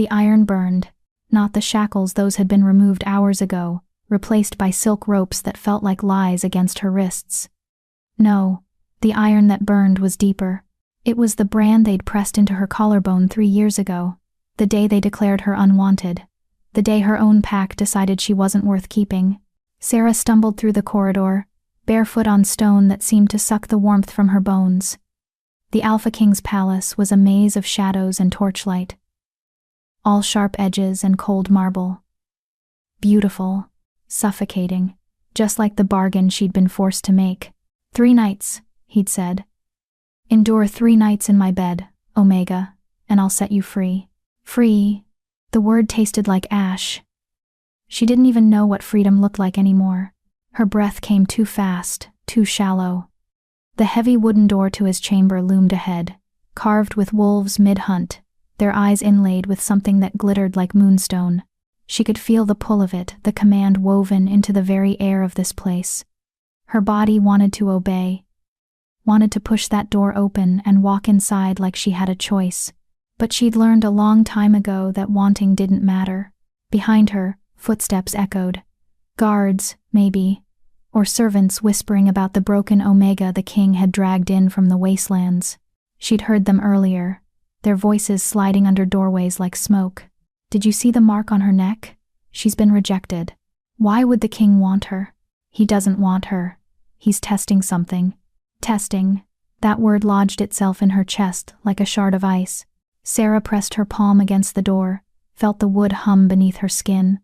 The iron burned. Not the shackles, those had been removed hours ago, replaced by silk ropes that felt like lies against her wrists. No, the iron that burned was deeper. It was the brand they'd pressed into her collarbone 3 years ago, the day they declared her unwanted, the day her own pack decided she wasn't worth keeping. Sarah stumbled through the corridor, barefoot on stone that seemed to suck the warmth from her bones. The Alpha King's palace was a maze of shadows and torchlight, all sharp edges and cold marble. Beautiful, suffocating, just like the bargain she'd been forced to make. 3 nights, he'd said. Endure 3 nights in my bed, Omega, and I'll set you free. Free. The word tasted like ash. She didn't even know what freedom looked like anymore. Her breath came too fast, too shallow. The heavy wooden door to his chamber loomed ahead, carved with wolves mid-hunt, their eyes inlaid with something that glittered like moonstone. She could feel the pull of it, the command woven into the very air of this place. Her body wanted to obey, wanted to push that door open and walk inside like she had a choice. But she'd learned a long time ago that wanting didn't matter. Behind her, footsteps echoed. Guards, maybe, or servants whispering about the broken Omega the king had dragged in from the wastelands. She'd heard them earlier, their voices sliding under doorways like smoke. Did you see the mark on her neck? She's been rejected. Why would the king want her? He doesn't want her. He's testing something. Testing. That word lodged itself in her chest like a shard of ice. Sarah pressed her palm against the door, felt the wood hum beneath her skin.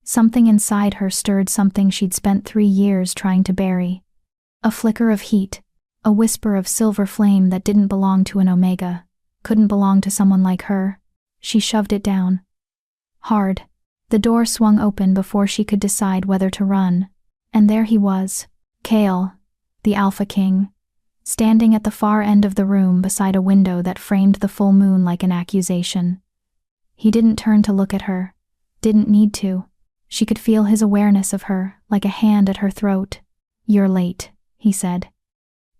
Something inside her stirred something she'd spent 3 years trying to bury. A flicker of heat, a whisper of silver flame that didn't belong to an Omega, couldn't belong to someone like her. She shoved it down. Hard. The door swung open before she could decide whether to run, and there he was, Cale, the Alpha King, standing at the far end of the room beside a window that framed the full moon like an accusation. He didn't turn to look at her, didn't need to. She could feel his awareness of her, like a hand at her throat. "You're late," he said.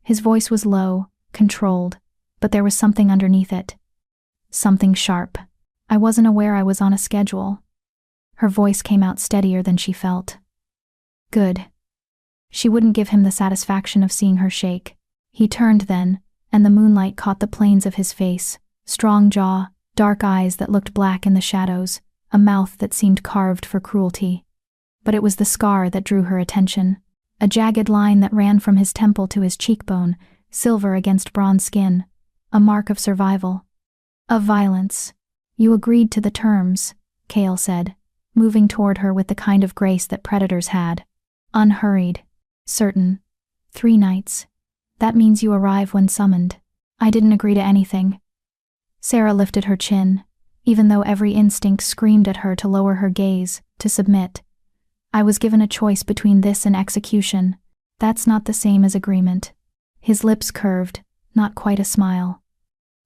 His voice was low, controlled, but there was something underneath it. Something sharp. "I wasn't aware I was on a schedule." Her voice came out steadier than she felt. Good. She wouldn't give him the satisfaction of seeing her shake. He turned then, and the moonlight caught the planes of his face, strong jaw, dark eyes that looked black in the shadows, a mouth that seemed carved for cruelty. But it was the scar that drew her attention, a jagged line that ran from his temple to his cheekbone, silver against bronze skin, a mark of survival. Of violence. "You agreed to the terms," Cale said, moving toward her with the kind of grace that predators had. Unhurried. Certain. 3 nights. That means you arrive when summoned. I didn't agree to anything. Sarah lifted her chin, even though every instinct screamed at her to lower her gaze, to submit. I was given a choice between this and execution. That's not the same as agreement. His lips curved, not quite a smile.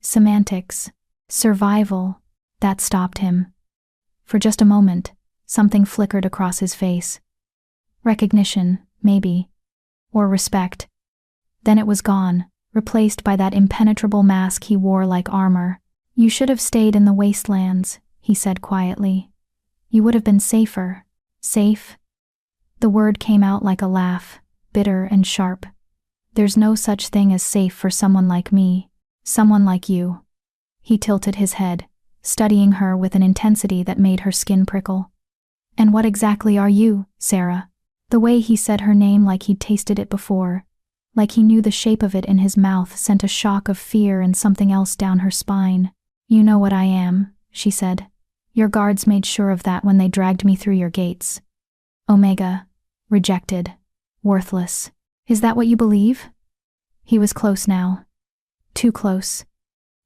Semantics. Survival. That stopped him. For just a moment, something flickered across his face. Recognition, maybe. Or respect. Then it was gone, replaced by that impenetrable mask he wore like armor. "You should have stayed in the wastelands," he said quietly. "You would have been safer." Safe? The word came out like a laugh, bitter and sharp. "There's no such thing as safe for someone like me. Someone like you." He tilted his head, studying her with an intensity that made her skin prickle. "And what exactly are you, Sarah?" The way he said her name like he'd tasted it before, like he knew the shape of it in his mouth, sent a shock of fear and something else down her spine. "You know what I am," she said. "Your guards made sure of that when they dragged me through your gates. Omega. Rejected. Worthless. Is that what you believe?" He was close now. Too close.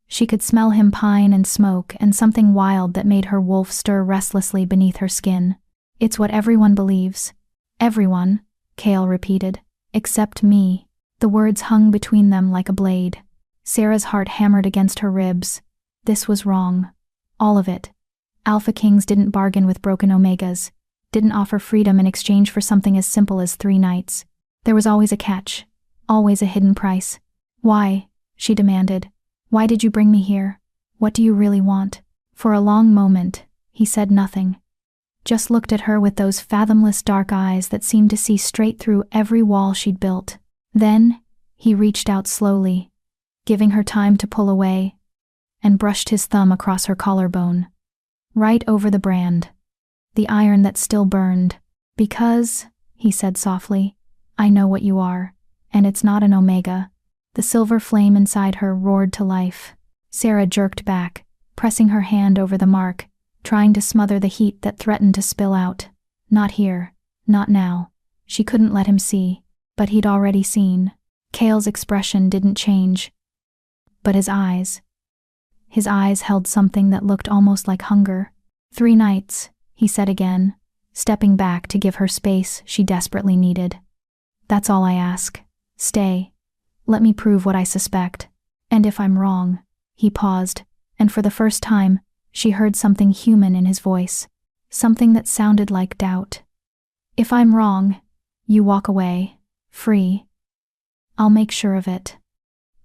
She could smell him pine and smoke and something wild that made her wolf stir restlessly beneath her skin. "It's what everyone believes." "Everyone," Cale repeated. "Except me." The words hung between them like a blade. Sarah's heart hammered against her ribs. This was wrong. All of it. Alpha Kings didn't bargain with broken Omegas, didn't offer freedom in exchange for something as simple as 3 nights. There was always a catch, always a hidden price. "Why?" she demanded. "Why did you bring me here? What do you really want?" For a long moment, he said nothing. Just looked at her with those fathomless dark eyes that seemed to see straight through every wall she'd built. Then, he reached out slowly, giving her time to pull away, and brushed his thumb across her collarbone. Right over the brand. The iron that still burned. Because, he said softly, I know what you are, and it's not an omega. The silver flame inside her roared to life. Sarah jerked back, pressing her hand over the mark, trying to smother the heat that threatened to spill out. Not here, not now. She couldn't let him see, but he'd already seen. Cale's expression didn't change. But his eyes held something that looked almost like hunger. 3 nights, he said again, stepping back to give her space she desperately needed. That's all I ask. Stay. Let me prove what I suspect. And if I'm wrong. He paused, and for the first time, she heard something human in his voice. Something that sounded like doubt. If I'm wrong, you walk away, free. I'll make sure of it.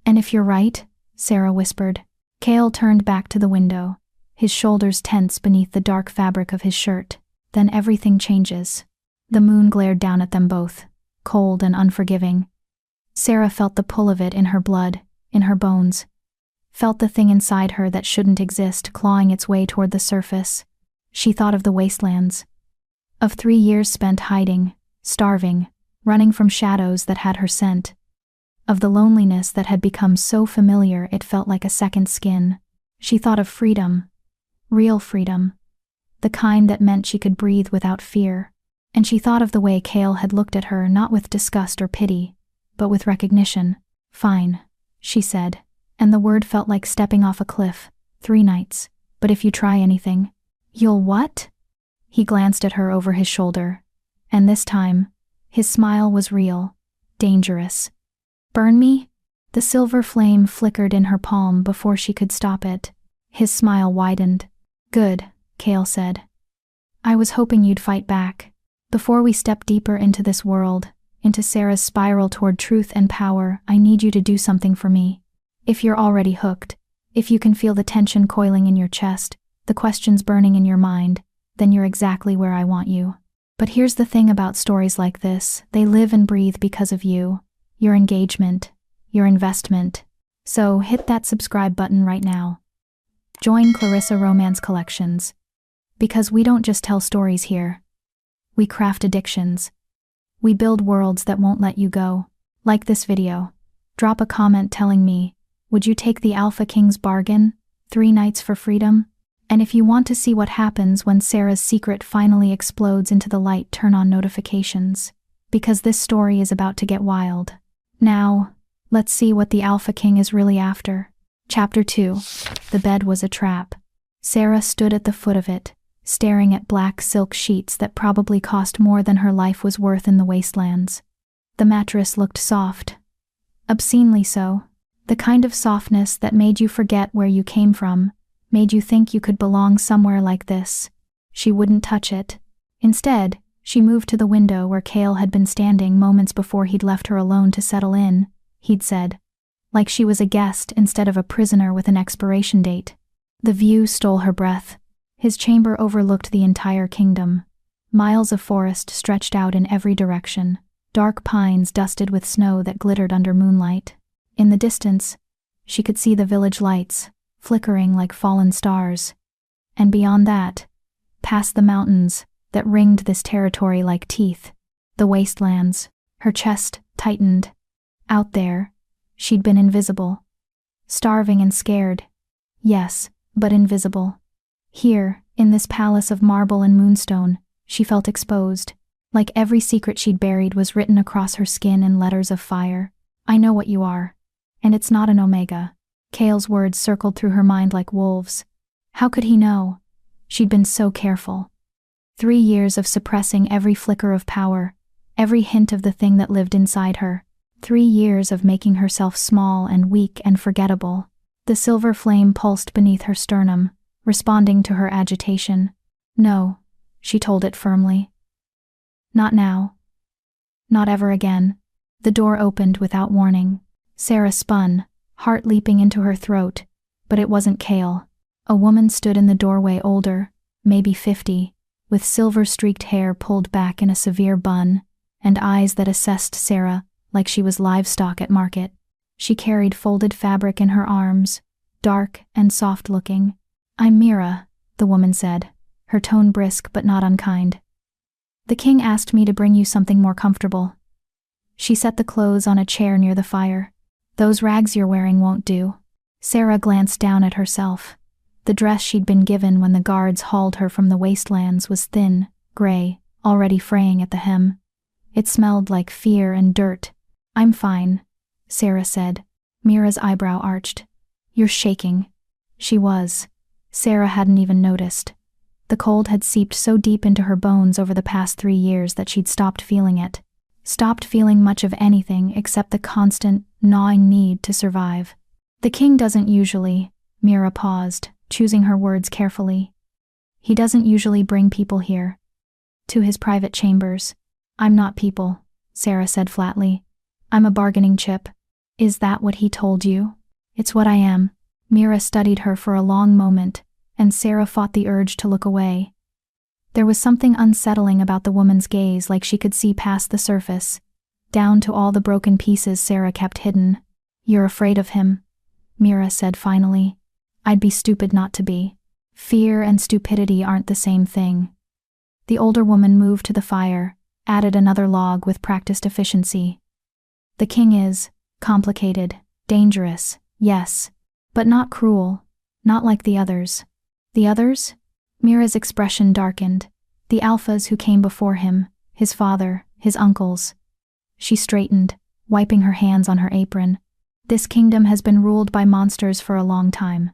And if you're right, Sarah whispered. Cale turned back to the window, his shoulders tense beneath the dark fabric of his shirt. Then everything changes. The moon glared down at them both, cold and unforgiving. Sarah felt the pull of it in her blood, in her bones. Felt the thing inside her that shouldn't exist clawing its way toward the surface. She thought of the wastelands. Of 3 years spent hiding, starving, running from shadows that had her scent. Of the loneliness that had become so familiar it felt like a second skin. She thought of freedom. Real freedom. The kind that meant she could breathe without fear. And she thought of the way Cale had looked at her not with disgust or pity, but with recognition. Fine, she said, and the word felt like stepping off a cliff. 3 nights. But if you try anything. You'll what? He glanced at her over his shoulder. And this time, his smile was real, dangerous. Burn me? The silver flame flickered in her palm before she could stop it. His smile widened. Good, Cale said. I was hoping you'd fight back. Before we step deeper into this world, into Sarah's spiral toward truth and power, I need you to do something for me. If you're already hooked, if you can feel the tension coiling in your chest, the questions burning in your mind, then you're exactly where I want you. But here's the thing about stories like this, they live and breathe because of you, your engagement, your investment. So hit that subscribe button right now. Join Clarissa Romance Collections. Because we don't just tell stories here. We craft addictions. We build worlds that won't let you go. Like this video. Drop a comment telling me, would you take the Alpha King's bargain? 3 nights for freedom? And if you want to see what happens when Sarah's secret finally explodes into the light, turn on notifications. Because this story is about to get wild. Now, let's see what the Alpha King is really after. Chapter 2. The bed was a trap. Sarah stood at the foot of it, staring at black silk sheets that probably cost more than her life was worth in the wastelands. The mattress looked soft. Obscenely so. The kind of softness that made you forget where you came from, made you think you could belong somewhere like this. She wouldn't touch it. Instead, she moved to the window where Cale had been standing moments before he'd left her alone to settle in, he'd said. Like she was a guest instead of a prisoner with an expiration date. The view stole her breath. His chamber overlooked the entire kingdom. Miles of forest stretched out in every direction, dark pines dusted with snow that glittered under moonlight. In the distance, she could see the village lights, flickering like fallen stars. And beyond that, past the mountains that ringed this territory like teeth, the wastelands. Her chest tightened. Out there, she'd been invisible. Starving and scared. Yes, but invisible. Here, in this palace of marble and moonstone, she felt exposed. Like every secret she'd buried was written across her skin in letters of fire. I know what you are. And it's not an omega. Cale's words circled through her mind like wolves. How could he know? She'd been so careful. 3 years of suppressing every flicker of power, every hint of the thing that lived inside her. 3 years of making herself small and weak and forgettable. The silver flame pulsed beneath her sternum, responding to her agitation. No, she told it firmly. Not now. Not ever again. The door opened without warning. Sarah spun, heart leaping into her throat, but it wasn't Cale. A woman stood in the doorway, older, maybe 50, with silver-streaked hair pulled back in a severe bun, and eyes that assessed Sarah like she was livestock at market. She carried folded fabric in her arms, dark and soft-looking. "I'm Mira," the woman said, her tone brisk but not unkind. "The king asked me to bring you something more comfortable." She set the clothes on a chair near the fire. "Those rags you're wearing won't do." Sarah glanced down at herself. The dress she'd been given when the guards hauled her from the wastelands was thin, gray, already fraying at the hem. It smelled like fear and dirt. "I'm fine," Sarah said. Mira's eyebrow arched. "You're shaking." She was. Sarah hadn't even noticed. The cold had seeped so deep into her bones over the past 3 years that she'd stopped feeling it. Stopped feeling much of anything except the constant, gnawing need to survive. "The king doesn't usually," Mira paused, choosing her words carefully. "He doesn't usually bring people here. To his private chambers." "I'm not people," Sarah said flatly. "I'm a bargaining chip." "Is that what he told you?" "It's what I am." Mira studied her for a long moment, and Sarah fought the urge to look away. There was something unsettling about the woman's gaze, like she could see past the surface, down to all the broken pieces Sarah kept hidden. "You're afraid of him," Mira said finally. "I'd be stupid not to be." Fear and stupidity aren't the same thing. The older woman moved to the fire, added another log with practiced efficiency. "The king is complicated, dangerous, yes, but not cruel, not like the others." "The others?" Mira's expression darkened. "The alphas who came before him, his father, his uncles." She straightened, wiping her hands on her apron. "This kingdom has been ruled by monsters for a long time.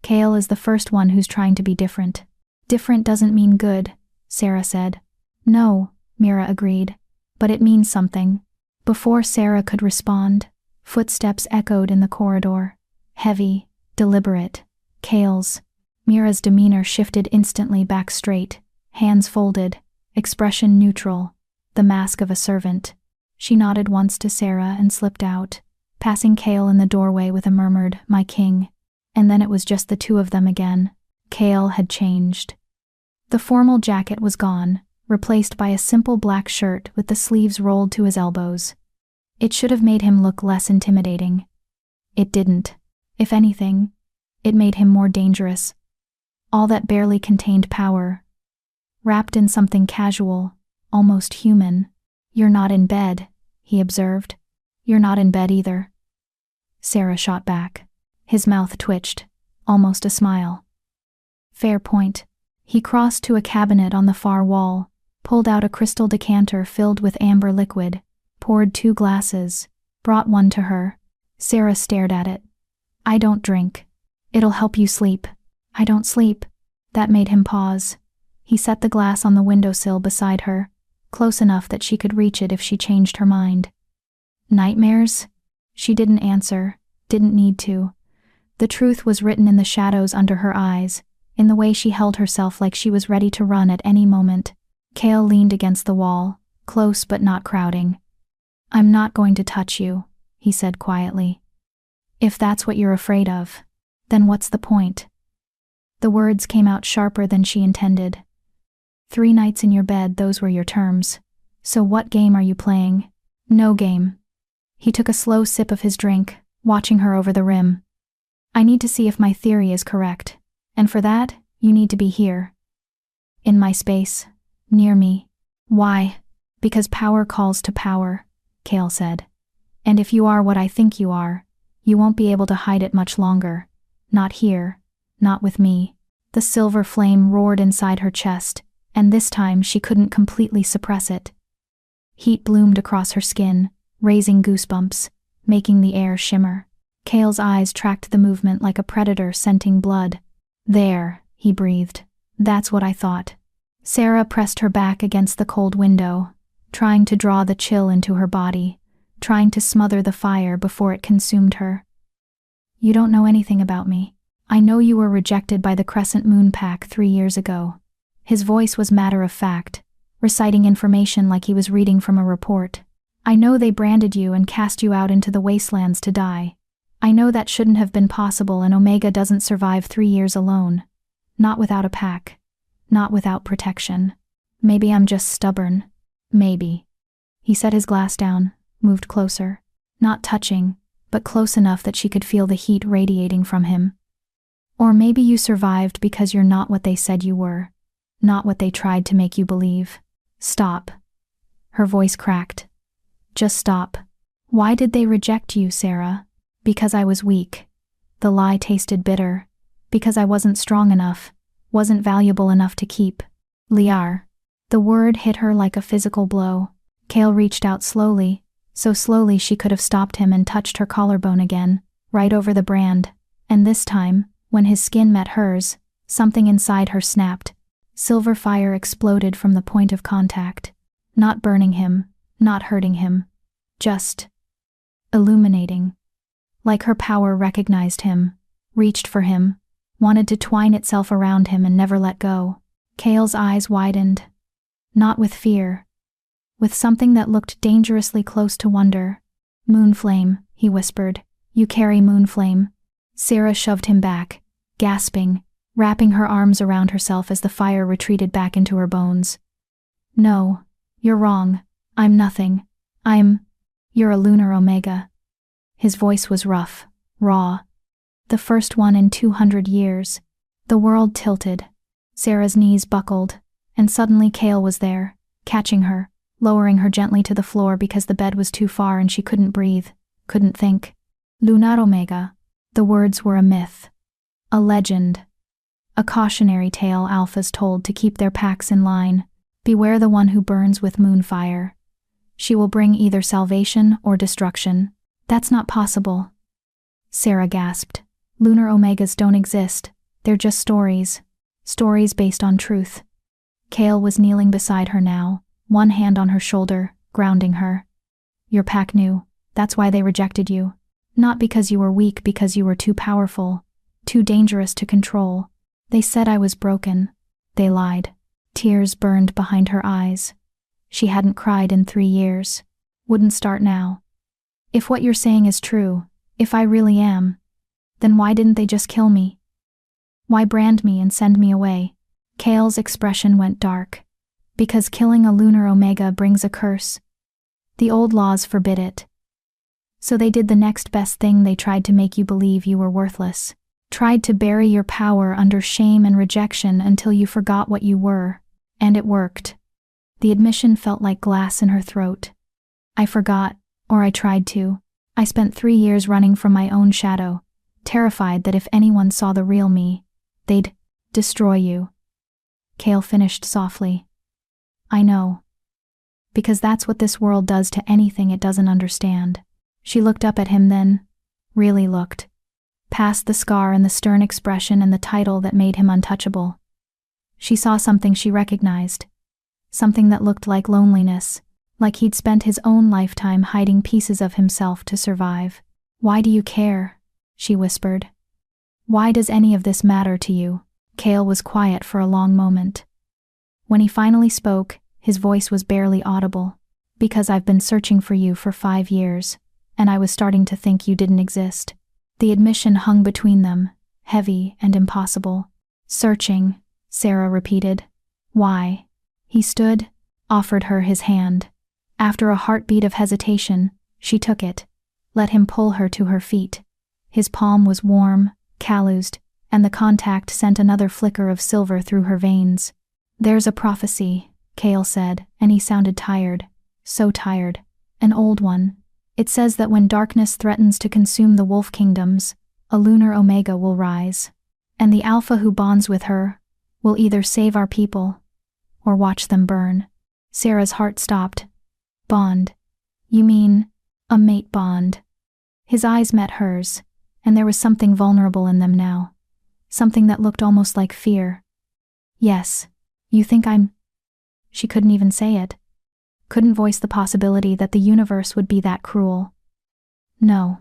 Cale is the first one who's trying to be different." "Different doesn't mean good," Sarah said. "No," Mira agreed, "but it means something." Before Sarah could respond, footsteps echoed in the corridor. Heavy, deliberate. Cale's. Mira's demeanor shifted instantly back straight, hands folded, expression neutral, the mask of a servant. She nodded once to Sarah and slipped out, passing Cale in the doorway with a murmured, "My king." And then it was just the two of them again. Cale had changed. The formal jacket was gone, replaced by a simple black shirt with the sleeves rolled to his elbows. It should have made him look less intimidating. It didn't. If anything, it made him more dangerous. All that barely contained power, wrapped in something casual, almost human. "You're not in bed," he observed. "You're not in bed either." Sarah shot back. His mouth twitched, almost a smile. "Fair point." He crossed to a cabinet on the far wall, pulled out a crystal decanter filled with amber liquid, poured 2 glasses, brought one to her. Sarah stared at it. "I don't drink. It'll help you sleep." "I don't sleep." That made him pause. He set the glass on the windowsill beside her, close enough that she could reach it if she changed her mind. "Nightmares?" She didn't answer, didn't need to. The truth was written in the shadows under her eyes, in the way she held herself like she was ready to run at any moment. Cale leaned against the wall, close but not crowding. "I'm not going to touch you," he said quietly. "If that's what you're afraid of, then what's the point?" The words came out sharper than she intended. 3 nights in your bed, those were your terms. So what game are you playing? "No game." He took a slow sip of his drink, watching her over the rim. "I need to see if my theory is correct, and for that, you need to be here. In my space, near me." "Why?" "Because power calls to power," Cale said. "And if you are what I think you are, you won't be able to hide it much longer. Not here, not with me." The silver flame roared inside her chest, and this time she couldn't completely suppress it. Heat bloomed across her skin, raising goosebumps, making the air shimmer. Cale's eyes tracked the movement like a predator scenting blood. "There," he breathed. "That's what I thought." Sarah pressed her back against the cold window, trying to draw the chill into her body, trying to smother the fire before it consumed her. "You don't know anything about me. I know you were rejected by the Crescent Moon Pack 3 years ago." His voice was matter-of-fact, reciting information like he was reading from a report. "I know they branded you and cast you out into the wastelands to die. I know that shouldn't have been possible, and Omega doesn't survive 3 years alone. Not without a pack. Not without protection. Maybe I'm just stubborn. Maybe. He set his glass down, moved closer. Not touching, but close enough that she could feel the heat radiating from him. Or maybe you survived because you're not what they said you were. Not what they tried to make you believe. Stop. Her voice cracked. Just stop. Why did they reject you, Sarah? Because I was weak. The lie tasted bitter. Because I wasn't strong enough, wasn't valuable enough to keep. Liar. The word hit her like a physical blow. Cale reached out slowly, so slowly she could have stopped him, and touched her collarbone again, right over the brand. And this time, when his skin met hers, something inside her snapped. Silver fire exploded from the point of contact. Not burning him, not hurting him. Just illuminating. Like her power recognized him, reached for him, wanted to twine itself around him and never let go. Cale's eyes widened. Not with fear. With something that looked dangerously close to wonder. Moonflame, he whispered. You carry moonflame. Sarah shoved him back, gasping, wrapping her arms around herself as the fire retreated back into her bones. No, you're wrong. I'm nothing. You're a lunar Omega. His voice was rough, raw. The first one in 200 years. The world tilted. Sarah's knees buckled, and suddenly Cale was there, catching her, lowering her gently to the floor because the bed was too far and she couldn't breathe, couldn't think. Lunar Omega. The words were a myth. A legend. A cautionary tale alphas told to keep their packs in line. Beware the one who burns with moonfire. She will bring either salvation or destruction. That's not possible. Sarah gasped. Lunar Omegas don't exist. They're just stories. Stories based on truth. Cale was kneeling beside her now, one hand on her shoulder, grounding her. Your pack knew. That's why they rejected you. Not because you were weak, because you were too powerful, too dangerous to control. They said I was broken. They lied. Tears burned behind her eyes. She hadn't cried in 3 years. Wouldn't start now. If what you're saying is true, if I really am, then why didn't they just kill me? Why brand me and send me away? Cale's expression went dark. Because killing a lunar Omega brings a curse. The old laws forbid it. So they did the next best thing. They tried to make you believe you were worthless. Tried to bury your power under shame and rejection until you forgot what you were. And it worked. The admission felt like glass in her throat. I forgot, or I tried to. I spent 3 years running from my own shadow, terrified that if anyone saw the real me, they'd destroy you. Cale finished softly. I know. Because that's what this world does to anything it doesn't understand. She looked up at him then, really looked. Past the scar and the stern expression and the title that made him untouchable. She saw something she recognized. Something that looked like loneliness, like he'd spent his own lifetime hiding pieces of himself to survive. Why do you care? She whispered. Why does any of this matter to you? Cale was quiet for a long moment. When he finally spoke, his voice was barely audible. Because I've been searching for you for 5 years, and I was starting to think you didn't exist. The admission hung between them, heavy and impossible. Searching, Sarah repeated. Why? He stood, offered her his hand. After a heartbeat of hesitation, she took it, let him pull her to her feet. His palm was warm, calloused, and the contact sent another flicker of silver through her veins. There's a prophecy, Cale said, and he sounded tired. So tired. An old one. It says that when darkness threatens to consume the wolf kingdoms, a lunar Omega will rise. And the alpha who bonds with her will either save our people or watch them burn. Sarah's heart stopped. Bond. You mean a mate bond? His eyes met hers, and there was something vulnerable in them now. Something that looked almost like fear. Yes. You think I'm... She couldn't even say it. Couldn't voice the possibility that the universe would be that cruel. No.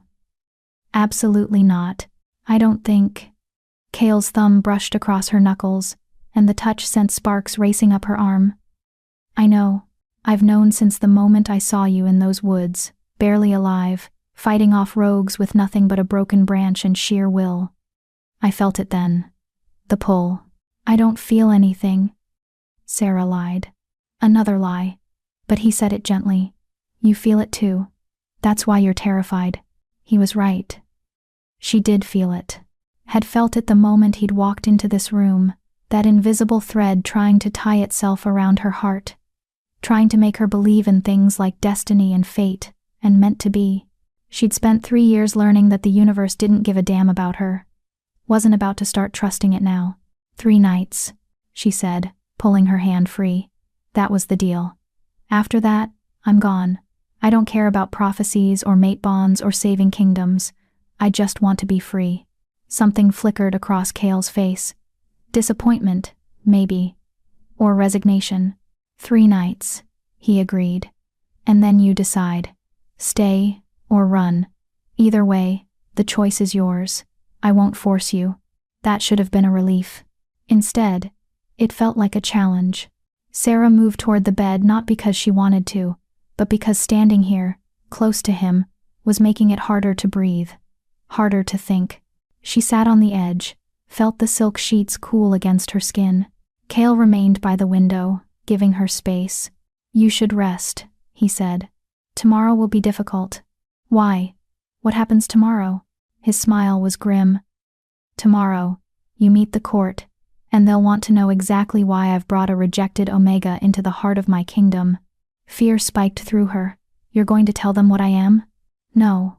Absolutely not. I don't think... Cale's thumb brushed across her knuckles, and the touch sent sparks racing up her arm. I know. I've known since the moment I saw you in those woods, barely alive, fighting off rogues with nothing but a broken branch and sheer will. I felt it then. The pull. I don't feel anything. Sarah lied. Another lie. But he said it gently. You feel it too. That's why you're terrified. He was right. She did feel it. Had felt it the moment he'd walked into this room, that invisible thread trying to tie itself around her heart, trying to make her believe in things like destiny and fate, and meant to be. She'd spent 3 years learning that the universe didn't give a damn about her. Wasn't about to start trusting it now. 3 nights, she said, pulling her hand free. That was the deal. After that, I'm gone. I don't care about prophecies or mate bonds or saving kingdoms. I just want to be free. Something flickered across Cale's face. Disappointment, maybe. Or resignation. 3 nights, he agreed. And then you decide. Stay or run. Either way, the choice is yours. I won't force you. That should have been a relief. Instead, it felt like a challenge. Sarah moved toward the bed not because she wanted to, but because standing here, close to him, was making it harder to breathe, harder to think. She sat on the edge, felt the silk sheets cool against her skin. Cale remained by the window, giving her space. You should rest, he said. Tomorrow will be difficult. Why? What happens tomorrow? His smile was grim. Tomorrow, you meet the court, and they'll want to know exactly why I've brought a rejected Omega into the heart of my kingdom. Fear spiked through her. You're going to tell them what I am? No.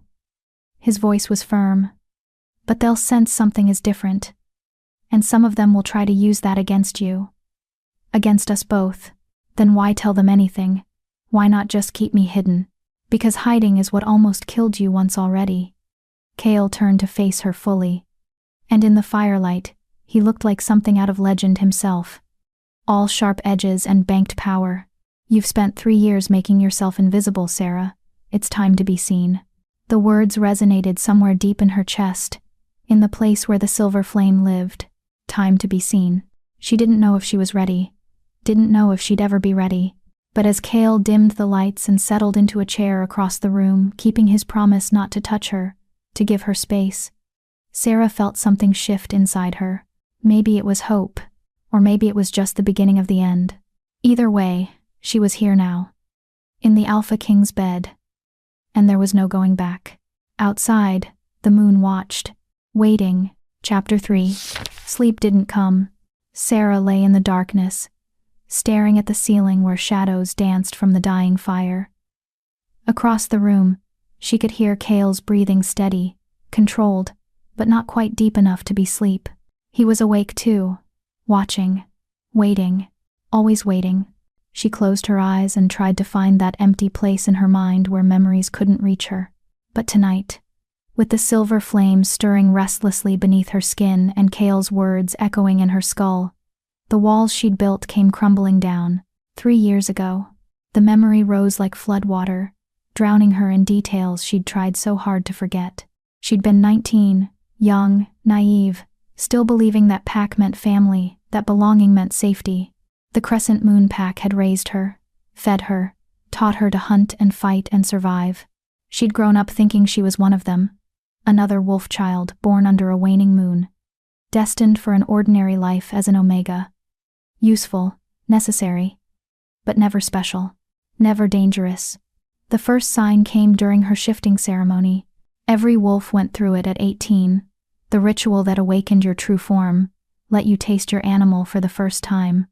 His voice was firm. But they'll sense something is different. And some of them will try to use that against you. Against us both. Then why tell them anything? Why not just keep me hidden? Because hiding is what almost killed you once already. Cale turned to face her fully. And in the firelight, he looked like something out of legend himself. All sharp edges and banked power. You've spent 3 years making yourself invisible, Sarah. It's time to be seen. The words resonated somewhere deep in her chest, in the place where the silver flame lived. Time to be seen. She didn't know if she was ready. Didn't know if she'd ever be ready. But as Cale dimmed the lights and settled into a chair across the room, keeping his promise not to touch her, to give her space, Sarah felt something shift inside her. Maybe it was hope, or maybe it was just the beginning of the end. Either way, she was here now. In the Alpha King's bed. And there was no going back. Outside, the moon watched. Waiting. Chapter 3. Sleep didn't come. Sarah lay in the darkness, staring at the ceiling where shadows danced from the dying fire. Across the room, she could hear Cale's breathing steady, controlled, but not quite deep enough to be sleep. He was awake too, watching, waiting, always waiting. She closed her eyes and tried to find that empty place in her mind where memories couldn't reach her. But tonight, with the silver flames stirring restlessly beneath her skin and Cale's words echoing in her skull, the walls she'd built came crumbling down. 3 years ago, the memory rose like floodwater, drowning her in details she'd tried so hard to forget. She'd been 19, young, naive, still believing that pack meant family, that belonging meant safety. The Crescent Moon Pack had raised her, fed her, taught her to hunt and fight and survive. She'd grown up thinking she was one of them, another wolf child born under a waning moon, destined for an ordinary life as an Omega. Useful, necessary, but never special, never dangerous. The first sign came during her shifting ceremony. Every wolf went through it at 18, the ritual that awakened your true form, let you taste your animal for the first time.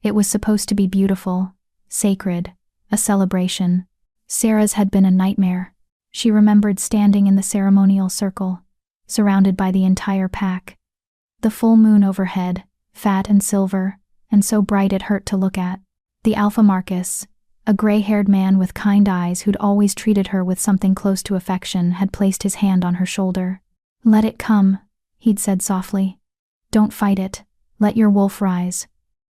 It was supposed to be beautiful, sacred, a celebration. Sarah's had been a nightmare. She remembered standing in the ceremonial circle, surrounded by the entire pack. The full moon overhead, fat and silver, and so bright it hurt to look at. The Alpha Marcus, a gray-haired man with kind eyes who'd always treated her with something close to affection, had placed his hand on her shoulder. Let it come, he'd said softly. Don't fight it. Let your wolf rise.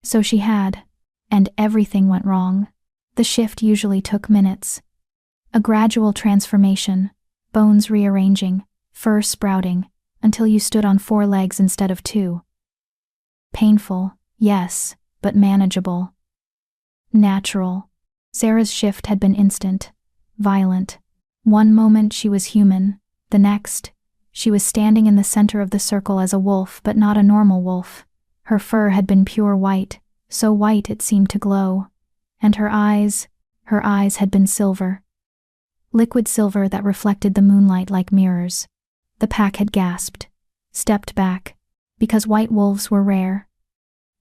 So she had, and everything went wrong. The shift usually took minutes. A gradual transformation, bones rearranging, fur sprouting, until you stood on 4 legs instead of 2. Painful, yes, but manageable. Natural. Sarah's shift had been instant, violent. One moment she was human, the next, she was standing in the center of the circle as a wolf, but not a normal wolf. Her fur had been pure white, so white it seemed to glow. And her eyes had been silver. Liquid silver that reflected the moonlight like mirrors. The pack had gasped, stepped back, because white wolves were rare,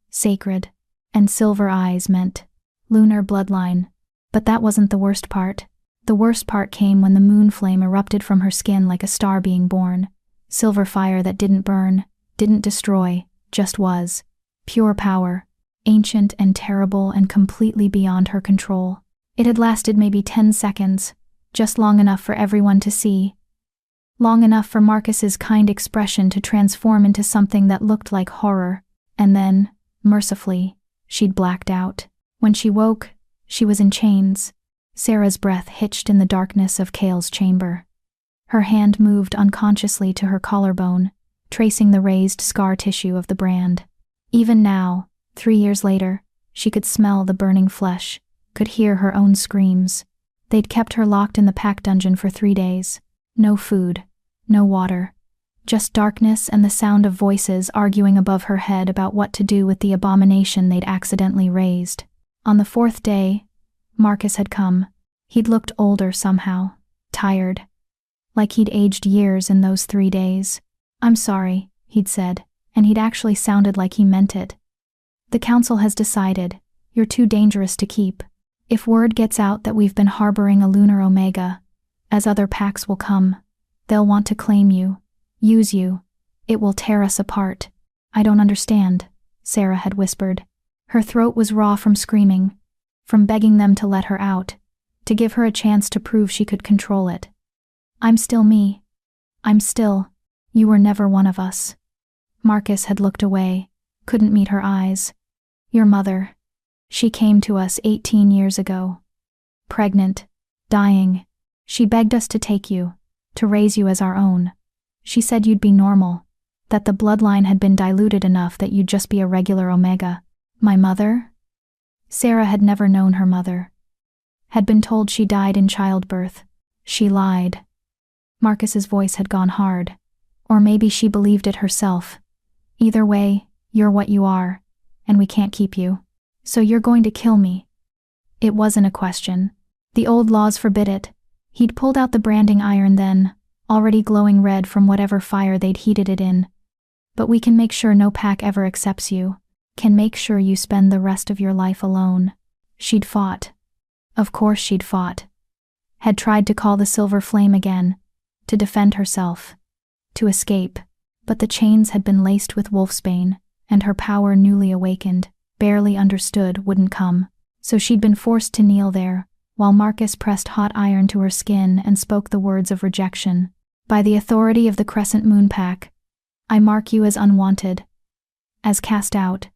sacred, and silver eyes meant lunar bloodline. But that wasn't the worst part. The worst part came when the moon flame erupted from her skin like a star being born. Silver fire that didn't burn, didn't destroy, just was. Pure power, ancient and terrible and completely beyond her control. It had lasted maybe 10 seconds, just long enough for everyone to see. Long enough for Marcus's kind expression to transform into something that looked like horror. And then, mercifully, she'd blacked out. When she woke, she was in chains. Sarah's breath hitched in the darkness of Cale's chamber. Her hand moved unconsciously to her collarbone, tracing the raised scar tissue of the brand. Even now, 3 years later, she could smell the burning flesh, could hear her own screams. They'd kept her locked in the pack dungeon for 3 days. No food, no water, just darkness and the sound of voices arguing above her head about what to do with the abomination they'd accidentally raised. On the 4th day, Marcus had come. He'd looked older somehow, tired, like he'd aged years in those 3 days. "I'm sorry," he'd said, and he'd actually sounded like he meant it. "The council has decided, you're too dangerous to keep. If word gets out that we've been harboring a lunar omega, as other packs will come, they'll want to claim you, use you. It will tear us apart." "I don't understand," Sarah had whispered. Her throat was raw from screaming, from begging them to let her out, to give her a chance to prove she could control it. "I'm still me. You were never one of us." Marcus had looked away, couldn't meet her eyes. "Your mother. She came to us 18 years ago. Pregnant, dying. She begged us to take you, to raise you as our own. She said you'd be normal, that the bloodline had been diluted enough that you'd just be a regular omega." "My mother?" Sarah had never known her mother. Had been told she died in childbirth. She lied. Marcus's voice had gone hard. Or maybe she believed it herself. "Either way, you're what you are, and we can't keep you. So you're going to kill me." It wasn't a question. The old laws forbid it. He'd pulled out the branding iron then, already glowing red from whatever fire they'd heated it in. "But we can make sure no pack ever accepts you. Can make sure you spend the rest of your life alone." She'd fought. Of course she'd fought. Had tried to call the silver flame again, to defend herself, to escape, but the chains had been laced with wolfsbane, and her power newly awakened, barely understood, wouldn't come. So she'd been forced to kneel there, while Marcus pressed hot iron to her skin and spoke the words of rejection. "By the authority of the Crescent Moon Pack, I mark you as unwanted, as cast out.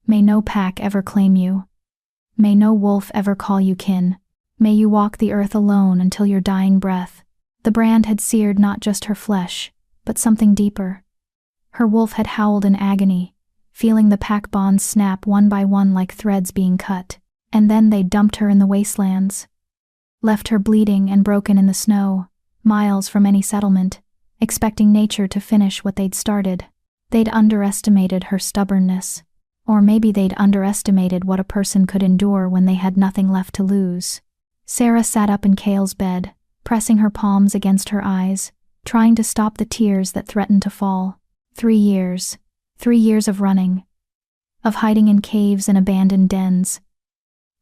May no pack ever claim you. May no wolf ever call you kin. May you walk the earth alone until your dying breath." The brand had seared not just her flesh, but something deeper. Her wolf had howled in agony, feeling the pack bonds snap one by one like threads being cut. And then they dumped her in the wastelands. Left her bleeding and broken in the snow, miles from any settlement, expecting nature to finish what they'd started. They'd underestimated her stubbornness. Or maybe they'd underestimated what a person could endure when they had nothing left to lose. Sarah sat up in Cale's bed, pressing her palms against her eyes, trying to stop the tears that threatened to fall. 3 years. 3 years of running. Of hiding in caves and abandoned dens.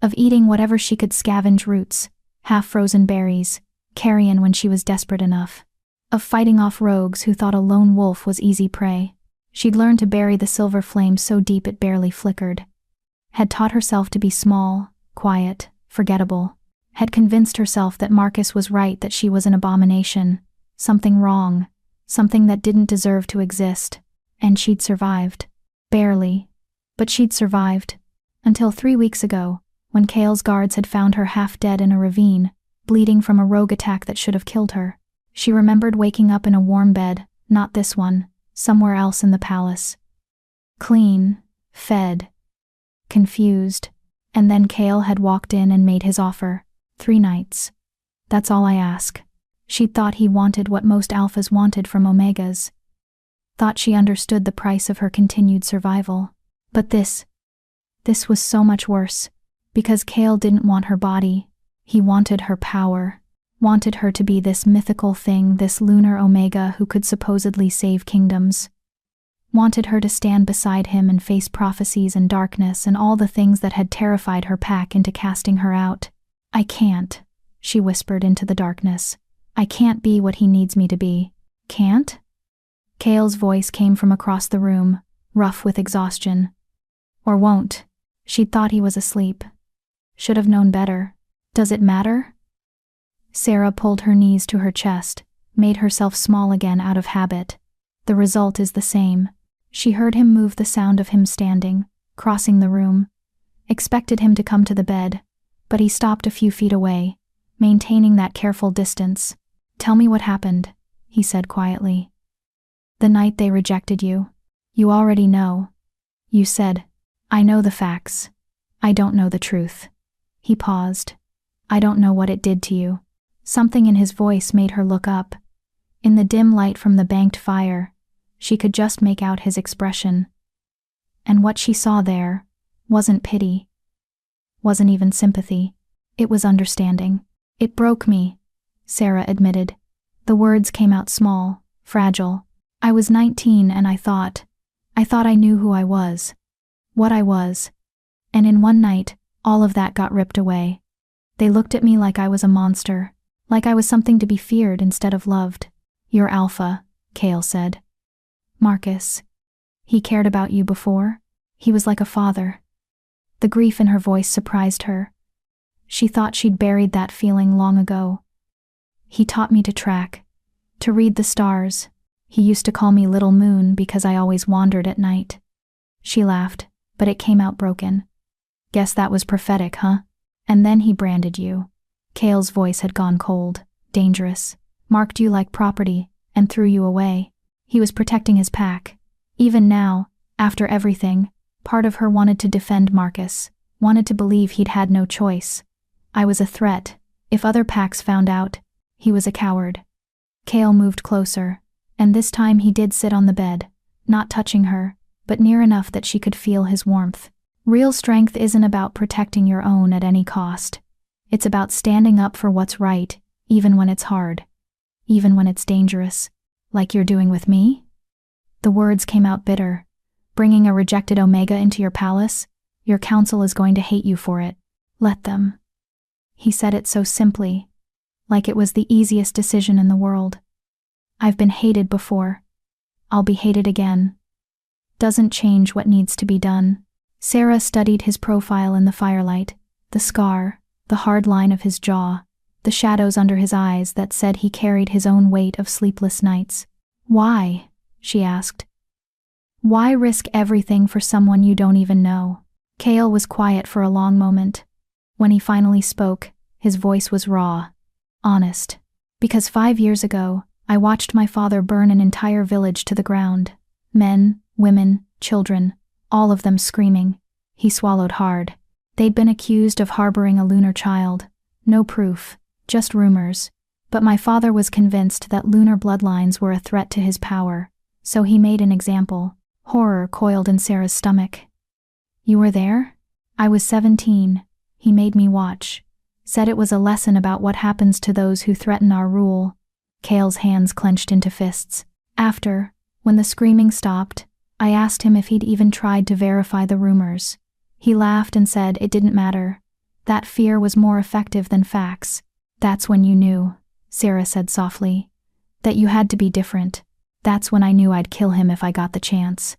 Of eating whatever she could scavenge roots, half-frozen berries, carrion when she was desperate enough. Of fighting off rogues who thought a lone wolf was easy prey. She'd learned to bury the silver flame so deep it barely flickered. Had taught herself to be small, quiet, forgettable. Had convinced herself that Marcus was right, that she was an abomination, something wrong, something that didn't deserve to exist. And she'd survived. Barely. But she'd survived. Until 3 weeks ago, when Cale's guards had found her half dead in a ravine, bleeding from a rogue attack that should have killed her. She remembered waking up in a warm bed, not this one, somewhere else in the palace. Clean, fed, confused, and then Cale had walked in and made his offer. 3 nights. "That's all I ask. She'd thought he wanted what most alphas wanted from omegas. Thought she understood the price of her continued survival. But this was so much worse. Because Cale didn't want her body. He wanted her power. Wanted her to be this mythical thing, this lunar omega who could supposedly save kingdoms. Wanted her to stand beside him and face prophecies and darkness and all the things that had terrified her pack into casting her out. I can't, she whispered into the darkness. I can't be what he needs me to be. Can't? Cale's voice came from across the room, rough with exhaustion. Or won't. She'd thought he was asleep. Should have known better. Does it matter? Sarah pulled her knees to her chest, made herself small again out of habit. The result is the same. She heard him move, the sound of him standing, crossing the room. Expected him to come to the bed, but he stopped a few feet away, maintaining that careful distance. Tell me what happened, he said quietly. The night they rejected you. You already know. You said, I know the facts. I don't know the truth. He paused. I don't know what it did to you. Something in his voice made her look up. In the dim light from the banked fire, she could just make out his expression. And what she saw there wasn't pity. Wasn't even sympathy. It was understanding. It broke me, Sarah admitted. The words came out small, fragile. I was 19 and I thought I knew who I was. What I was. And in one night, all of that got ripped away. They looked at me like I was a monster, like I was something to be feared instead of loved. You're alpha, Cale said. Marcus. He cared about you before? He was like a father. The grief in her voice surprised her. She thought she'd buried that feeling long ago. He taught me to track, to read the stars. He used to call me Little Moon because I always wandered at night. She laughed, but it came out broken. Guess that was prophetic, huh? And then he branded you. Cale's voice had gone cold, dangerous, marked you like property, and threw you away. He was protecting his pack. Even now, after everything, part of her wanted to defend Marcus, wanted to believe he'd had no choice. I was a threat. If other packs found out, he was a coward. Cale moved closer, and this time he did sit on the bed, not touching her, but near enough that she could feel his warmth. Real strength isn't about protecting your own at any cost. It's about standing up for what's right, even when it's hard. Even when it's dangerous. Like you're doing with me? The words came out bitter. Bringing a rejected Omega into your palace? Your council is going to hate you for it. Let them. He said it so simply, like it was the easiest decision in the world. I've been hated before. I'll be hated again. Doesn't change what needs to be done. Sarah studied his profile in the firelight, the scar, the hard line of his jaw, the shadows under his eyes that said he carried his own weight of sleepless nights. Why? She asked. Why risk everything for someone you don't even know? Cale was quiet for a long moment. When he finally spoke, his voice was raw, honest. Because 5 years ago, I watched my father burn an entire village to the ground. Men, women, children, all of them screaming. He swallowed hard. They'd been accused of harboring a lunar child. No proof, just rumors. But my father was convinced that lunar bloodlines were a threat to his power, so he made an example. Horror coiled in Sarah's stomach. You were there? I was 17. He made me watch. Said it was a lesson about what happens to those who threaten our rule. Cale's hands clenched into fists. After, when the screaming stopped, I asked him if he'd even tried to verify the rumors. He laughed and said it didn't matter. That fear was more effective than facts. That's when you knew, Sarah said softly, that you had to be different. That's when I knew I'd kill him if I got the chance.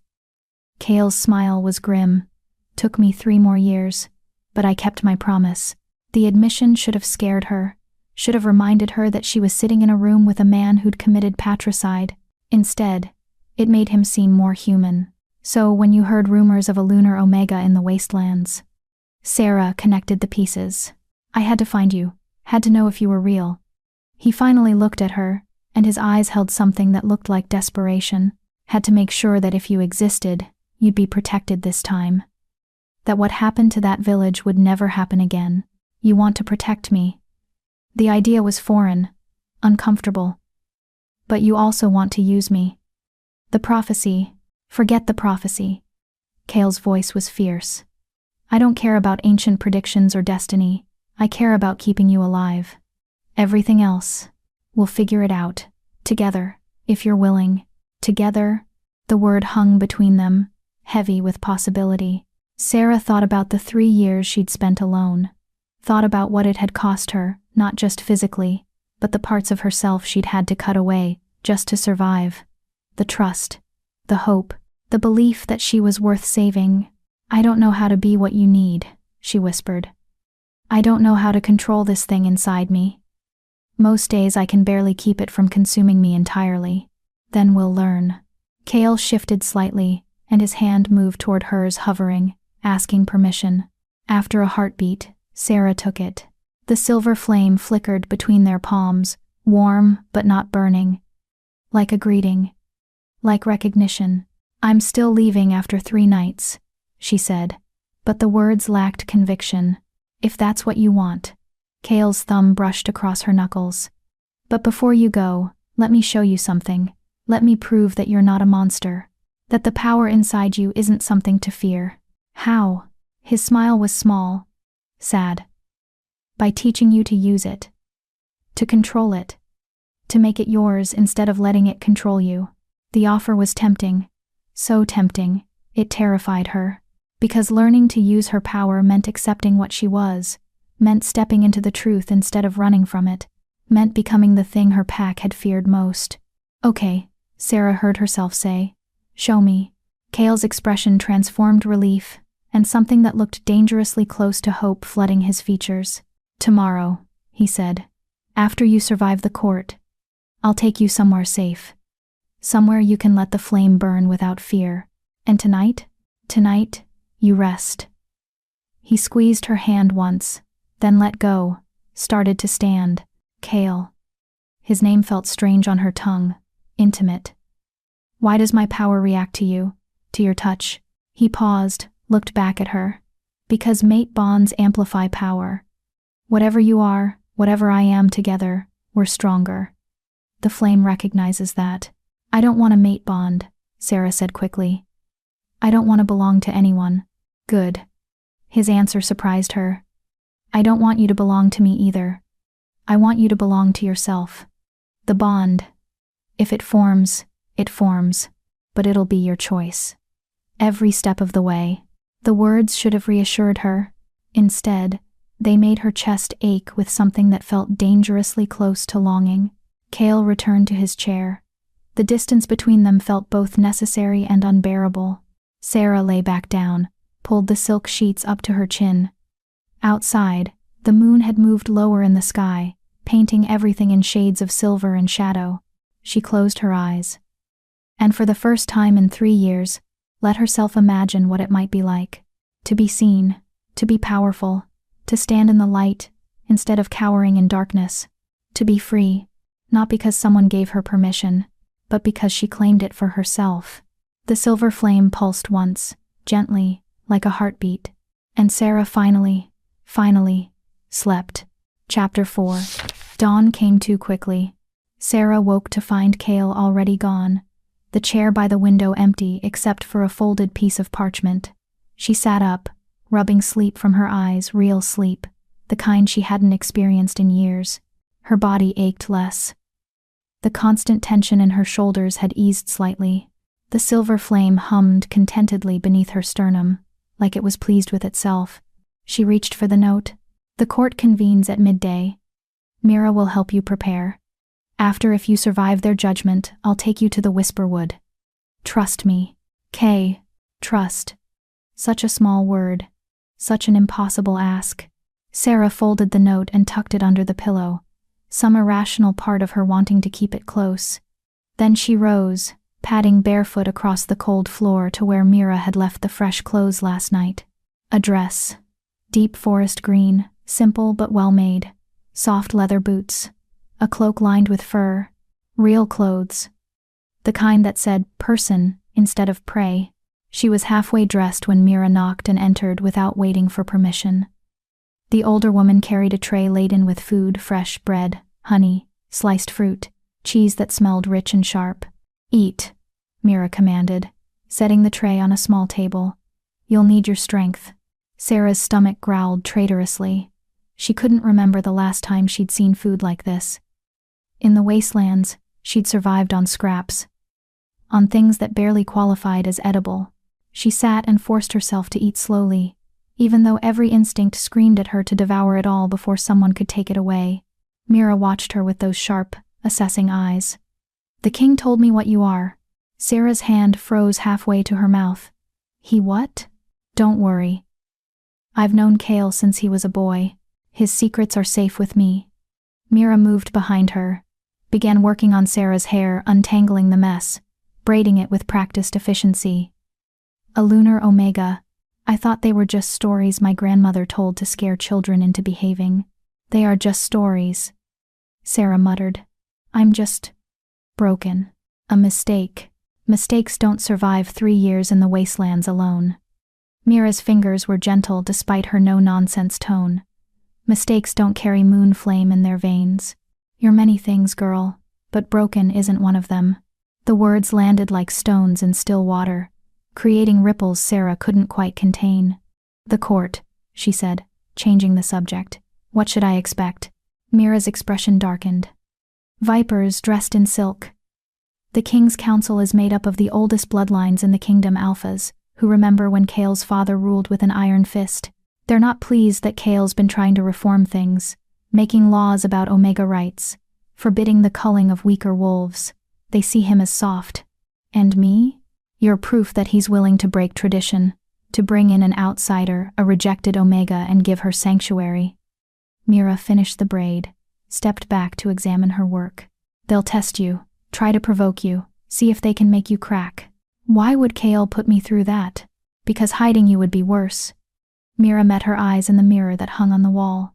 Cale's smile was grim. Took me 3 more years, but I kept my promise. The admission should have scared her, should have reminded her that she was sitting in a room with a man who'd committed patricide. Instead, it made him seem more human. So when you heard rumors of a lunar Omega in the wastelands, Sarah connected the pieces. I had to find you, had to know if you were real. He finally looked at her, and his eyes held something that looked like desperation. Had to make sure that if you existed, you'd be protected this time. That what happened to that village would never happen again. You want to protect me. The idea was foreign, uncomfortable. But you also want to use me. The prophecy. Forget the prophecy. Cale's voice was fierce. I don't care about ancient predictions or destiny. I care about keeping you alive. Everything else. We'll figure it out. Together, if you're willing. Together. The word hung between them, heavy with possibility. Sarah thought about the 3 years she'd spent alone. Thought about what it had cost her, not just physically, but the parts of herself she'd had to cut away, just to survive. The trust. The hope. The belief that she was worth saving. I don't know how to be what you need, she whispered. I don't know how to control this thing inside me. Most days I can barely keep it from consuming me entirely. Then we'll learn. Cale shifted slightly, and his hand moved toward hers, hovering, asking permission. After a heartbeat, Sarah took it. The silver flame flickered between their palms, warm but not burning. Like a greeting. Like recognition. I'm still leaving after 3 nights, she said. But the words lacked conviction. If that's what you want. Cale's thumb brushed across her knuckles. But before you go, let me show you something. Let me prove that you're not a monster. That the power inside you isn't something to fear. How? His smile was small. Sad. By teaching you to use it. To control it. To make it yours instead of letting it control you. The offer was tempting. So tempting, it terrified her. Because learning to use her power meant accepting what she was, meant stepping into the truth instead of running from it, meant becoming the thing her pack had feared most. Okay, Sarah heard herself say. Show me. Cale's expression transformed relief, and something that looked dangerously close to hope flooding his features. Tomorrow, he said. After you survive the court. I'll take you somewhere safe. Somewhere you can let the flame burn without fear. And tonight, you rest. He squeezed her hand once, then let go, started to stand. Cale. His name felt strange on her tongue, intimate. Why does my power react to you, to your touch? He paused, looked back at her. Because mate bonds amplify power. Whatever you are, whatever I am together, we're stronger. The flame recognizes that. I don't want a mate bond, Sarah said quickly. I don't want to belong to anyone. Good. His answer surprised her. I don't want you to belong to me either. I want you to belong to yourself. The bond. If it forms, but it'll be your choice. Every step of the way. The words should have reassured her. Instead, they made her chest ache with something that felt dangerously close to longing. Cale returned to his chair. The distance between them felt both necessary and unbearable. Sarah lay back down, pulled the silk sheets up to her chin. Outside, the moon had moved lower in the sky, painting everything in shades of silver and shadow. She closed her eyes. And for the first time in 3 years, let herself imagine what it might be like. To be seen, to be powerful, to stand in the light, instead of cowering in darkness. To be free, not because someone gave her permission, but because she claimed it for herself. The silver flame pulsed once, gently, like a heartbeat, and Sarah finally, slept. Chapter 4. Dawn came too quickly. Sarah woke to find Cale already gone, the chair by the window empty except for a folded piece of parchment. She sat up, rubbing sleep from her eyes, real sleep, the kind she hadn't experienced in years. Her body ached less. The constant tension in her shoulders had eased slightly. The silver flame hummed contentedly beneath her sternum, like it was pleased with itself. She reached for the note. The court convenes at midday. Mira will help you prepare. After, if you survive their judgment, I'll take you to the Whisperwood. Trust me. Kay. Trust. Such a small word. Such an impossible ask. Sarah folded the note and tucked it under the pillow, some irrational part of her wanting to keep it close. Then she rose, padding barefoot across the cold floor to where Mira had left the fresh clothes last night. A dress. Deep forest green, simple but well-made. Soft leather boots. A cloak lined with fur. Real clothes. The kind that said person instead of prey. She was halfway dressed when Mira knocked and entered without waiting for permission. The older woman carried a tray laden with food, fresh bread, honey, sliced fruit, cheese that smelled rich and sharp. Eat, Mira commanded, setting the tray on a small table. You'll need your strength. Sarah's stomach growled traitorously. She couldn't remember the last time she'd seen food like this. In the wastelands, she'd survived on scraps, on things that barely qualified as edible. She sat and forced herself to eat slowly, even though every instinct screamed at her to devour it all before someone could take it away. Mira watched her with those sharp, assessing eyes. The king told me what you are. Sarah's hand froze halfway to her mouth. He what? Don't worry. I've known Cale since he was a boy. His secrets are safe with me. Mira moved behind her, began working on Sarah's hair, untangling the mess, braiding it with practiced efficiency. A lunar omega. I thought they were just stories my grandmother told to scare children into behaving. They are just stories. Sarah muttered. I'm just broken. A mistake. Mistakes don't survive 3 years in the wastelands alone. Mira's fingers were gentle despite her no-nonsense tone. Mistakes don't carry moon flame in their veins. You're many things, girl, but broken isn't one of them. The words landed like stones in still water, creating ripples Sarah couldn't quite contain. The court, she said, changing the subject. What should I expect? Mira's expression darkened. Vipers dressed in silk. The king's council is made up of the oldest bloodlines in the kingdom, alphas, who remember when Cale's father ruled with an iron fist. They're not pleased that Cale's been trying to reform things, making laws about omega rights, forbidding the culling of weaker wolves. They see him as soft. And me? You're proof that he's willing to break tradition, to bring in an outsider, a rejected omega, and give her sanctuary. Mira finished the braid, stepped back to examine her work. They'll test you, try to provoke you, see if they can make you crack. Why would Cale put me through that? Because hiding you would be worse. Mira met her eyes in the mirror that hung on the wall.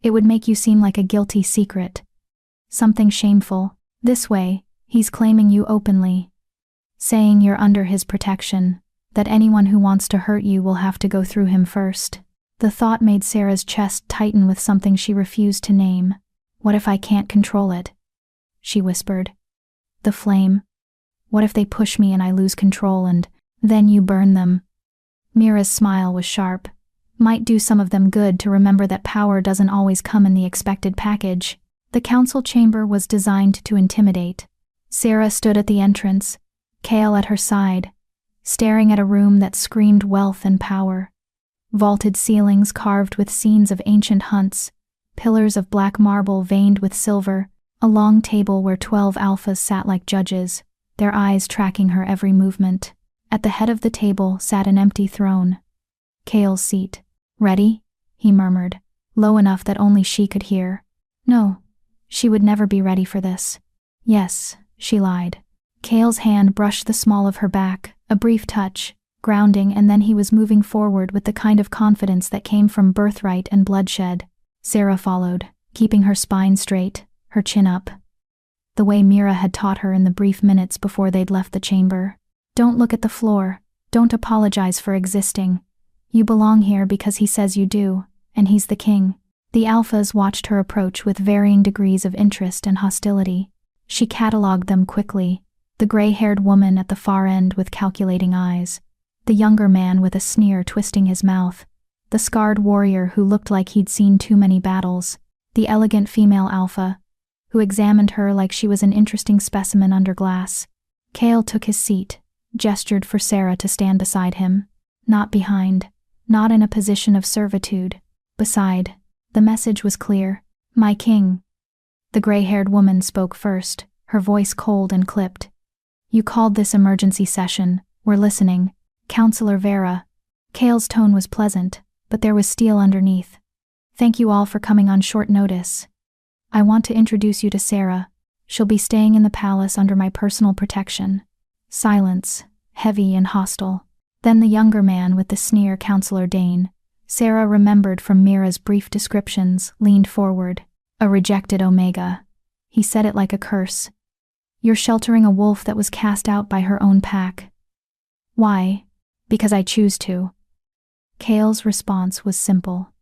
It would make you seem like a guilty secret. Something shameful. This way, he's claiming you openly, saying you're under his protection, that anyone who wants to hurt you will have to go through him first. The thought made Sarah's chest tighten with something she refused to name. What if I can't control it? She whispered. The flame. What if they push me and I lose control and then you burn them? Mira's smile was sharp. Might do some of them good to remember that power doesn't always come in the expected package. The council chamber was designed to intimidate. Sarah stood at the entrance, Cale at her side, staring at a room that screamed wealth and power. Vaulted ceilings carved with scenes of ancient hunts, pillars of black marble veined with silver, a long table where 12 alphas sat like judges, their eyes tracking her every movement. At the head of the table sat an empty throne. Cale's seat. Ready? He murmured, low enough that only she could hear. No, she would never be ready for this. Yes, she lied. Cale's hand brushed the small of her back, a brief touch, grounding, and then he was moving forward with the kind of confidence that came from birthright and bloodshed. Sarah followed, keeping her spine straight, her chin up. The way Mira had taught her in the brief minutes before they'd left the chamber. Don't look at the floor, don't apologize for existing. You belong here because he says you do, and he's the king. The alphas watched her approach with varying degrees of interest and hostility. She catalogued them quickly. The gray-haired woman at the far end with calculating eyes. The younger man with a sneer twisting his mouth. The scarred warrior who looked like he'd seen too many battles. The elegant female alpha, who examined her like she was an interesting specimen under glass. Cale took his seat, gestured for Sarah to stand beside him. Not behind. Not in a position of servitude. Beside. The message was clear. My king. The gray-haired woman spoke first, her voice cold and clipped. You called this emergency session. We're listening. Counselor Vera. Cale's tone was pleasant, but there was steel underneath. Thank you all for coming on short notice. I want to introduce you to Sarah. She'll be staying in the palace under my personal protection. Silence, heavy and hostile. Then the younger man with the sneer, Counselor Dane. Sarah remembered from Mira's brief descriptions, leaned forward. A rejected omega. He said it like a curse. You're sheltering a wolf that was cast out by her own pack. Why? Because I choose to. Cale's response was simple.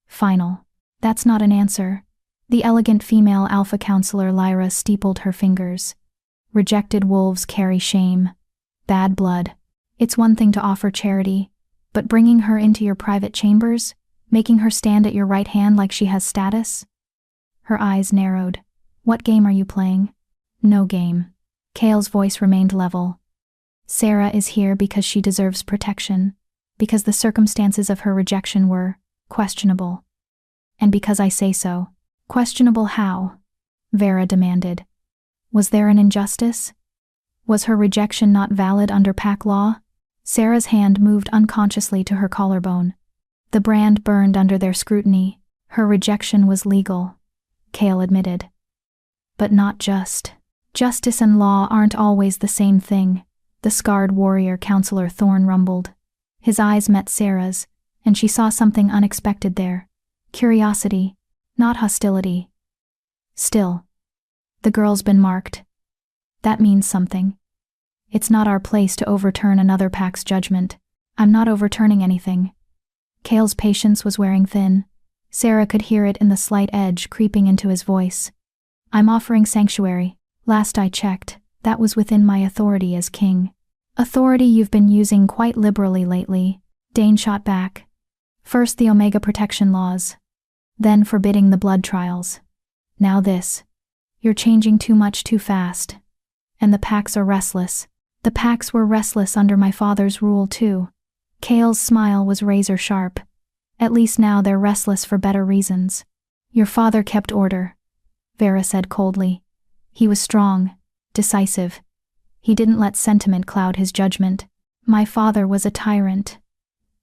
Final. That's not an answer. The elegant female alpha counselor Lyra steepled her fingers. Rejected wolves carry shame. Bad blood. It's one thing to offer charity, but bringing her into your private chambers? Making her stand at your right hand like she has status? Her eyes narrowed. What game are you playing? No game. Cale's voice remained level. Sarah is here because she deserves protection, because the circumstances of her rejection were questionable. And because I say so. Questionable how? Vera demanded. Was there an injustice? Was her rejection not valid under pack law? Sarah's hand moved unconsciously to her collarbone. The brand burned under their scrutiny. Her rejection was legal, Cale admitted. But not just. Justice and law aren't always the same thing, the scarred warrior counselor Thorne rumbled. His eyes met Sarah's, and she saw something unexpected there. Curiosity, not hostility. Still, the girl's been marked. That means something. It's not our place to overturn another pack's judgment. I'm not overturning anything. Cale's patience was wearing thin. Sarah could hear it in the slight edge creeping into his voice. I'm offering sanctuary. Last I checked, that was within my authority as king. Authority you've been using quite liberally lately, Dane shot back. First the Omega protection laws. Then forbidding the blood trials. Now this. You're changing too much too fast. And the packs are restless. The packs were restless under my father's rule too. Cale's smile was razor sharp. At least now they're restless for better reasons. Your father kept order, Vera said coldly. He was strong, decisive. He didn't let sentiment cloud his judgment. My father was a tyrant.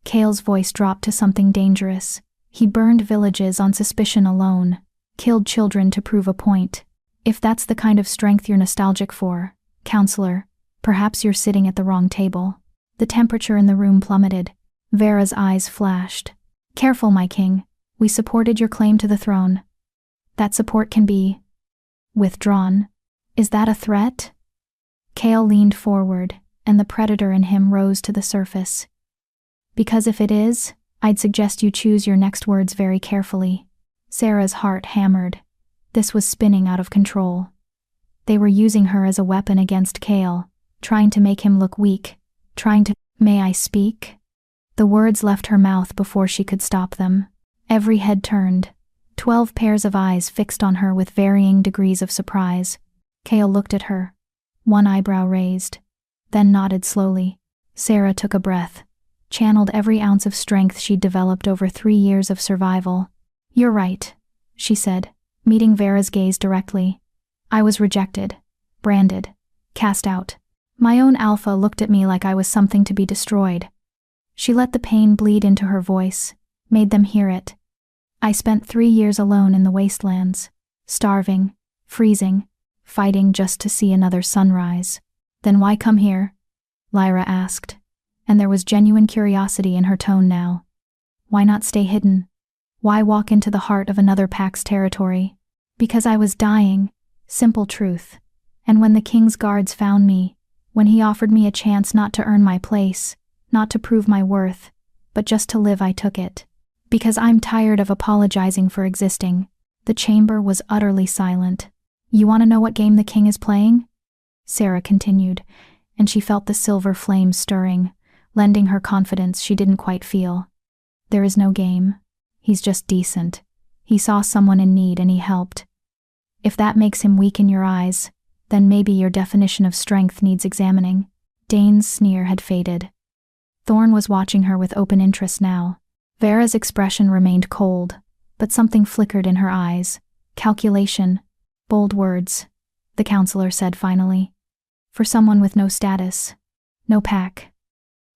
Cale's voice dropped to something dangerous. He burned villages on suspicion alone, killed children to prove a point. If that's the kind of strength you're nostalgic for, counselor, perhaps you're sitting at the wrong table. The temperature in the room plummeted. Vera's eyes flashed. Careful, my king. We supported your claim to the throne. That support can be withdrawn. Is that a threat? Cale leaned forward, and the predator in him rose to the surface. Because if it is, I'd suggest you choose your next words very carefully. Sarah's heart hammered. This was spinning out of control. They were using her as a weapon against Cale, trying to make him look weak, May I speak? The words left her mouth before she could stop them. Every head turned. 12 pairs of eyes fixed on her with varying degrees of surprise. Cale looked at her, one eyebrow raised, then nodded slowly. Sarah took a breath, channeled every ounce of strength she'd developed over 3 years of survival. You're right, she said, meeting Vera's gaze directly. I was rejected, branded, cast out. My own alpha looked at me like I was something to be destroyed. She let the pain bleed into her voice, made them hear it. I spent 3 years alone in the wastelands, starving, freezing, fighting just to see another sunrise. Then why come here? Lyra asked, and there was genuine curiosity in her tone now. Why not stay hidden? Why walk into the heart of another pack's territory? Because I was dying, simple truth. And when the king's guards found me, when he offered me a chance not to earn my place, not to prove my worth, but just to live, I took it. Because I'm tired of apologizing for existing. The chamber was utterly silent. You want to know what game the king is playing? Sarah continued, and she felt the silver flame stirring, lending her confidence she didn't quite feel. There is no game. He's just decent. He saw someone in need and he helped. If that makes him weak in your eyes, then maybe your definition of strength needs examining. Dane's sneer had faded. Thorne was watching her with open interest now. Vera's expression remained cold, but something flickered in her eyes. Calculation. Bold words, the counselor said finally. For someone with no status, no pack,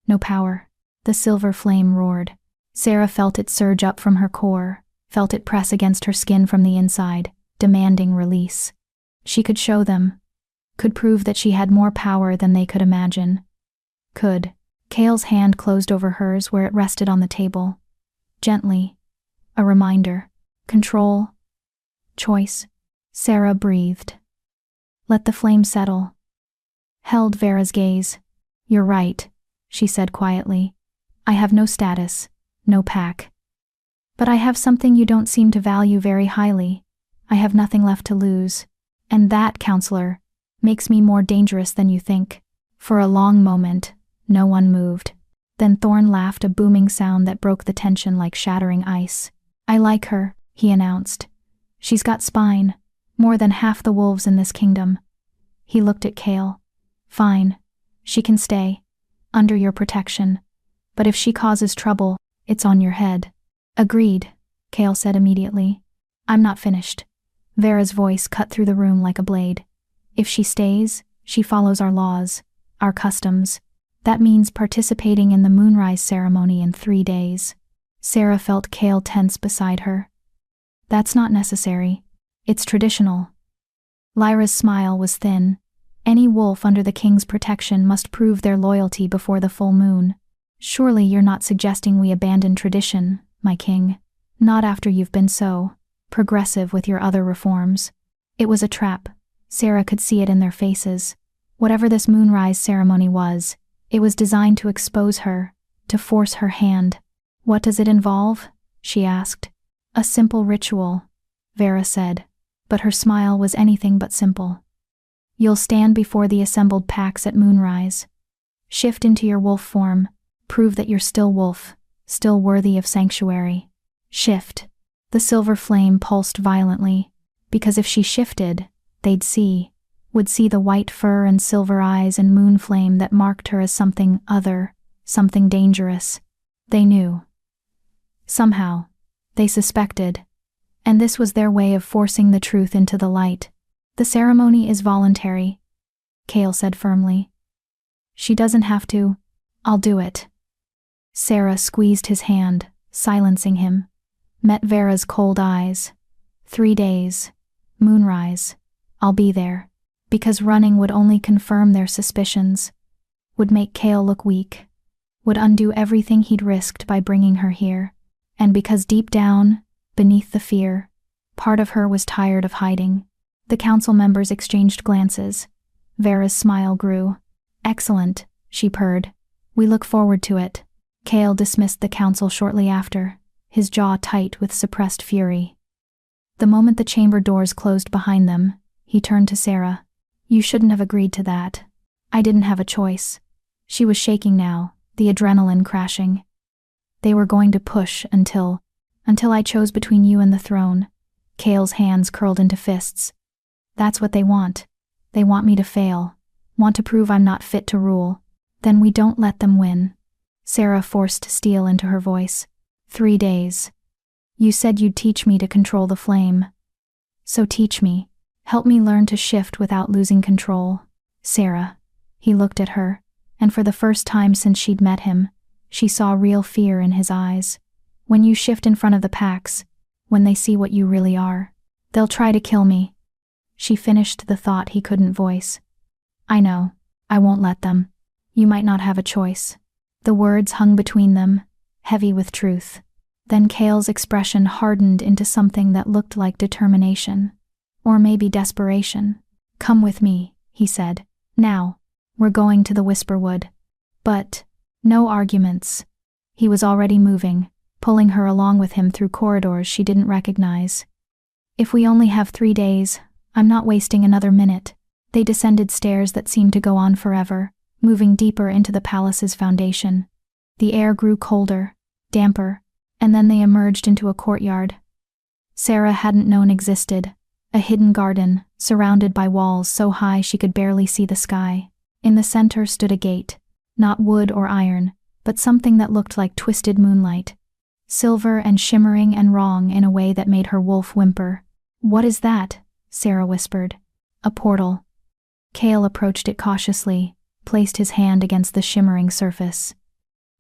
no power. The silver flame roared. Sarah felt it surge up from her core, felt it press against her skin from the inside, demanding release. She could show them, could prove that she had more power than they could imagine. Could. Cale's hand closed over hers where it rested on the table. Gently. A reminder. Control. Choice. Sarah breathed. Let the flame settle. Held Vera's gaze. You're right, she said quietly. I have no status, no pack. But I have something you don't seem to value very highly. I have nothing left to lose. And that, counselor, makes me more dangerous than you think. For a long moment, no one moved. Then Thorn laughed, a booming sound that broke the tension like shattering ice. I like her, he announced. She's got spine, more than half the wolves in this kingdom. He looked at Cale. Fine, she can stay, under your protection. But if she causes trouble, it's on your head. Agreed, Cale said immediately. I'm not finished. Vera's voice cut through the room like a blade. If she stays, she follows our laws, our customs. That means participating in the moonrise ceremony in 3 days. Sarah felt Cale tense beside her. That's not necessary. It's traditional. Lyra's smile was thin. Any wolf under the king's protection must prove their loyalty before the full moon. Surely you're not suggesting we abandon tradition, my king. Not after you've been so progressive with your other reforms. It was a trap. Sarah could see it in their faces. Whatever this moonrise ceremony was, it was designed to expose her, to force her hand. What does it involve? She asked. A simple ritual, Vera said, but her smile was anything but simple. You'll stand before the assembled packs at moonrise. Shift into your wolf form, prove that you're still wolf, still worthy of sanctuary. Shift. The silver flame pulsed violently, because if she shifted, they'd would see the white fur and silver eyes and moon flame that marked her as something other, something dangerous. They knew. Somehow, they suspected, and this was their way of forcing the truth into the light. The ceremony is voluntary, Cale said firmly. She doesn't have to. I'll do it. Sarah squeezed his hand, silencing him. Met Vera's cold eyes. 3 days. Moonrise. I'll be there. Because running would only confirm their suspicions. Would make Cale look weak. Would undo everything he'd risked by bringing her here. And because deep down, beneath the fear, part of her was tired of hiding. The council members exchanged glances. Vera's smile grew. Excellent, she purred. We look forward to it. Cale dismissed the council shortly after, his jaw tight with suppressed fury. The moment the chamber doors closed behind them, he turned to Sarah. You shouldn't have agreed to that. I didn't have a choice. She was shaking now, the adrenaline crashing. They were going to push until I chose between you and the throne. Cale's hands curled into fists. That's what they want. They want me to fail. Want to prove I'm not fit to rule. Then we don't let them win. Sarah forced steel into her voice. 3 days. You said you'd teach me to control the flame. So teach me. Help me learn to shift without losing control. Sarah. He looked at her, and for the first time since she'd met him, she saw real fear in his eyes. When you shift in front of the packs, when they see what you really are, they'll try to kill me. She finished the thought he couldn't voice. I know. I won't let them. You might not have a choice. The words hung between them, heavy with truth. Then Cale's expression hardened into something that looked like determination. Or maybe desperation. Come with me, he said. Now. We're going to the Whisperwood. But, no arguments. He was already moving, pulling her along with him through corridors she didn't recognize. If we only have 3 days, I'm not wasting another minute. They descended stairs that seemed to go on forever, moving deeper into the palace's foundation. The air grew colder, damper, and then they emerged into a courtyard Sarah hadn't known existed, a hidden garden, surrounded by walls so high she could barely see the sky. In the center stood a gate, not wood or iron, but something that looked like twisted moonlight, silver and shimmering and wrong in a way that made her wolf whimper. What is that? Sarah whispered. A portal. Cale approached it cautiously, placed his hand against the shimmering surface.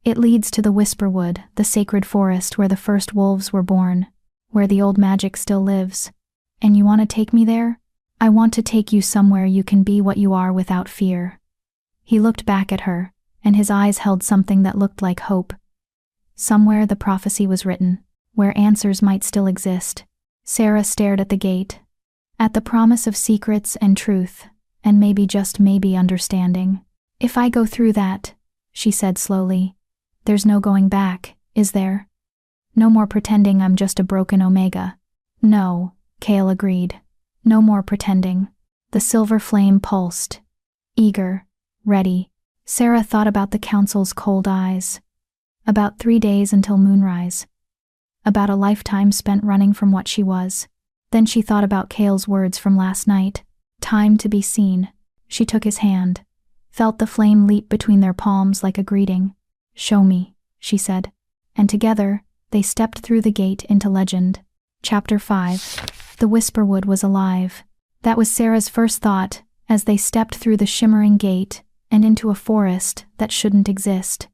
It leads to the Whisperwood, the sacred forest where the first wolves were born, where the old magic still lives. And you want to take me there? I want to take you somewhere you can be what you are without fear. He looked back at her, and his eyes held something that looked like hope. Somewhere the prophecy was written, where answers might still exist. Sarah stared at the gate, at the promise of secrets and truth, and maybe just maybe understanding. If I go through that, she said slowly, there's no going back, is there? No more pretending I'm just a broken omega. No, Cale agreed. No more pretending. The silver flame pulsed. Eager. Ready. Sarah thought about the council's cold eyes. About 3 days until moonrise. About a lifetime spent running from what she was. Then she thought about Cale's words from last night. Time to be seen. She took his hand. Felt the flame leap between their palms like a greeting. Show me, she said. And together, they stepped through the gate into legend. Chapter 5. The Whisperwood was alive. That was Sarah's first thought as they stepped through the shimmering gate and into a forest that shouldn't exist.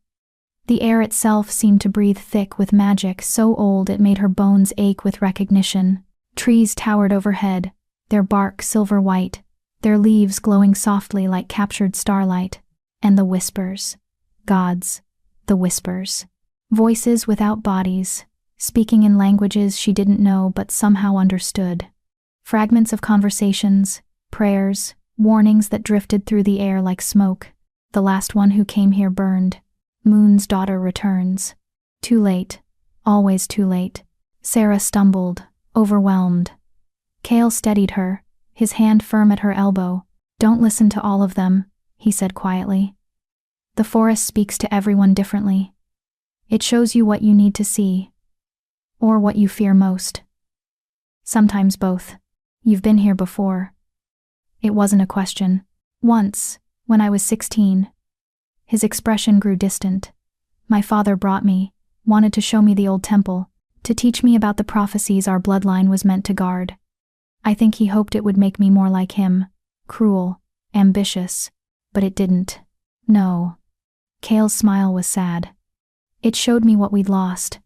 The air itself seemed to breathe thick with magic so old it made her bones ache with recognition. Trees towered overhead, their bark silver white, their leaves glowing softly like captured starlight. And the whispers. Gods. The whispers. Voices without bodies, speaking in languages she didn't know but somehow understood. Fragments of conversations, prayers, warnings that drifted through the air like smoke. The last one who came here burned. Moon's daughter returns. Too late. Always too late. Sarah stumbled, overwhelmed. Cale steadied her, his hand firm at her elbow. Don't listen to all of them, he said quietly. The forest speaks to everyone differently. It shows you what you need to see. Or what you fear most. Sometimes both. You've been here before. It wasn't a question. Once, when I was 16. His expression grew distant. My father brought me, wanted to show me the old temple, to teach me about the prophecies our bloodline was meant to guard. I think he hoped it would make me more like him, cruel, ambitious, but it didn't. No. Cale's smile was sad. It showed me what we'd lost,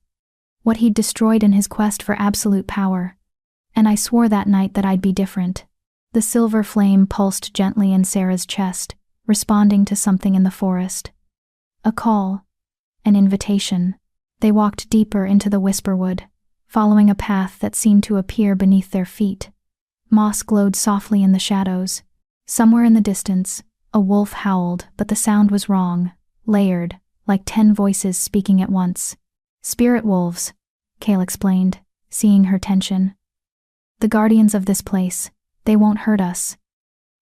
what he'd destroyed in his quest for absolute power, and I swore that night that I'd be different. The silver flame pulsed gently in Sarah's chest, responding to something in the forest. A call. An invitation. They walked deeper into the Whisperwood, following a path that seemed to appear beneath their feet. Moss glowed softly in the shadows. Somewhere in the distance, a wolf howled, but the sound was wrong, layered, like 10 voices speaking at once. Spirit wolves, Cale explained, seeing her tension. The guardians of this place, they won't hurt us.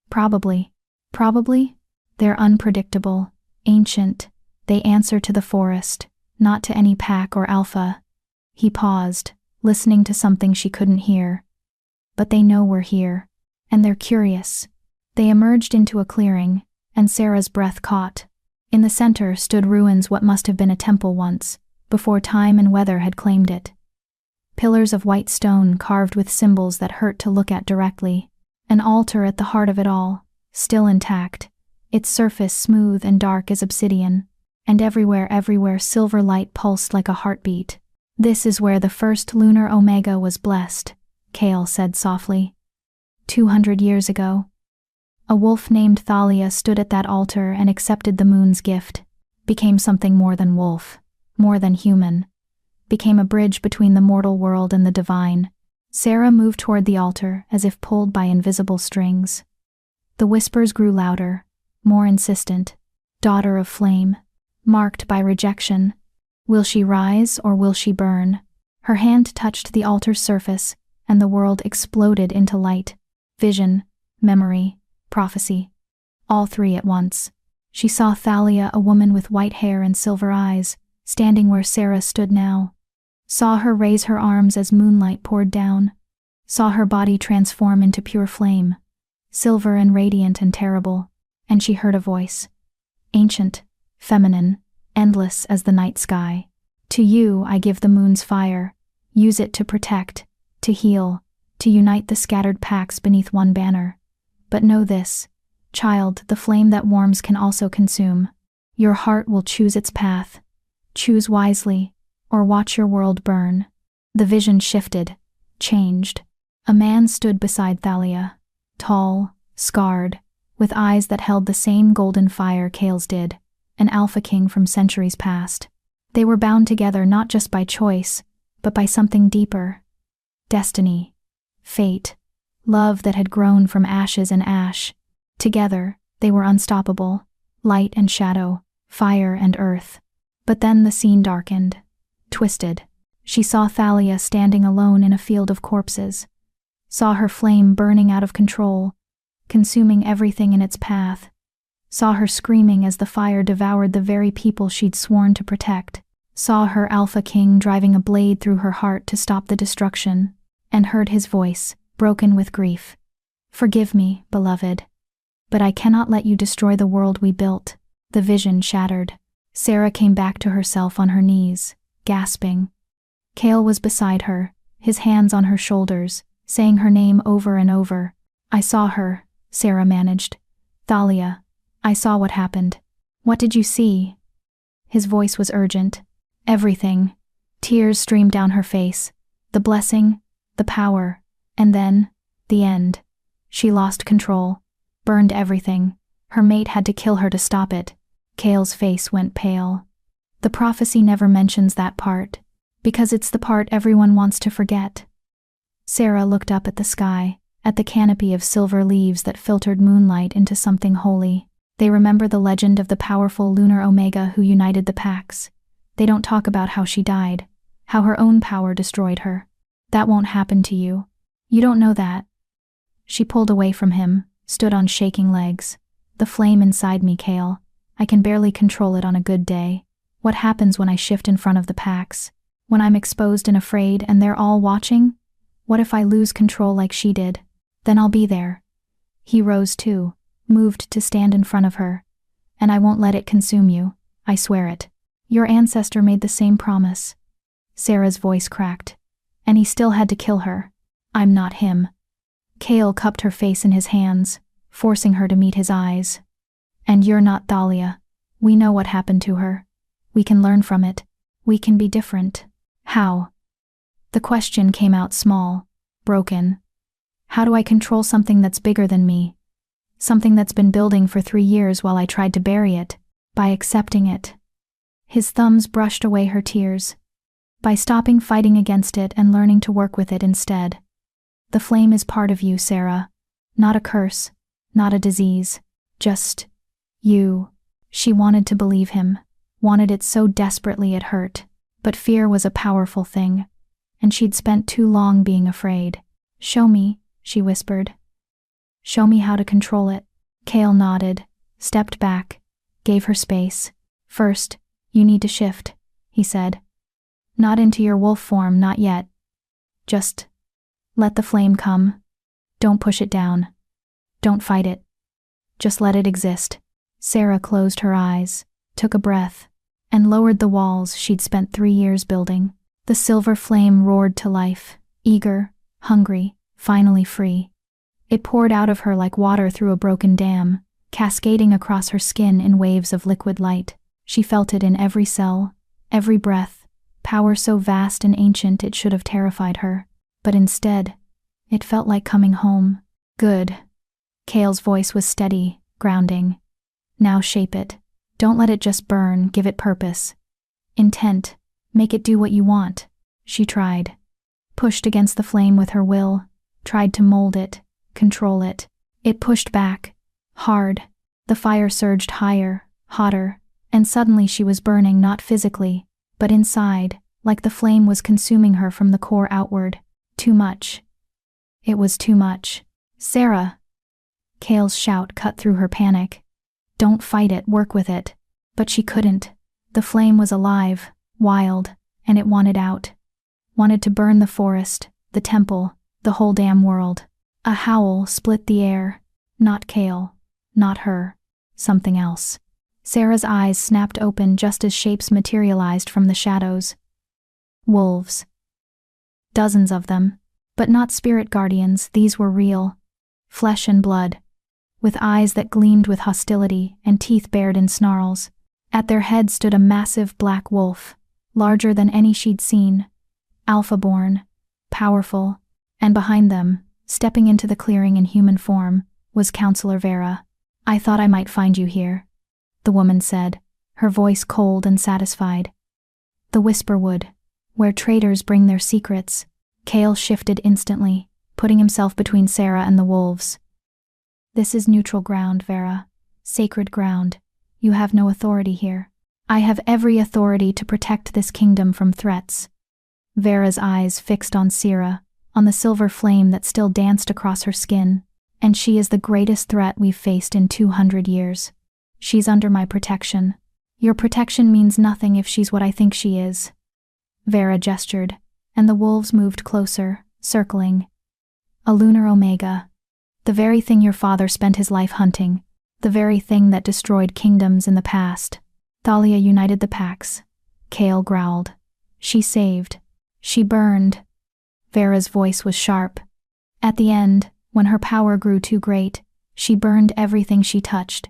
Probably. Probably? They're unpredictable, ancient. They answer to the forest, not to any pack or alpha. He paused, listening to something she couldn't hear. But they know we're here, and they're curious. They emerged into a clearing, and Sarah's breath caught. In the center stood ruins what must have been a temple once, before time and weather had claimed it. Pillars of white stone carved with symbols that hurt to look at directly. An altar at the heart of it all, still intact, its surface smooth and dark as obsidian, and everywhere silver light pulsed like a heartbeat. This is where the first lunar omega was blessed, Cale said softly. 200 years ago. A wolf named Thalia stood at that altar and accepted the moon's gift, became something more than wolf, more than human, became a bridge between the mortal world and the divine. Sarah moved toward the altar as if pulled by invisible strings. The whispers grew louder, more insistent. Daughter of flame, marked by rejection. Will she rise or will she burn? Her hand touched the altar's surface, and the world exploded into light. Vision, memory, prophecy. All three at once. She saw Thalia, a woman with white hair and silver eyes, standing where Sarah stood now. Saw her raise her arms as moonlight poured down. Saw her body transform into pure flame, silver and radiant and terrible. And she heard a voice. Ancient, feminine, endless as the night sky. To you I give the moon's fire. Use it to protect, to heal, to unite the scattered packs beneath one banner. But know this, child, the flame that warms can also consume. Your heart will choose its path. Choose wisely, or watch your world burn. The vision shifted, changed. A man stood beside Thalia, tall, scarred, with eyes that held the same golden fire Cale's did, an alpha king from centuries past. They were bound together not just by choice, but by something deeper. Destiny, fate, love that had grown from ashes and ash. Together, they were unstoppable, light and shadow, fire and earth. But then the scene darkened, twisted. She saw Thalia standing alone in a field of corpses. saw her flame burning out of control, consuming everything in its path, saw her screaming as the fire devoured the very people she'd sworn to protect, saw her Alpha King driving a blade through her heart to stop the destruction, and heard his voice, broken with grief. "Forgive me, beloved. But I cannot let you destroy the world we built." The vision shattered. Sarah came back to herself on her knees, gasping. Cale was beside her, his hands on her shoulders, saying her name over and over. "I saw her," Sarah managed. "Thalia, I saw what happened." "What did you see?" His voice was urgent. "Everything." Tears streamed down her face. The blessing, the power, and then, the end. She lost control, burned everything. Her mate had to kill her to stop it. Cale's face went pale. The prophecy never mentions that part, because it's the part everyone wants to forget. Sarah looked up at the sky, at the canopy of silver leaves that filtered moonlight into something holy. They remember the legend of the powerful lunar Omega who united the packs. They don't talk about how she died, how her own power destroyed her. That won't happen to you. You don't know that. She pulled away from him, stood on shaking legs. "The flame inside me, Cale. I can barely control it on a good day. What happens when I shift in front of the packs? When I'm exposed and afraid and they're all watching? What if I lose control like she did? Then I'll be there." He rose too, moved to stand in front of her. "And I won't let it consume you, I swear it. Your ancestor made the same promise." Sarah's voice cracked. "And he still had to kill her. I'm not him." Cale cupped her face in his hands, forcing her to meet his eyes. "And you're not Thalia. We know what happened to her. We can learn from it. We can be different." "How?" The question came out small, broken. "How do I control something that's bigger than me? Something that's been building for 3 years while I tried to bury it, by accepting it." His thumbs brushed away her tears. "By stopping fighting against it and learning to work with it instead. The flame is part of you, Sarah. Not a curse, not a disease. Just you." She wanted to believe him, wanted it so desperately it hurt. But fear was a powerful thing, and she'd spent too long being afraid. "Show me," she whispered. "Show me how to control it." Cale nodded, stepped back, gave her space. "First, you need to shift," he said. "Not into your wolf form, not yet. Just let the flame come. Don't push it down. Don't fight it. Just let it exist." Sarah closed her eyes, took a breath, and lowered the walls she'd spent 3 years building. The silver flame roared to life, eager, hungry, finally free. It poured out of her like water through a broken dam, cascading across her skin in waves of liquid light. She felt it in every cell, every breath, power so vast and ancient it should have terrified her. But instead, it felt like coming home. "Good." Cale's voice was steady, grounding. "Now shape it. Don't let it just burn, give it purpose. Intent. Make it do what you want." She tried. Pushed against the flame with her will, tried to mold it, control it. It pushed back, hard. The fire surged higher, hotter, and suddenly she was burning not physically, but inside, like the flame was consuming her from the core outward. Too much. It was too much. "Sarah!" Cale's shout cut through her panic. "Don't fight it, work with it." But she couldn't. The flame was alive, wild, and it wanted out. Wanted to burn the forest, the temple, the whole damn world. A howl split the air. Not Cale. Not her. Something else. Sarah's eyes snapped open just as shapes materialized from the shadows. Wolves. Dozens of them. But not spirit guardians, these were real. Flesh and blood. With eyes that gleamed with hostility and teeth bared in snarls. At their head stood a massive black wolf, larger than any she'd seen. Alpha-born, powerful, and behind them, stepping into the clearing in human form, was Counselor Vera. "I thought I might find you here," the woman said, her voice cold and satisfied. "The Whisperwood, where traitors bring their secrets." Cale shifted instantly, putting himself between Sarah and the wolves. "This is neutral ground, Vera. Sacred ground. You have no authority here. I have every authority to protect this kingdom from threats." Vera's eyes fixed on Sarah, on the silver flame that still danced across her skin, and she is the greatest threat we've faced in 200 years. She's under my protection. Your protection means nothing if she's what I think she is. Vera gestured, and the wolves moved closer, circling. A lunar omega. The very thing your father spent his life hunting. The very thing that destroyed kingdoms in the past. Thalia united the packs. Cale growled. She saved. She burned. Vera's voice was sharp. At the end, when her power grew too great, she burned everything she touched.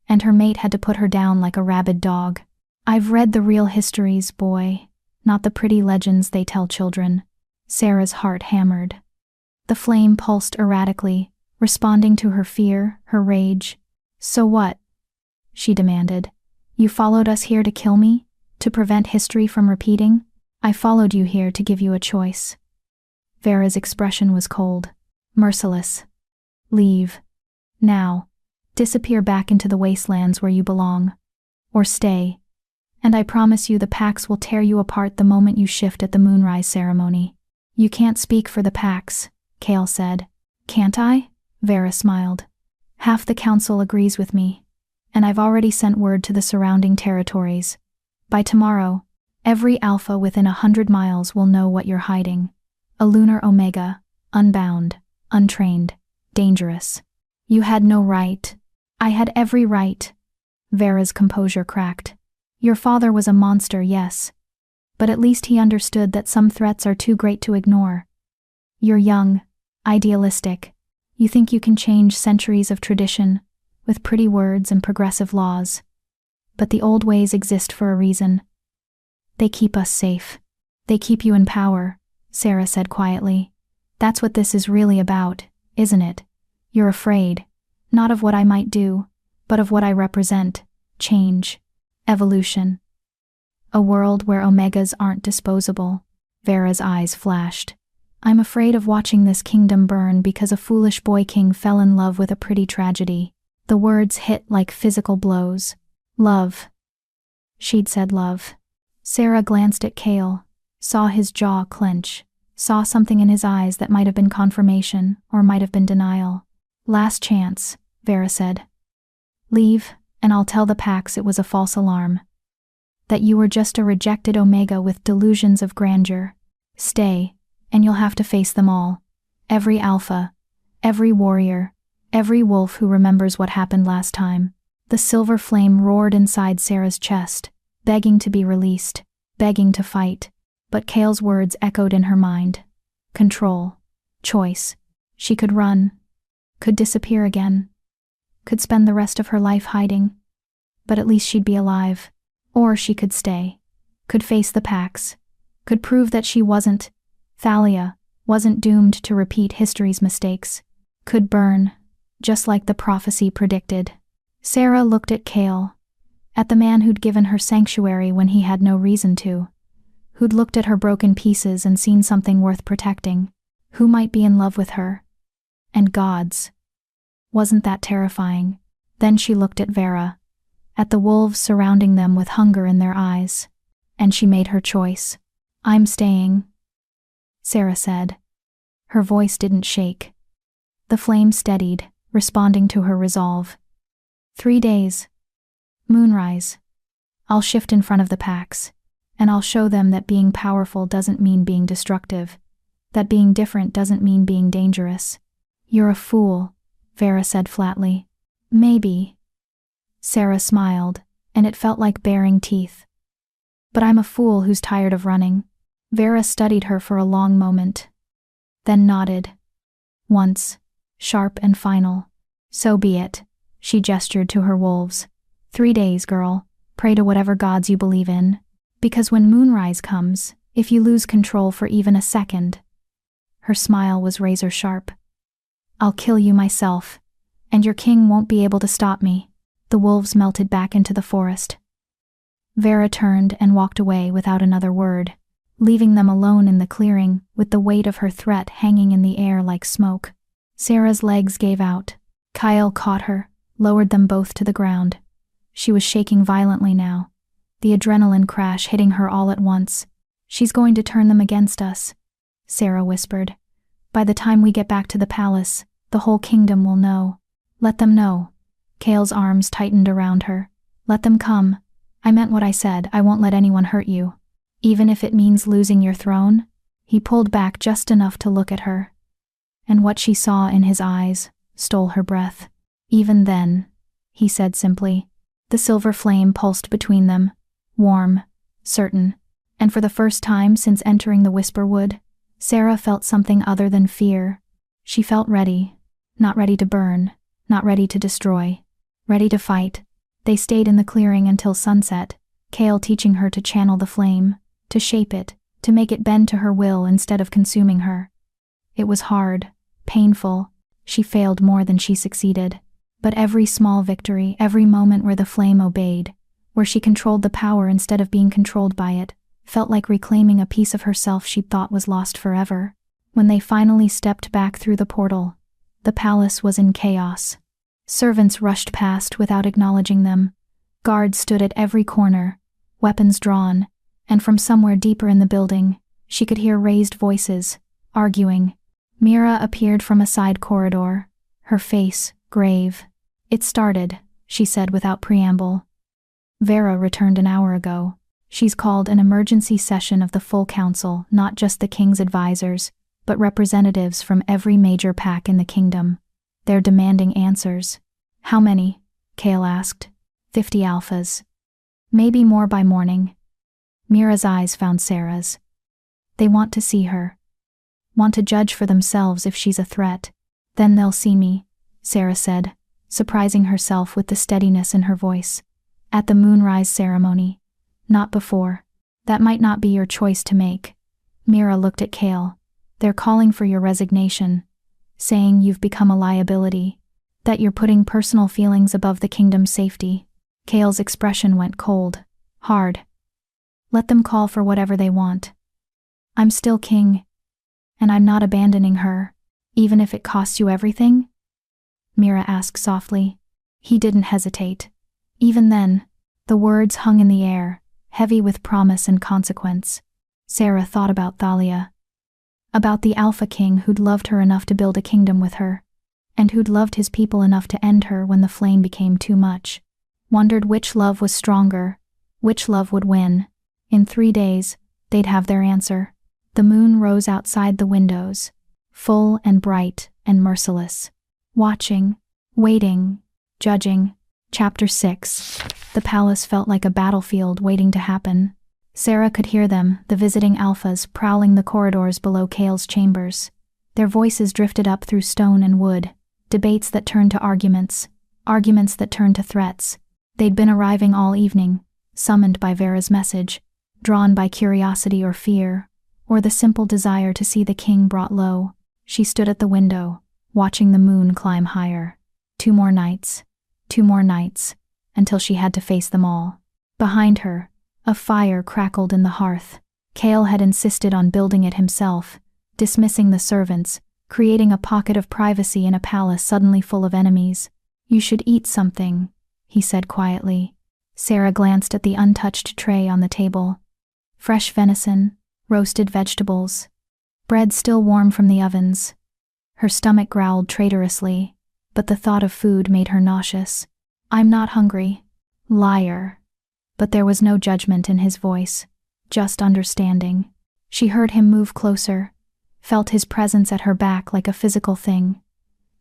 And her mate had to put her down like a rabid dog. I've read the real histories, boy, not the pretty legends they tell children. Sarah's heart hammered. The flame pulsed erratically, responding to her fear, her rage. So what? She demanded. You followed us here to kill me? To prevent history from repeating? I followed you here to give you a choice. Vera's expression was cold, merciless. Leave. Now. Disappear back into the wastelands where you belong. Or stay. And I promise you the packs will tear you apart the moment you shift at the moonrise ceremony. You can't speak for the packs, Cale said. Can't I? Vera smiled. Half the council agrees with me, and I've already sent word to the surrounding territories. By tomorrow, every alpha within 100 miles will know what you're hiding. A lunar omega, unbound, untrained, dangerous. You had no right. I had every right. Vera's composure cracked. Your father was a monster, yes. But at least he understood that some threats are too great to ignore. You're young, idealistic. You think you can change centuries of tradition, with pretty words and progressive laws. But the old ways exist for a reason. They keep us safe. They keep you in power, Sarah said quietly. That's what this is really about, isn't it? You're afraid, not of what I might do, but of what I represent. Change. Evolution. A world where omegas aren't disposable. Vera's eyes flashed. I'm afraid of watching this kingdom burn because a foolish boy king fell in love with a pretty tragedy. The words hit like physical blows. Love. She'd said love. Sarah glanced at Cale, saw his jaw clench, saw something in his eyes that might have been confirmation or might have been denial. Last chance, Vera said. Leave, and I'll tell the packs it was a false alarm. That you were just a rejected omega with delusions of grandeur. Stay, and you'll have to face them all. Every alpha, every warrior, every wolf who remembers what happened last time. The silver flame roared inside Sarah's chest, begging to be released, begging to fight. But Cale's words echoed in her mind. Control. Choice. She could run. Could disappear again. Could spend the rest of her life hiding. But at least she'd be alive. Or she could stay. Could face the packs. Could prove that she wasn't, Thalia, wasn't doomed to repeat history's mistakes. Could burn, just like the prophecy predicted. Sarah looked at Cale. At the man who'd given her sanctuary when he had no reason to. Who'd looked at her broken pieces and seen something worth protecting. Who might be in love with her. And gods. Wasn't that terrifying? Then she looked at Vera. At the wolves surrounding them with hunger in their eyes. And she made her choice. I'm staying, Sarah said. Her voice didn't shake. The flame steadied, responding to her resolve. 3 days. Moonrise. I'll shift in front of the packs, and I'll show them that being powerful doesn't mean being destructive, that being different doesn't mean being dangerous. You're a fool, Vera said flatly. Maybe. Sarah smiled, and it felt like baring teeth. But I'm a fool who's tired of running. Vera studied her for a long moment, then nodded. Once, sharp and final. So be it, she gestured to her wolves. 3 days, girl. Pray to whatever gods you believe in. Because when moonrise comes, if you lose control for even a second. Her smile was razor sharp. I'll kill you myself, and your king won't be able to stop me. The wolves melted back into the forest. Vera turned and walked away without another word, leaving them alone in the clearing with the weight of her threat hanging in the air like smoke. Sarah's legs gave out. Kyle caught her, lowered them both to the ground. She was shaking violently now, the adrenaline crash hitting her all at once. She's going to turn them against us, Sarah whispered. By the time we get back to the palace, the whole kingdom will know. Let them know. Cale's arms tightened around her. Let them come. I meant what I said. I won't let anyone hurt you. Even if it means losing your throne? He pulled back just enough to look at her. And what she saw in his eyes stole her breath. Even then, he said simply. The silver flame pulsed between them, warm, certain, and for the first time since entering the Whisper Wood, Sarah felt something other than fear. She felt ready, not ready to burn, not ready to destroy, ready to fight. They stayed in the clearing until sunset, Cale teaching her to channel the flame, to shape it, to make it bend to her will instead of consuming her. It was hard, painful. She failed more than she succeeded. But every small victory, every moment where the flame obeyed, where she controlled the power instead of being controlled by it, felt like reclaiming a piece of herself she'd thought was lost forever. When they finally stepped back through the portal, the palace was in chaos. Servants rushed past without acknowledging them. Guards stood at every corner, weapons drawn, and from somewhere deeper in the building, she could hear raised voices, arguing. Mira appeared from a side corridor, her face grave. It started, she said without preamble. Vera returned an hour ago. She's called an emergency session of the full council, not just the king's advisors, but representatives from every major pack in the kingdom. They're demanding answers. How many? Cale asked. 50 alphas. Maybe more by morning. Mira's eyes found Sarah's. They want to see her. Want to judge for themselves if she's a threat. Then they'll see me, Sarah said, surprising herself with the steadiness in her voice. At the moonrise ceremony. Not before. That might not be your choice to make. Mira looked at Cale. They're calling for your resignation, saying you've become a liability, that you're putting personal feelings above the kingdom's safety. Cale's expression went cold, hard. Let them call for whatever they want. I'm still king, and I'm not abandoning her, even if it costs you everything? Mira asked softly. He didn't hesitate. Even then, the words hung in the air, heavy with promise and consequence. Sarah thought about Thalia. About the Alpha King who'd loved her enough to build a kingdom with her, and who'd loved his people enough to end her when the flame became too much. Wondered which love was stronger, which love would win. In 3 days, they'd have their answer. The moon rose outside the windows, full and bright and merciless. Watching, waiting, judging. Chapter 6. The palace felt like a battlefield waiting to happen. Sarah could hear them, the visiting alphas, prowling the corridors below Cale's chambers. Their voices drifted up through stone and wood, debates that turned to arguments that turned to threats. They'd been arriving all evening, summoned by Vera's message, drawn by curiosity or fear, or the simple desire to see the king brought low. She stood at the window, watching the moon climb higher. 2 more nights, until she had to face them all. Behind her, a fire crackled in the hearth. Cale had insisted on building it himself, dismissing the servants, creating a pocket of privacy in a palace suddenly full of enemies. You should eat something, he said quietly. Sarah glanced at the untouched tray on the table. Fresh venison, roasted vegetables, bread still warm from the ovens. Her stomach growled traitorously, but the thought of food made her nauseous. I'm not hungry. Liar. But there was no judgment in his voice, just understanding. She heard him move closer, felt his presence at her back like a physical thing.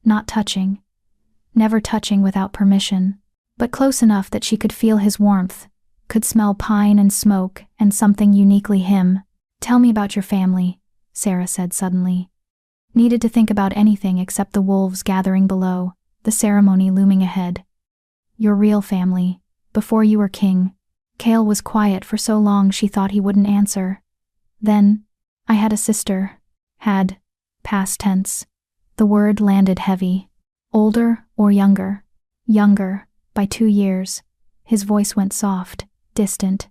Not touching. Never touching without permission, but close enough that she could feel his warmth, could smell pine and smoke and something uniquely him. Tell me about your family, Sarah said suddenly. Needed to think about anything except the wolves gathering below, the ceremony looming ahead. Your real family, before you were king. Cale was quiet for so long she thought he wouldn't answer. Then, I had a sister. Had. Past tense. The word landed heavy. Older or younger? Younger, by 2 years. His voice went soft, distant.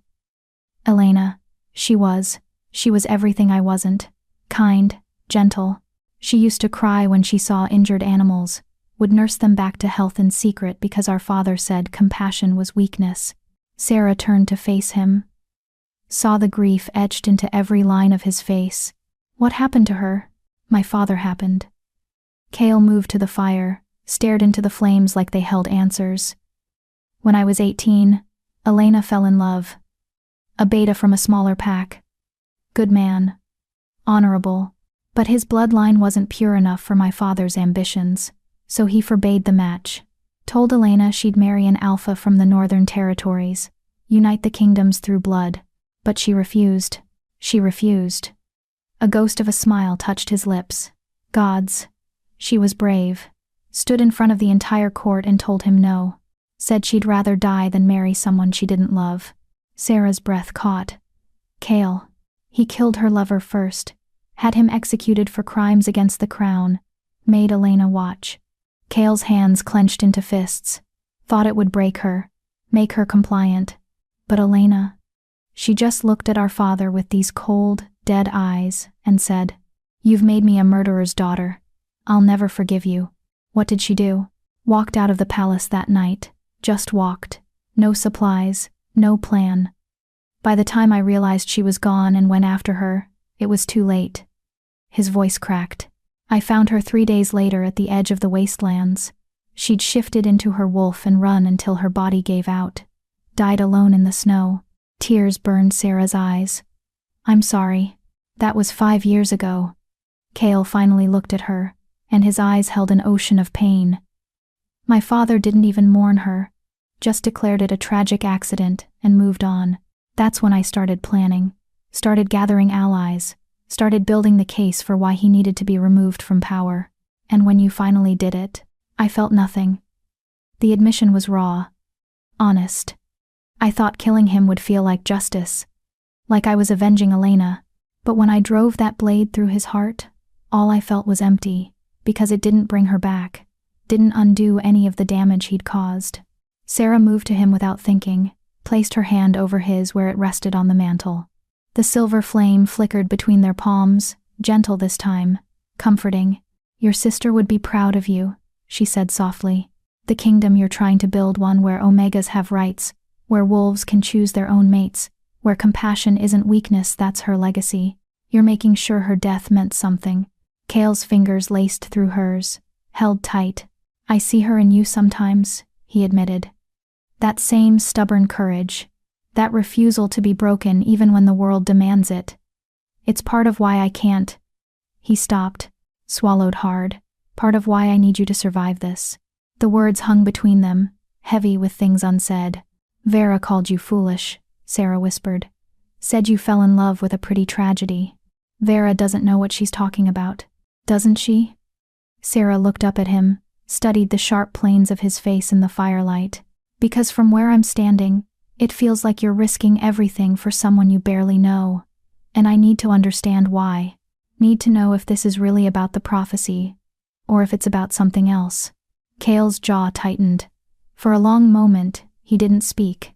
Elena. She was everything I wasn't. Kind, gentle. She used to cry when she saw injured animals, would nurse them back to health in secret because our father said compassion was weakness. Sarah turned to face him. Saw the grief etched into every line of his face. What happened to her? My father happened. Cale moved to the fire, stared into the flames like they held answers. When I was 18, Elena fell in love. A beta from a smaller pack. Good man. Honorable. But his bloodline wasn't pure enough for my father's ambitions, so he forbade the match. Told Elena she'd marry an alpha from the Northern Territories, unite the kingdoms through blood. But she refused. She refused. A ghost of a smile touched his lips. Gods. She was brave. Stood in front of the entire court and told him no. Said she'd rather die than marry someone she didn't love. Sarah's breath caught. Cale. He killed her lover first. Had him executed for crimes against the crown. Made Elena watch. Cale's hands clenched into fists. Thought it would break her. Make her compliant. But Elena. She just looked at our father with these cold, dead eyes and said, "You've made me a murderer's daughter. I'll never forgive you." What did she do? Walked out of the palace that night. Just walked. No supplies, no plan. By the time I realized she was gone and went after her, it was too late. His voice cracked. I found her 3 days later at the edge of the wastelands. She'd shifted into her wolf and run until her body gave out. Died alone in the snow. Tears burned Sarah's eyes. "I'm sorry. That was 5 years ago." Cale finally looked at her, and his eyes held an ocean of pain. My father didn't even mourn her, just declared it a tragic accident and moved on. That's when I started planning, started gathering allies, started building the case for why he needed to be removed from power. And when you finally did it, I felt nothing. The admission was raw. Honest. I thought killing him would feel like justice, like I was avenging Elena, but when I drove that blade through his heart, all I felt was empty, because it didn't bring her back, didn't undo any of the damage he'd caused. Sarah moved to him without thinking, placed her hand over his where it rested on the mantel. The silver flame flickered between their palms, gentle this time, comforting. "Your sister would be proud of you," she said softly. "The kingdom you're trying to build, one where omegas have rights, where wolves can choose their own mates, where compassion isn't weakness, that's her legacy. You're making sure her death meant something." Cale's fingers laced through hers, held tight. "I see her in you sometimes," he admitted. "That same stubborn courage. That refusal to be broken even when the world demands it. It's part of why I can't." He stopped, swallowed hard. "Part of why I need you to survive this." The words hung between them, heavy with things unsaid. "Vera called you foolish," Sarah whispered. "Said you fell in love with a pretty tragedy. Vera doesn't know what she's talking about. Doesn't she?" Sarah looked up at him, studied the sharp planes of his face in the firelight. "Because from where I'm standing, it feels like you're risking everything for someone you barely know. And I need to understand why. Need to know if this is really about the prophecy, or if it's about something else." Cale's jaw tightened. For a long moment, he didn't speak.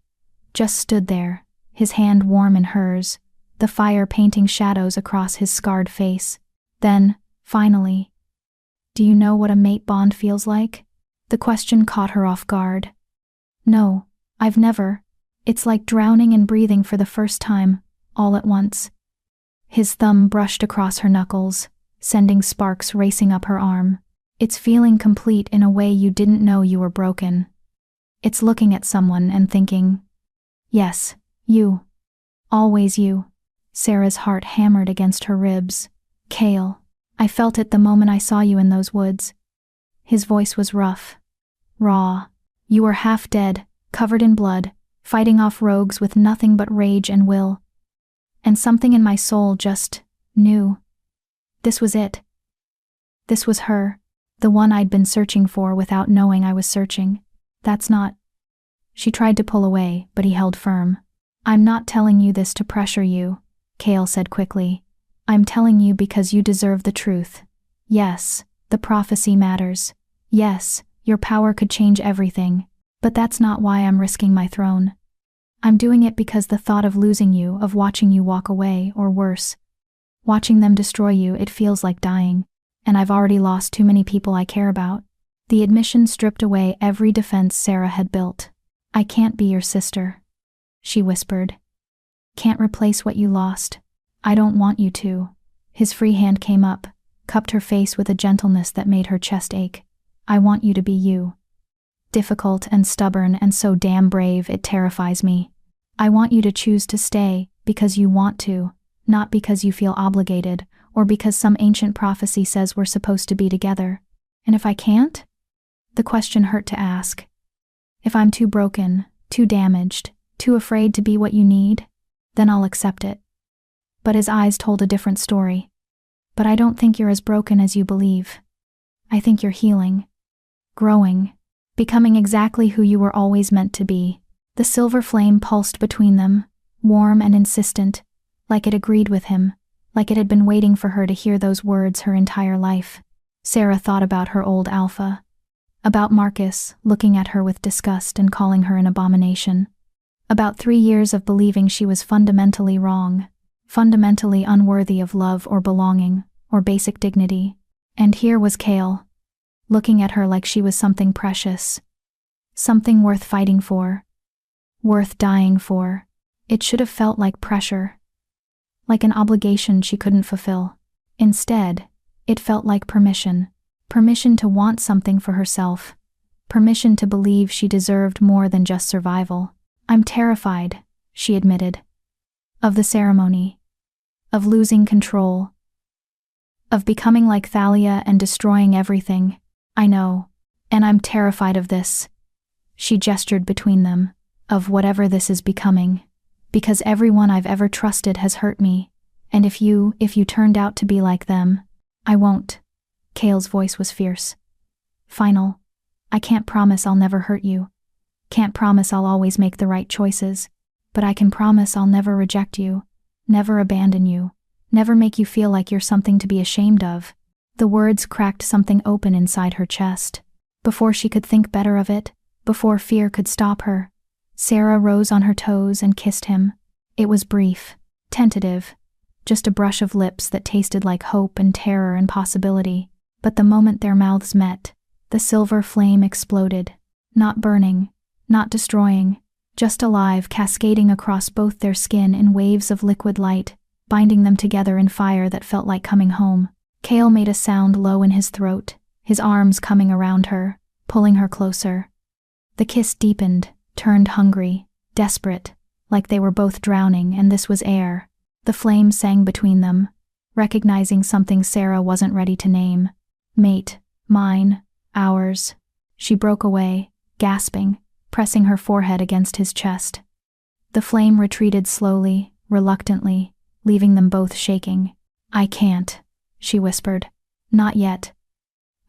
Just stood there, his hand warm in hers, the fire painting shadows across his scarred face. Then, finally, "Do you know what a mate bond feels like?" The question caught her off guard. "No, I've never. It's like drowning and breathing for the first time, all at once." His thumb brushed across her knuckles, sending sparks racing up her arm. "It's feeling complete in a way you didn't know you were broken. It's looking at someone and thinking, 'Yes, you. Always you.'" Sarah's heart hammered against her ribs. "Cale, I felt it the moment I saw you in those woods." His voice was rough, raw. "You were half dead, covered in blood, fighting off rogues with nothing but rage and will. And something in my soul just knew. This was it. This was her, the one I'd been searching for without knowing I was searching. That's not..." She tried to pull away, but he held firm. "I'm not telling you this to pressure you," Cale said quickly. "I'm telling you because you deserve the truth. Yes, the prophecy matters. Yes, your power could change everything. But that's not why I'm risking my throne. I'm doing it because the thought of losing you, of watching you walk away, or worse, watching them destroy you, it feels like dying. And I've already lost too many people I care about." The admission stripped away every defense Sarah had built. "I can't be your sister," she whispered. "Can't replace what you lost. I don't want you to." His free hand came up, cupped her face with a gentleness that made her chest ache. I want you to be you. Difficult and stubborn and so damn brave it terrifies me. I want you to choose to stay because you want to, not because you feel obligated or because some ancient prophecy says we're supposed to be together. And if I can't? The question hurt to ask. If I'm too broken, too damaged, too afraid to be what you need, then I'll accept it. But his eyes told a different story. But I don't think you're as broken as you believe. I think you're healing, growing, becoming exactly who you were always meant to be. The silver flame pulsed between them, warm and insistent, like it agreed with him, like it had been waiting for her to hear those words her entire life. Sarah thought about her old alpha, about Marcus looking at her with disgust and calling her an abomination, about 3 years of believing she was fundamentally wrong, fundamentally unworthy of love or belonging or basic dignity. And here was Cale, looking at her like she was something precious, something worth fighting for, worth dying for. It should have felt like pressure, like an obligation she couldn't fulfill. Instead, it felt like permission. Permission to want something for herself. Permission to believe she deserved more than just survival. I'm terrified, she admitted. Of the ceremony. Of losing control. Of becoming like Thalia and destroying everything. I know. And I'm terrified of this. She gestured between them. Of whatever this is becoming. Because everyone I've ever trusted has hurt me. And if you turned out to be like them, I won't. Cale's voice was fierce. Final. I can't promise I'll never hurt you. Can't promise I'll always make the right choices. But I can promise I'll never reject you. Never abandon you. Never make you feel like you're something to be ashamed of. The words cracked something open inside her chest. Before she could think better of it, before fear could stop her, Sarah rose on her toes and kissed him. It was brief, tentative, just a brush of lips that tasted like hope and terror and possibility. But the moment their mouths met, the silver flame exploded, not burning, not destroying, just alive, cascading across both their skin in waves of liquid light, binding them together in fire that felt like coming home. Cale made a sound low in his throat, his arms coming around her, pulling her closer. The kiss deepened, turned hungry, desperate, like they were both drowning and this was air. The flame sang between them, recognizing something Sarah wasn't ready to name. Mate, mine, ours. She broke away, gasping, pressing her forehead against his chest. The flame retreated slowly, reluctantly, leaving them both shaking. I can't, she whispered. Not yet.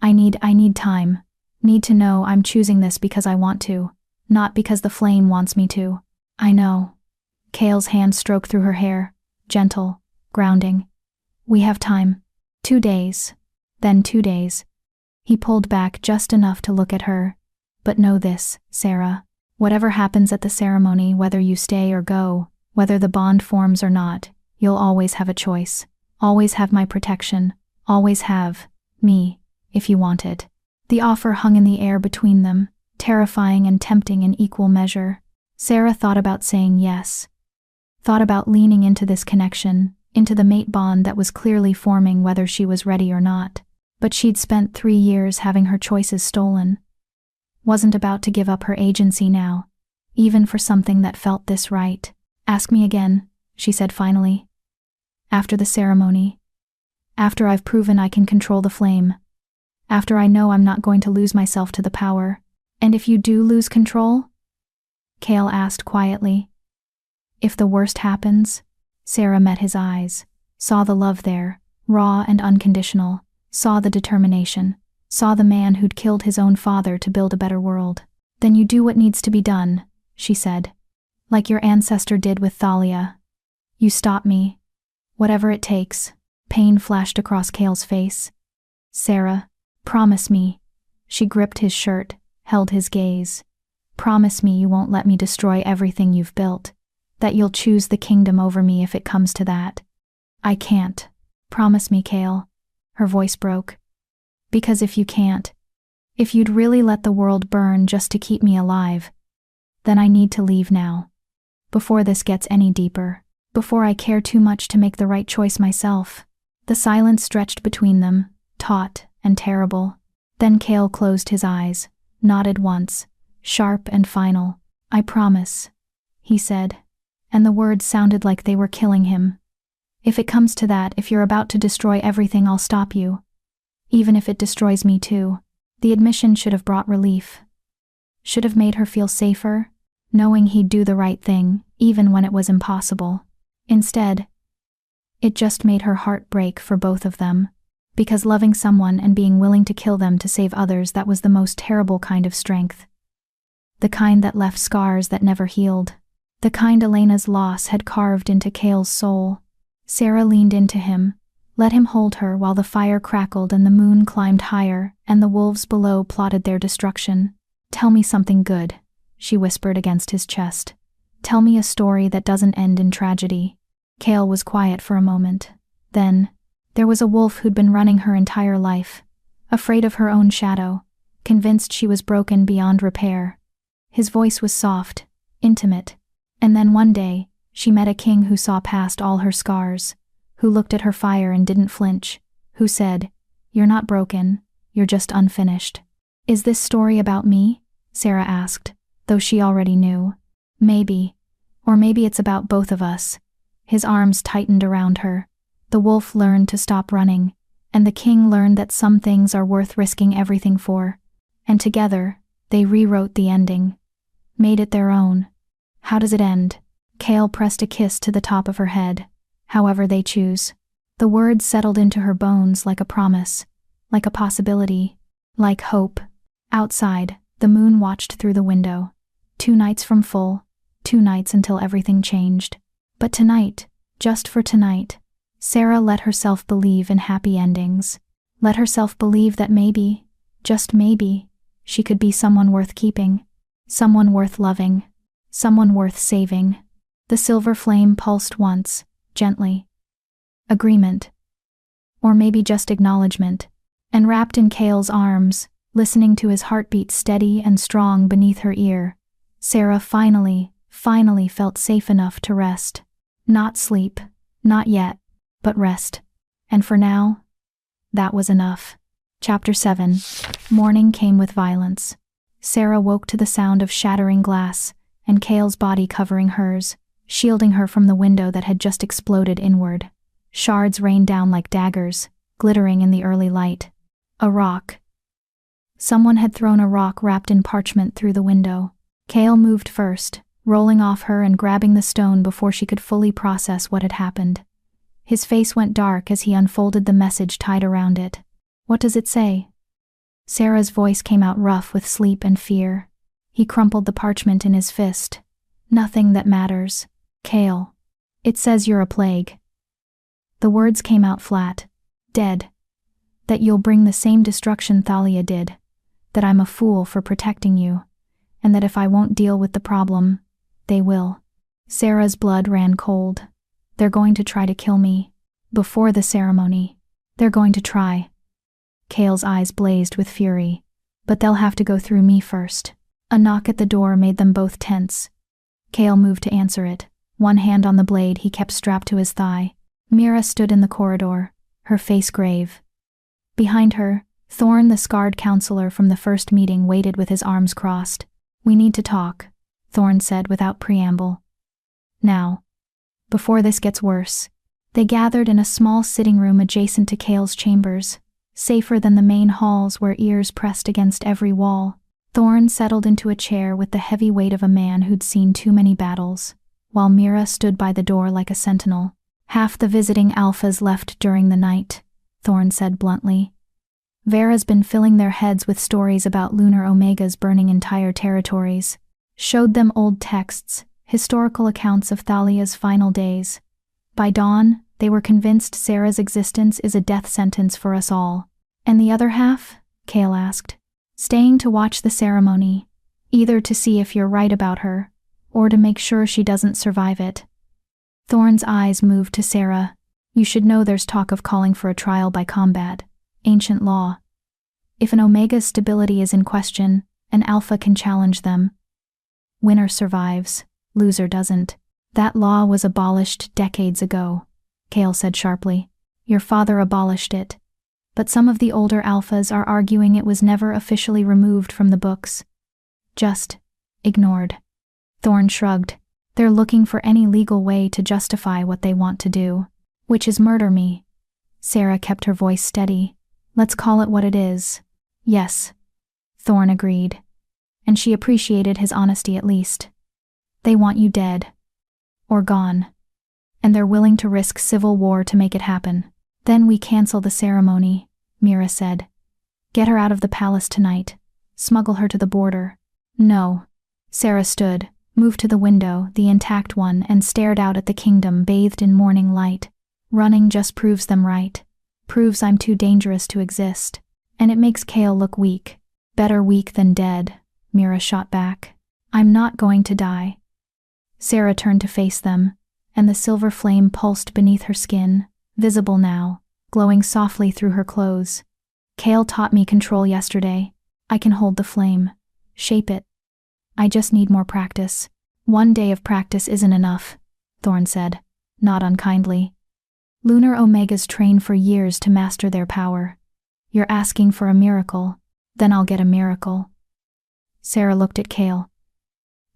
I need time. Need to know I'm choosing this because I want to, not because the flame wants me to. I know. Cale's hand stroked through her hair, gentle, grounding. We have time. 2 days. Then 2 days. He pulled back just enough to look at her. But know this, Sarah. Whatever happens at the ceremony, whether you stay or go, whether the bond forms or not, you'll always have a choice. Always have my protection. Always have me, if you want it. The offer hung in the air between them, terrifying and tempting in equal measure. Sarah thought about saying yes. Thought about leaning into this connection, into the mate bond that was clearly forming whether she was ready or not. But she'd spent 3 years having her choices stolen. Wasn't about to give up her agency now, even for something that felt this right. Ask me again, she said finally. After the ceremony. After I've proven I can control the flame. After I know I'm not going to lose myself to the power. And if you do lose control? Cale asked quietly. If the worst happens? Sarah met his eyes, saw the love there, raw and unconditional, saw the determination, saw the man who'd killed his own father to build a better world. Then you do what needs to be done, she said. Like your ancestor did with Thalia. You stop me. Whatever it takes. Pain flashed across Cale's face. Sarah, promise me. She gripped his shirt, held his gaze. Promise me you won't let me destroy everything you've built. That you'll choose the kingdom over me if it comes to that. I can't. Promise me, Cale. Her voice broke. Because if you can't, if you'd really let the world burn just to keep me alive, then I need to leave now. Before this gets any deeper. Before I care too much to make the right choice myself. The silence stretched between them, taut and terrible. Then Cale closed his eyes, nodded once, sharp and final. "I promise," he said, and the words sounded like they were killing him. "If it comes to that, if you're about to destroy everything, I'll stop you. Even if it destroys me too." The admission should have brought relief. Should have made her feel safer, knowing he'd do the right thing, even when it was impossible. Instead, it just made her heart break for both of them. Because loving someone and being willing to kill them to save others, that was the most terrible kind of strength. The kind that left scars that never healed. The kind Elena's loss had carved into Cale's soul. Sarah leaned into him, let him hold her while the fire crackled and the moon climbed higher and the wolves below plotted their destruction. "Tell me something good," she whispered against his chest. "Tell me a story that doesn't end in tragedy." Cale was quiet for a moment. Then, there was a wolf who'd been running her entire life, afraid of her own shadow, convinced she was broken beyond repair. His voice was soft, intimate, and then one day, she met a king who saw past all her scars, who looked at her fire and didn't flinch, who said, "You're not broken, you're just unfinished." "Is this story about me?" Sarah asked, though she already knew. "Maybe. Or maybe it's about both of us." His arms tightened around her. The wolf learned to stop running, and the king learned that some things are worth risking everything for. And together, they rewrote the ending. Made it their own. How does it end? Cale pressed a kiss to the top of her head. "However they choose." The words settled into her bones like a promise, like a possibility, like hope. Outside, the moon watched through the window. 2 nights from full, 2 nights until everything changed. But tonight, just for tonight, Sarah let herself believe in happy endings. Let herself believe that maybe, just maybe, she could be someone worth keeping, someone worth loving, someone worth saving. The silver flame pulsed once, gently. Agreement. Or maybe just acknowledgement. And wrapped in Cale's arms, listening to his heartbeat steady and strong beneath her ear, Sarah finally felt safe enough to rest. Not sleep, not yet, but rest. And for now, that was enough. Chapter 7. Morning came with violence. Sarah woke to the sound of shattering glass, and Cale's body covering hers, shielding her from the window that had just exploded inward. Shards rained down like daggers, glittering in the early light. A rock. Someone had thrown a rock wrapped in parchment through the window. Cale moved first, rolling off her and grabbing the stone before she could fully process what had happened. His face went dark as he unfolded the message tied around it. "What does it say?" Sarah's voice came out rough with sleep and fear. He crumpled the parchment in his fist. "Nothing that matters. Cale. It says you're a plague." The words came out flat. "Dead. That you'll bring the same destruction Thalia did. That I'm a fool for protecting you. And that if I won't deal with the problem, they will." Sarah's blood ran cold. "They're going to try to kill me. Before the ceremony. They're going to try." Cale's eyes blazed with fury. "But they'll have to go through me first." A knock at the door made them both tense. Cale moved to answer it, one hand on the blade he kept strapped to his thigh. Mira stood in the corridor, her face grave. Behind her, Thorn, the scarred counselor from the first meeting, waited with his arms crossed. "We need to talk," Thorn said without preamble. "Now. Before this gets worse." They gathered in a small sitting room adjacent to Cale's chambers, safer than the main halls where ears pressed against every wall. Thorn settled into a chair with the heavy weight of a man who'd seen too many battles, while Mira stood by the door like a sentinel. "Half the visiting alphas left during the night," Thorn said bluntly. "Vera's been filling their heads with stories about lunar omegas burning entire territories. Showed them old texts, historical accounts of Thalia's final days. By dawn, they were convinced Sarah's existence is a death sentence for us all." "And the other half?" Cale asked. "Staying to watch the ceremony, either to see if you're right about her, or to make sure she doesn't survive it." Thorn's eyes moved to Sarah. "You should know there's talk of calling for a trial by combat. Ancient law. If an Omega's stability is in question, an Alpha can challenge them. Winner survives, loser doesn't. That law was abolished decades ago," Cale said sharply. Your father abolished it. But some of the older alphas are arguing it was never officially removed from the books. Just ignored. Thorn shrugged. They're looking for any legal way to justify what they want to do, which is murder me. Sarah kept her voice steady. Let's call it what it is. Yes. Thorn agreed. And she appreciated his honesty at least. They want you dead. Or gone. And they're willing to risk civil war to make it happen. Then we cancel the ceremony, Mira said. Get her out of the palace tonight. Smuggle her to the border. No. Sarah stood, moved to the window, the intact one, and stared out at the kingdom bathed in morning light. Running just proves them right. Proves I'm too dangerous to exist. And it makes Cale look weak. Better weak than dead, Mira shot back. I'm not going to die. Sarah turned to face them, and the silver flame pulsed beneath her skin, visible now, glowing softly through her clothes. Cale taught me control yesterday. I can hold the flame. Shape it. I just need more practice. One day of practice isn't enough, Thorn said, not unkindly. Lunar Omegas train for years to master their power. You're asking for a miracle, then I'll get a miracle. Sarah looked at Cale.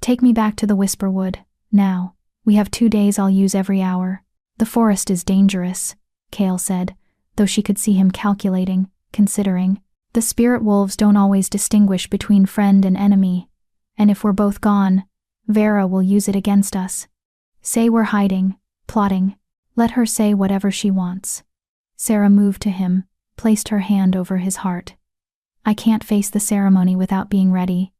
Take me back to the Whisperwood, now. We have 2 days I'll use every hour. The forest is dangerous, Cale said, though she could see him calculating, considering. The spirit wolves don't always distinguish between friend and enemy, and if we're both gone, Vera will use it against us. Say we're hiding, plotting. Let her say whatever she wants. Sarah moved to him, placed her hand over his heart. I can't face the ceremony without being ready.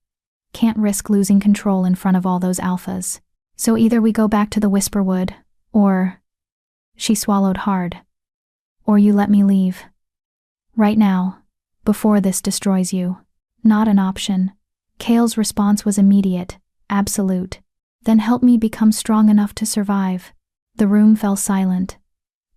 Can't risk losing control in front of all those alphas. So either we go back to the Whisperwood, or... She swallowed hard. Or you let me leave. Right now, before this destroys you. Not an option. Cale's response was immediate, absolute. Then help me become strong enough to survive. The room fell silent.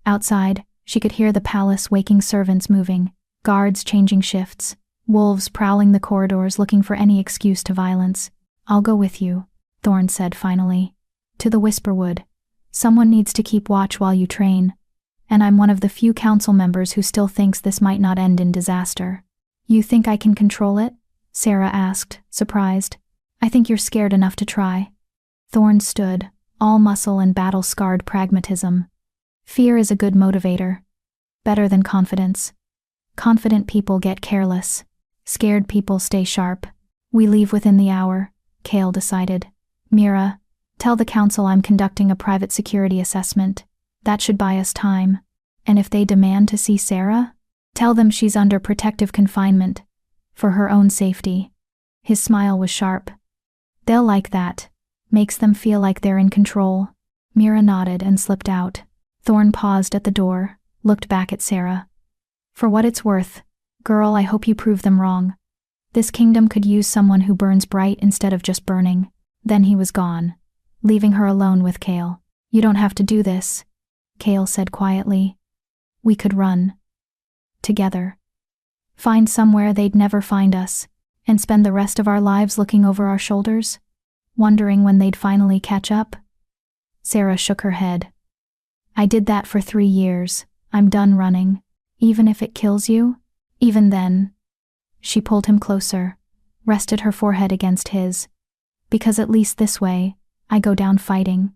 Outside, she could hear the palace waking servants moving, guards changing shifts, wolves prowling the corridors looking for any excuse to violence. I'll go with you, Thorn said finally. To the Whisperwood. Someone needs to keep watch while you train. And I'm one of the few council members who still thinks this might not end in disaster. You think I can control it? Sarah asked, surprised. I think you're scared enough to try. Thorn stood, all muscle and battle-scarred pragmatism. Fear is a good motivator. Better than confidence. Confident people get careless. Scared people stay sharp. We leave within the hour, Cale decided. Mira, tell the council I'm conducting a private security assessment. That should buy us time. And if they demand to see Sarah, tell them she's under protective confinement. For her own safety. His smile was sharp. They'll like that. Makes them feel like they're in control. Mira nodded and slipped out. Thorn paused at the door, looked back at Sarah. For what it's worth, girl, I hope you prove them wrong. This kingdom could use someone who burns bright instead of just burning. Then he was gone, leaving her alone with Cale. You don't have to do this, Cale said quietly. We could run. Together. Find somewhere they'd never find us, and spend the rest of our lives looking over our shoulders, wondering when they'd finally catch up. Sarah shook her head. I did that for 3 years. I'm done running. Even if it kills you? Even then. She pulled him closer, rested her forehead against his. Because at least this way, I go down fighting.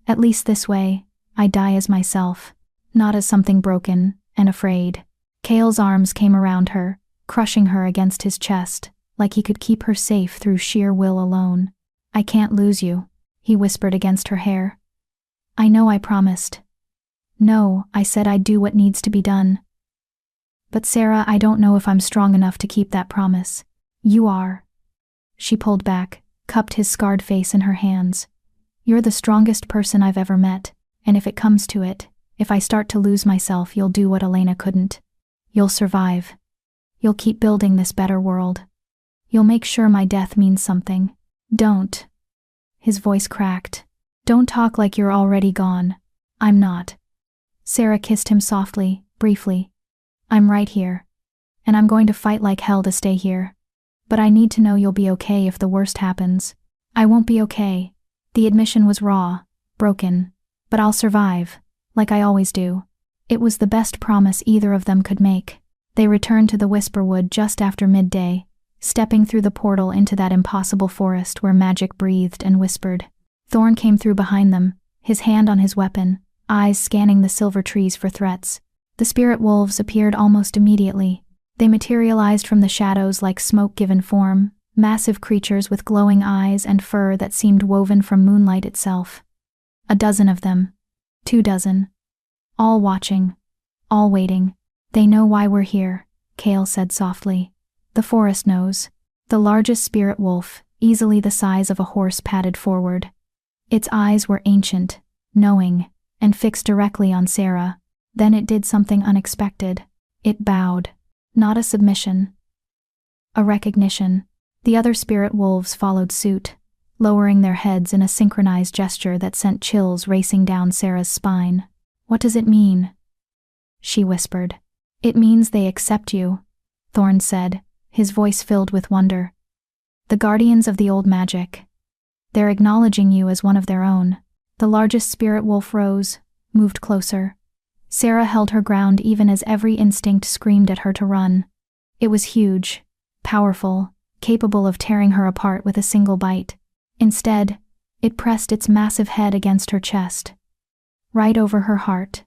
At least this way, I die as myself, not as something broken and afraid. Cale's arms came around her, crushing her against his chest, like he could keep her safe through sheer will alone. I can't lose you, he whispered against her hair. I know I promised. No, I said I'd do what needs to be done. But Sarah, I don't know if I'm strong enough to keep that promise. You are. She pulled back, cupped his scarred face in her hands. You're the strongest person I've ever met, and if it comes to it, if I start to lose myself, you'll do what Elena couldn't. You'll survive. You'll keep building this better world. You'll make sure my death means something. Don't. His voice cracked. Don't talk like you're already gone. I'm not. Sarah kissed him softly, briefly. I'm right here. And I'm going to fight like hell to stay here. But I need to know you'll be okay if the worst happens. I won't be okay. The admission was raw, broken. But I'll survive, like I always do. It was the best promise either of them could make. They returned to the Whisperwood just after midday, stepping through the portal into that impossible forest where magic breathed and whispered. Thorn came through behind them, his hand on his weapon, eyes scanning the silver trees for threats. The spirit wolves appeared almost immediately. They materialized from the shadows like smoke given form, massive creatures with glowing eyes and fur that seemed woven from moonlight itself. 12 of them. 24. All watching. All waiting. They know why we're here, Cale said softly. The forest knows. The largest spirit wolf, easily the size of a horse, padded forward. Its eyes were ancient, knowing, and fixed directly on Sarah. Then it did something unexpected. It bowed. Not a submission. A recognition. The other spirit wolves followed suit, lowering their heads in a synchronized gesture that sent chills racing down Sarah's spine. What does it mean? She whispered. It means they accept you, Thorn said, his voice filled with wonder. The guardians of the old magic. They're acknowledging you as one of their own. The largest spirit wolf rose, moved closer. Sarah held her ground even as every instinct screamed at her to run. It was huge, powerful, capable of tearing her apart with a single bite. Instead, it pressed its massive head against her chest. Right over her heart.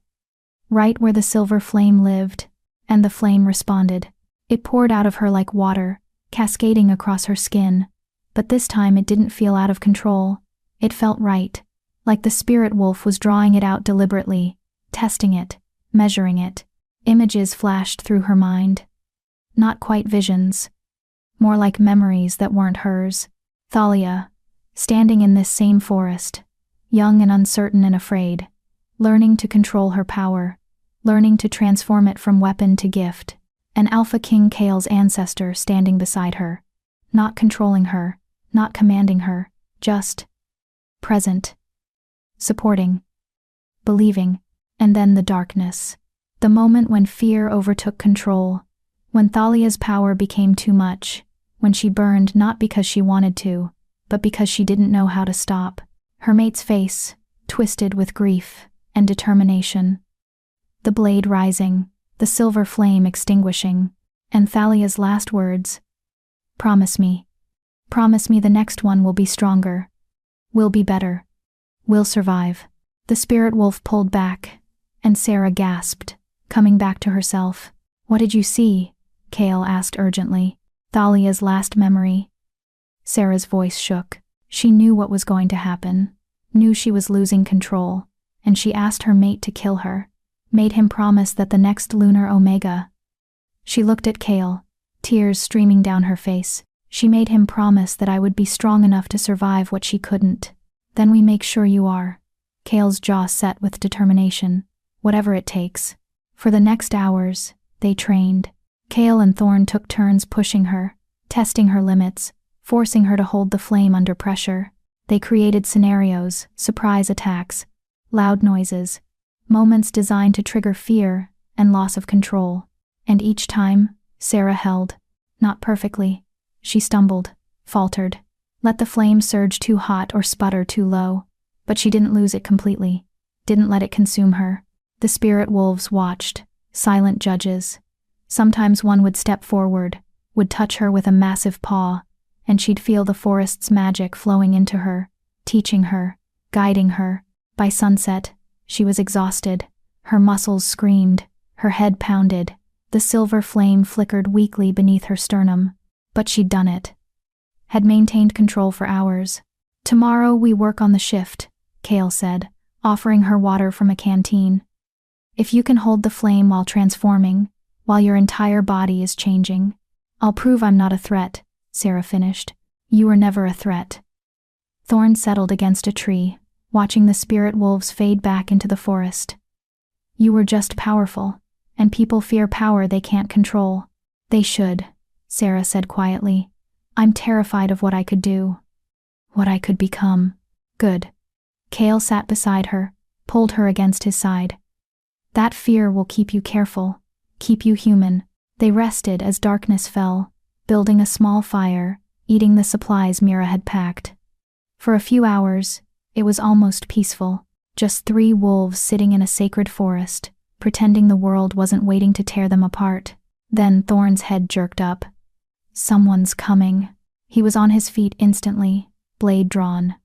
Right where the silver flame lived, and the flame responded. It poured out of her like water, cascading across her skin. But this time it didn't feel out of control. It felt right, like the spirit wolf was drawing it out deliberately, testing it, measuring it. Images flashed through her mind. Not quite visions. More like memories that weren't hers. Thalia, standing in this same forest, young and uncertain and afraid, learning to control her power, learning to transform it from weapon to gift. An Alpha King Cale's ancestor standing beside her, not controlling her, not commanding her, just present, supporting, believing. And then the darkness. The moment when fear overtook control, when Thalia's power became too much, when she burned not because she wanted to, but because she didn't know how to stop. Her mate's face, twisted with grief and determination. The blade rising, the silver flame extinguishing, and Thalia's last words. Promise me. Promise me the next one will be stronger. We'll be better. We'll survive. The spirit wolf pulled back, and Sarah gasped, coming back to herself. What did you see? Cale asked urgently. Thalia's last memory. Sarah's voice shook. She knew what was going to happen, knew she was losing control, and she asked her mate to kill her, made him promise that the next lunar Omega. She looked at Cale, tears streaming down her face. She made him promise that I would be strong enough to survive what she couldn't. Then we make sure you are. Cale's jaw set with determination. Whatever it takes. For the next hours, they trained. Cale and Thorn took turns pushing her, testing her limits, forcing her to hold the flame under pressure. They created scenarios, surprise attacks, loud noises, moments designed to trigger fear and loss of control. And each time, Sarah held. Not perfectly. She stumbled, faltered, let the flame surge too hot or sputter too low. But she didn't lose it completely, didn't let it consume her. The spirit wolves watched, silent judges. Sometimes one would step forward, would touch her with a massive paw, and she'd feel the forest's magic flowing into her, teaching her, guiding her. By sunset, she was exhausted. Her muscles screamed, her head pounded. The silver flame flickered weakly beneath her sternum. But she'd done it. Had maintained control for hours. Tomorrow we work on the shift, Cale said, offering her water from a canteen. If you can hold the flame while transforming, while your entire body is changing. I'll prove I'm not a threat, Sarah finished. You were never a threat. Thorn settled against a tree, watching the spirit wolves fade back into the forest. You were just powerful, and people fear power they can't control. They should, Sarah said quietly. I'm terrified of what I could do. What I could become. Good. Cale sat beside her, pulled her against his side. That fear will keep you careful, keep you human. They rested as darkness fell, building a small fire, eating the supplies Mira had packed. For a few hours, it was almost peaceful, just 3 wolves sitting in a sacred forest, pretending the world wasn't waiting to tear them apart. Then Thorn's head jerked up. Someone's coming. He was on his feet instantly, blade drawn.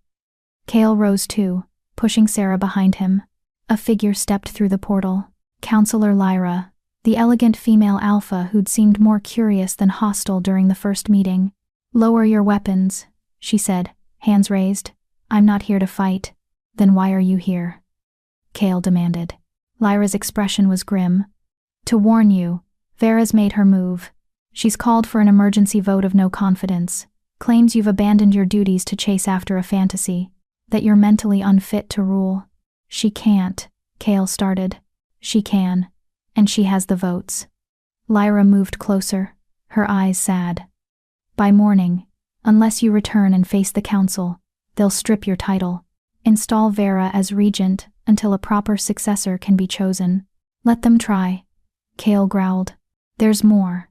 Cale rose too, pushing Sarah behind him. A figure stepped through the portal. Counselor Lyra, the elegant female alpha who'd seemed more curious than hostile during the first meeting. Lower your weapons, she said, hands raised. I'm not here to fight. Then why are you here? Cale demanded. Lyra's expression was grim. To warn you, Vera's made her move. She's called for an emergency vote of no confidence, claims you've abandoned your duties to chase after a fantasy, that you're mentally unfit to rule. She can't, Cale started. She can, and she has the votes. Lyra moved closer, her eyes sad. By morning, unless you return and face the council, they'll strip your title. Install Vera as regent until a proper successor can be chosen. Let them try, Cale growled. There's more.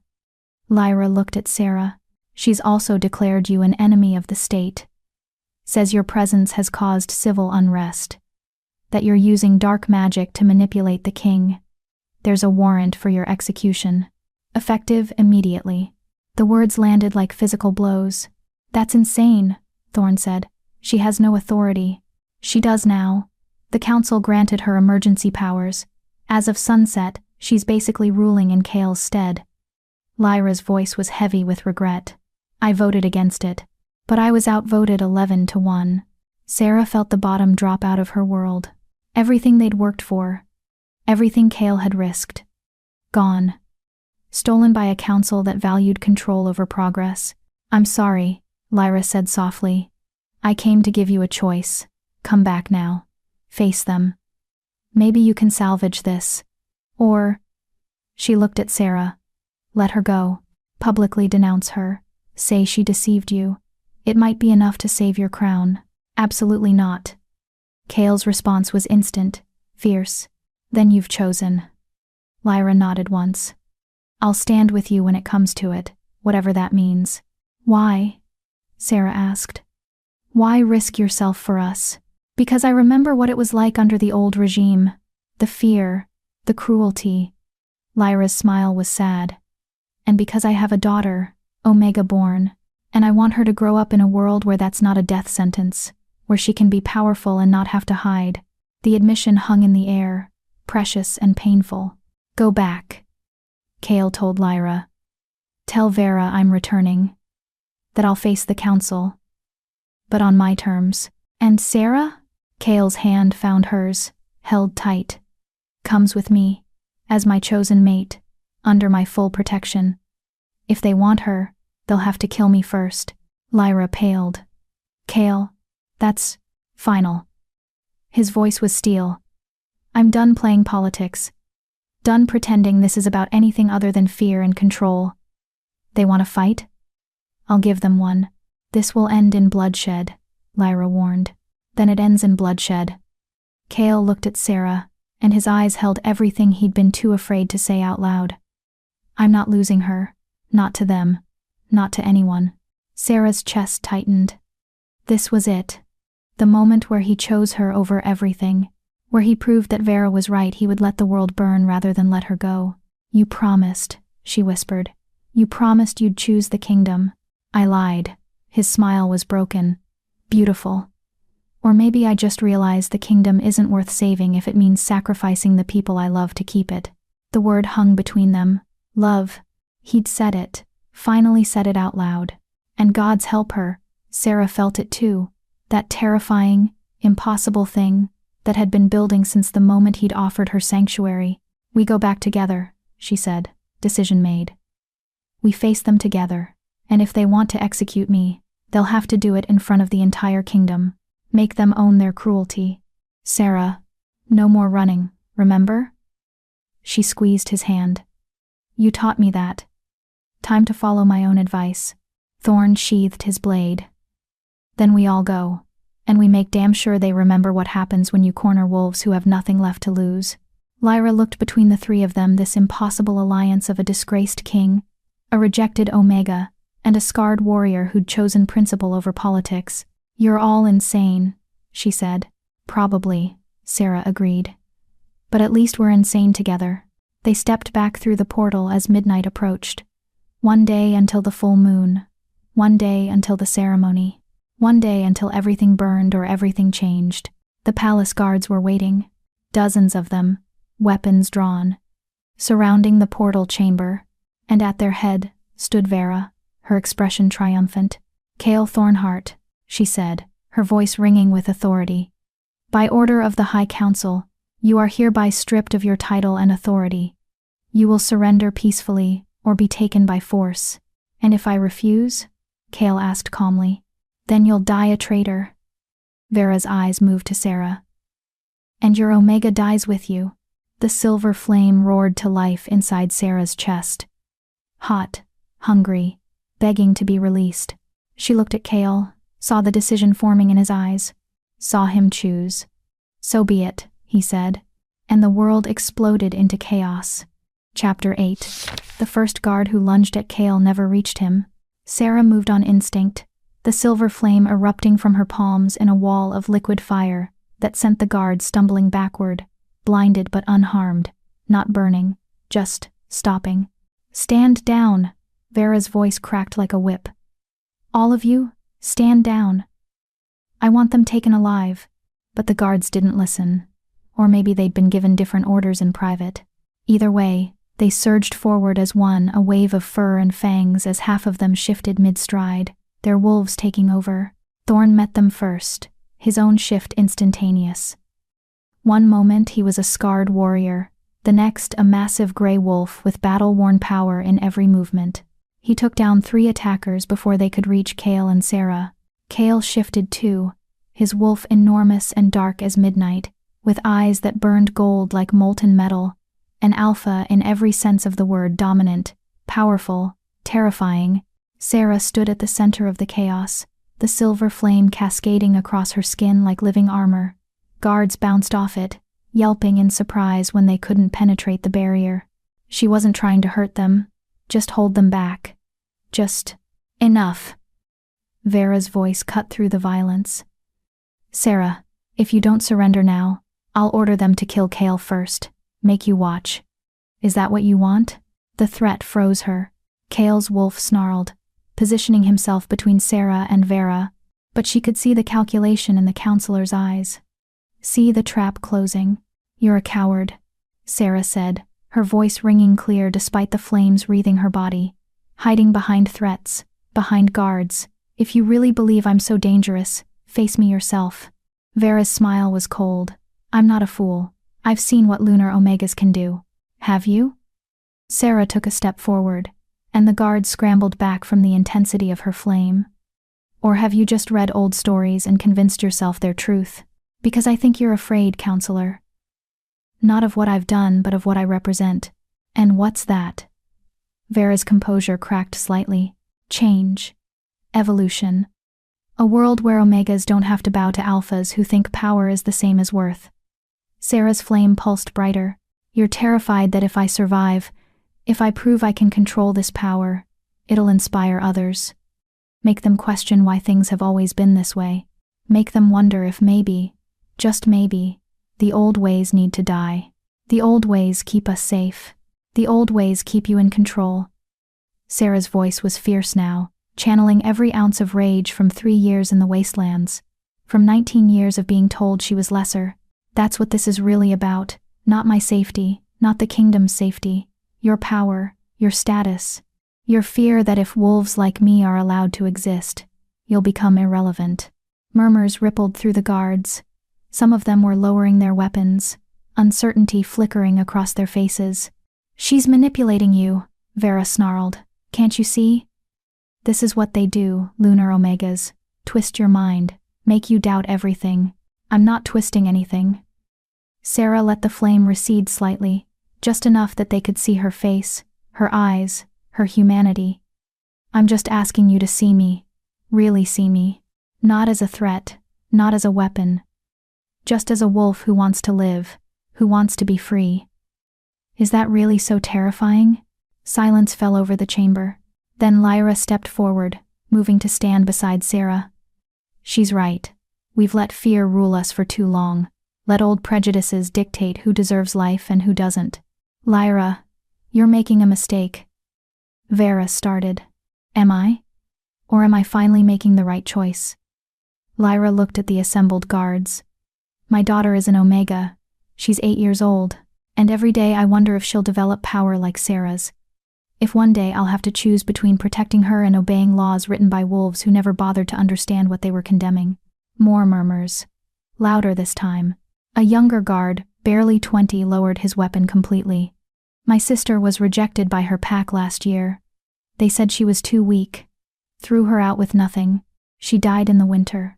Lyra looked at Sarah. She's also declared you an enemy of the state. Says your presence has caused civil unrest. That you're using dark magic to manipulate the king. There's a warrant for your execution. Effective immediately. The words landed like physical blows. That's insane, Thorn said. She has no authority. She does now. The council granted her emergency powers. As of sunset, she's basically ruling in Cale's stead. Lyra's voice was heavy with regret. I voted against it. But I was outvoted 11-1. Sarah felt the bottom drop out of her world. Everything they'd worked for. Everything Cale had risked. Gone. Stolen by a council that valued control over progress. I'm sorry, Lyra said softly. I came to give you a choice. Come back now. Face them. Maybe you can salvage this. Or... She looked at Sarah. Let her go. Publicly denounce her. Say she deceived you. It might be enough to save your crown. Absolutely not. Cale's response was instant, fierce. Then you've chosen. Lyra nodded once. I'll stand with you when it comes to it, whatever that means. Why? Sarah asked. Why risk yourself for us? Because I remember what it was like under the old regime. The fear, the cruelty. Lyra's smile was sad. And because I have a daughter, Omega born, and I want her to grow up in a world where that's not a death sentence, where she can be powerful and not have to hide. The admission hung in the air, precious and painful. Go back, Cale told Lyra. Tell Vera I'm returning. That I'll face the council. But on my terms. And Sarah? Cale's hand found hers, held tight. Comes with me, as my chosen mate, under my full protection. If they want her, they'll have to kill me first. Lyra paled. Cale, that's final. His voice was steel. I'm done playing politics. Done pretending this is about anything other than fear and control. They want a fight? I'll give them one. This will end in bloodshed, Lyra warned. Then it ends in bloodshed. Cale looked at Sarah, and his eyes held everything he'd been too afraid to say out loud. I'm not losing her. Not to them. Not to anyone. Sarah's chest tightened. This was it. The moment where he chose her over everything. Where he proved that Vera was right, he would let the world burn rather than let her go. You promised, she whispered. You promised you'd choose the kingdom. I lied. His smile was broken. Beautiful. Or maybe I just realized the kingdom isn't worth saving if it means sacrificing the people I love to keep it. The word hung between them. Love. He'd said it. Finally said it out loud. And God's help her. Sarah felt it too. That terrifying, impossible thing that had been building since the moment he'd offered her sanctuary. We go back together, she said. Decision made. We face them together. And if they want to execute me, they'll have to do it in front of the entire kingdom. Make them own their cruelty. Sarah, no more running, remember? She squeezed his hand. You taught me that. Time to follow my own advice. Thorn sheathed his blade. Then we all go, and we make damn sure they remember what happens when you corner wolves who have nothing left to lose. Lyra looked between the three of them, this impossible alliance of a disgraced king, a rejected Omega, and a scarred warrior who'd chosen principle over politics. You're all insane, she said. Probably, Sarah agreed. But at least we're insane together. They stepped back through the portal as midnight approached. One day until the full moon. One day until the ceremony. One day until everything burned or everything changed. The palace guards were waiting. Dozens of them, weapons drawn, surrounding the portal chamber, and at their head stood Vera, her expression triumphant. "Cale Thornheart," she said, her voice ringing with authority. "By order of the High Council, you are hereby stripped of your title and authority. You will surrender peacefully or be taken by force. And if I refuse?" Cale asked calmly. "Then you'll die a traitor." Vera's eyes moved to Sarah. "And your Omega dies with you." The silver flame roared to life inside Sarah's chest. Hot, hungry, begging to be released. She looked at Cale, saw the decision forming in his eyes, saw him choose. "So be it," he said, and the world exploded into chaos. Chapter 8. The first guard who lunged at Cale never reached him. Sarah moved on instinct, the silver flame erupting from her palms in a wall of liquid fire that sent the guard stumbling backward, blinded but unharmed, not burning, just stopping. "Stand down!" Vera's voice cracked like a whip. "All of you, stand down. I want them taken alive." But the guards didn't listen. Or maybe they'd been given different orders in private. Either way, they surged forward as one, a wave of fur and fangs as half of them shifted mid-stride, their wolves taking over. Thorn met them first, his own shift instantaneous. One moment he was a scarred warrior, the next a massive gray wolf with battle-worn power in every movement. He took down 3 attackers before they could reach Cale and Sarah. Cale shifted too, his wolf enormous and dark as midnight, with eyes that burned gold like molten metal, an alpha in every sense of the word, dominant, powerful, terrifying. Sarah stood at the center of the chaos, the silver flame cascading across her skin like living armor. Guards bounced off it, yelping in surprise when they couldn't penetrate the barrier. She wasn't trying to hurt them, just hold them back. Just, enough. Vera's voice cut through the violence. "Sarah, if you don't surrender now, I'll order them to kill Cale first, make you watch. Is that what you want?" The threat froze her. Cale's wolf snarled, positioning himself between Sarah and Vera, but she could see the calculation in the counselor's eyes. See the trap closing. "You're a coward," Sarah said, her voice ringing clear despite the flames wreathing her body. "Hiding behind threats, behind guards. If you really believe I'm so dangerous, face me yourself." Vera's smile was cold. "I'm not a fool. I've seen what lunar omegas can do." "Have you?" Sarah took a step forward, and the guard scrambled back from the intensity of her flame. "Or have you just read old stories and convinced yourself they're truth? Because I think you're afraid, counselor. Not of what I've done, but of what I represent." "And what's that?" Vera's composure cracked slightly. "Change. Evolution. A world where omegas don't have to bow to alphas who think power is the same as worth." Sarah's flame pulsed brighter. "You're terrified that if I survive, if I prove I can control this power, it'll inspire others. Make them question why things have always been this way. Make them wonder if maybe, just maybe, the old ways need to die. The old ways keep us safe. The old ways keep you in control." Sarah's voice was fierce now, channeling every ounce of rage from 3 years in the wastelands, from 19 years of being told she was lesser. "That's what this is really about, not my safety, not the kingdom's safety. Your power, your status, your fear that if wolves like me are allowed to exist, you'll become irrelevant." Murmurs rippled through the guards. Some of them were lowering their weapons, uncertainty flickering across their faces. "She's manipulating you," Vera snarled. "Can't you see? This is what they do, lunar omegas. Twist your mind, make you doubt everything." "I'm not twisting anything." Sarah let the flame recede slightly, just enough that they could see her face, her eyes, her humanity. "I'm just asking you to see me, really see me. Not as a threat, not as a weapon. Just as a wolf who wants to live, who wants to be free." "Is that really so terrifying?" Silence fell over the chamber. Then Lyra stepped forward, moving to stand beside Sarah. "She's right. We've let fear rule us for too long. Let old prejudices dictate who deserves life and who doesn't. Lyra, you're making a mistake. Vera started. Am I? Or am I finally making the right choice? Lyra looked at the assembled guards. My daughter is an Omega. She's 8 years old, and every day I wonder if she'll develop power like Sarah's. If one day I'll have to choose between protecting her and obeying laws written by wolves who never bothered to understand what they were condemning. More murmurs. Louder this time. A younger guard, barely 20, lowered his weapon completely. My sister was rejected by her pack last year. They said she was too weak. Threw her out with nothing. She died in the winter.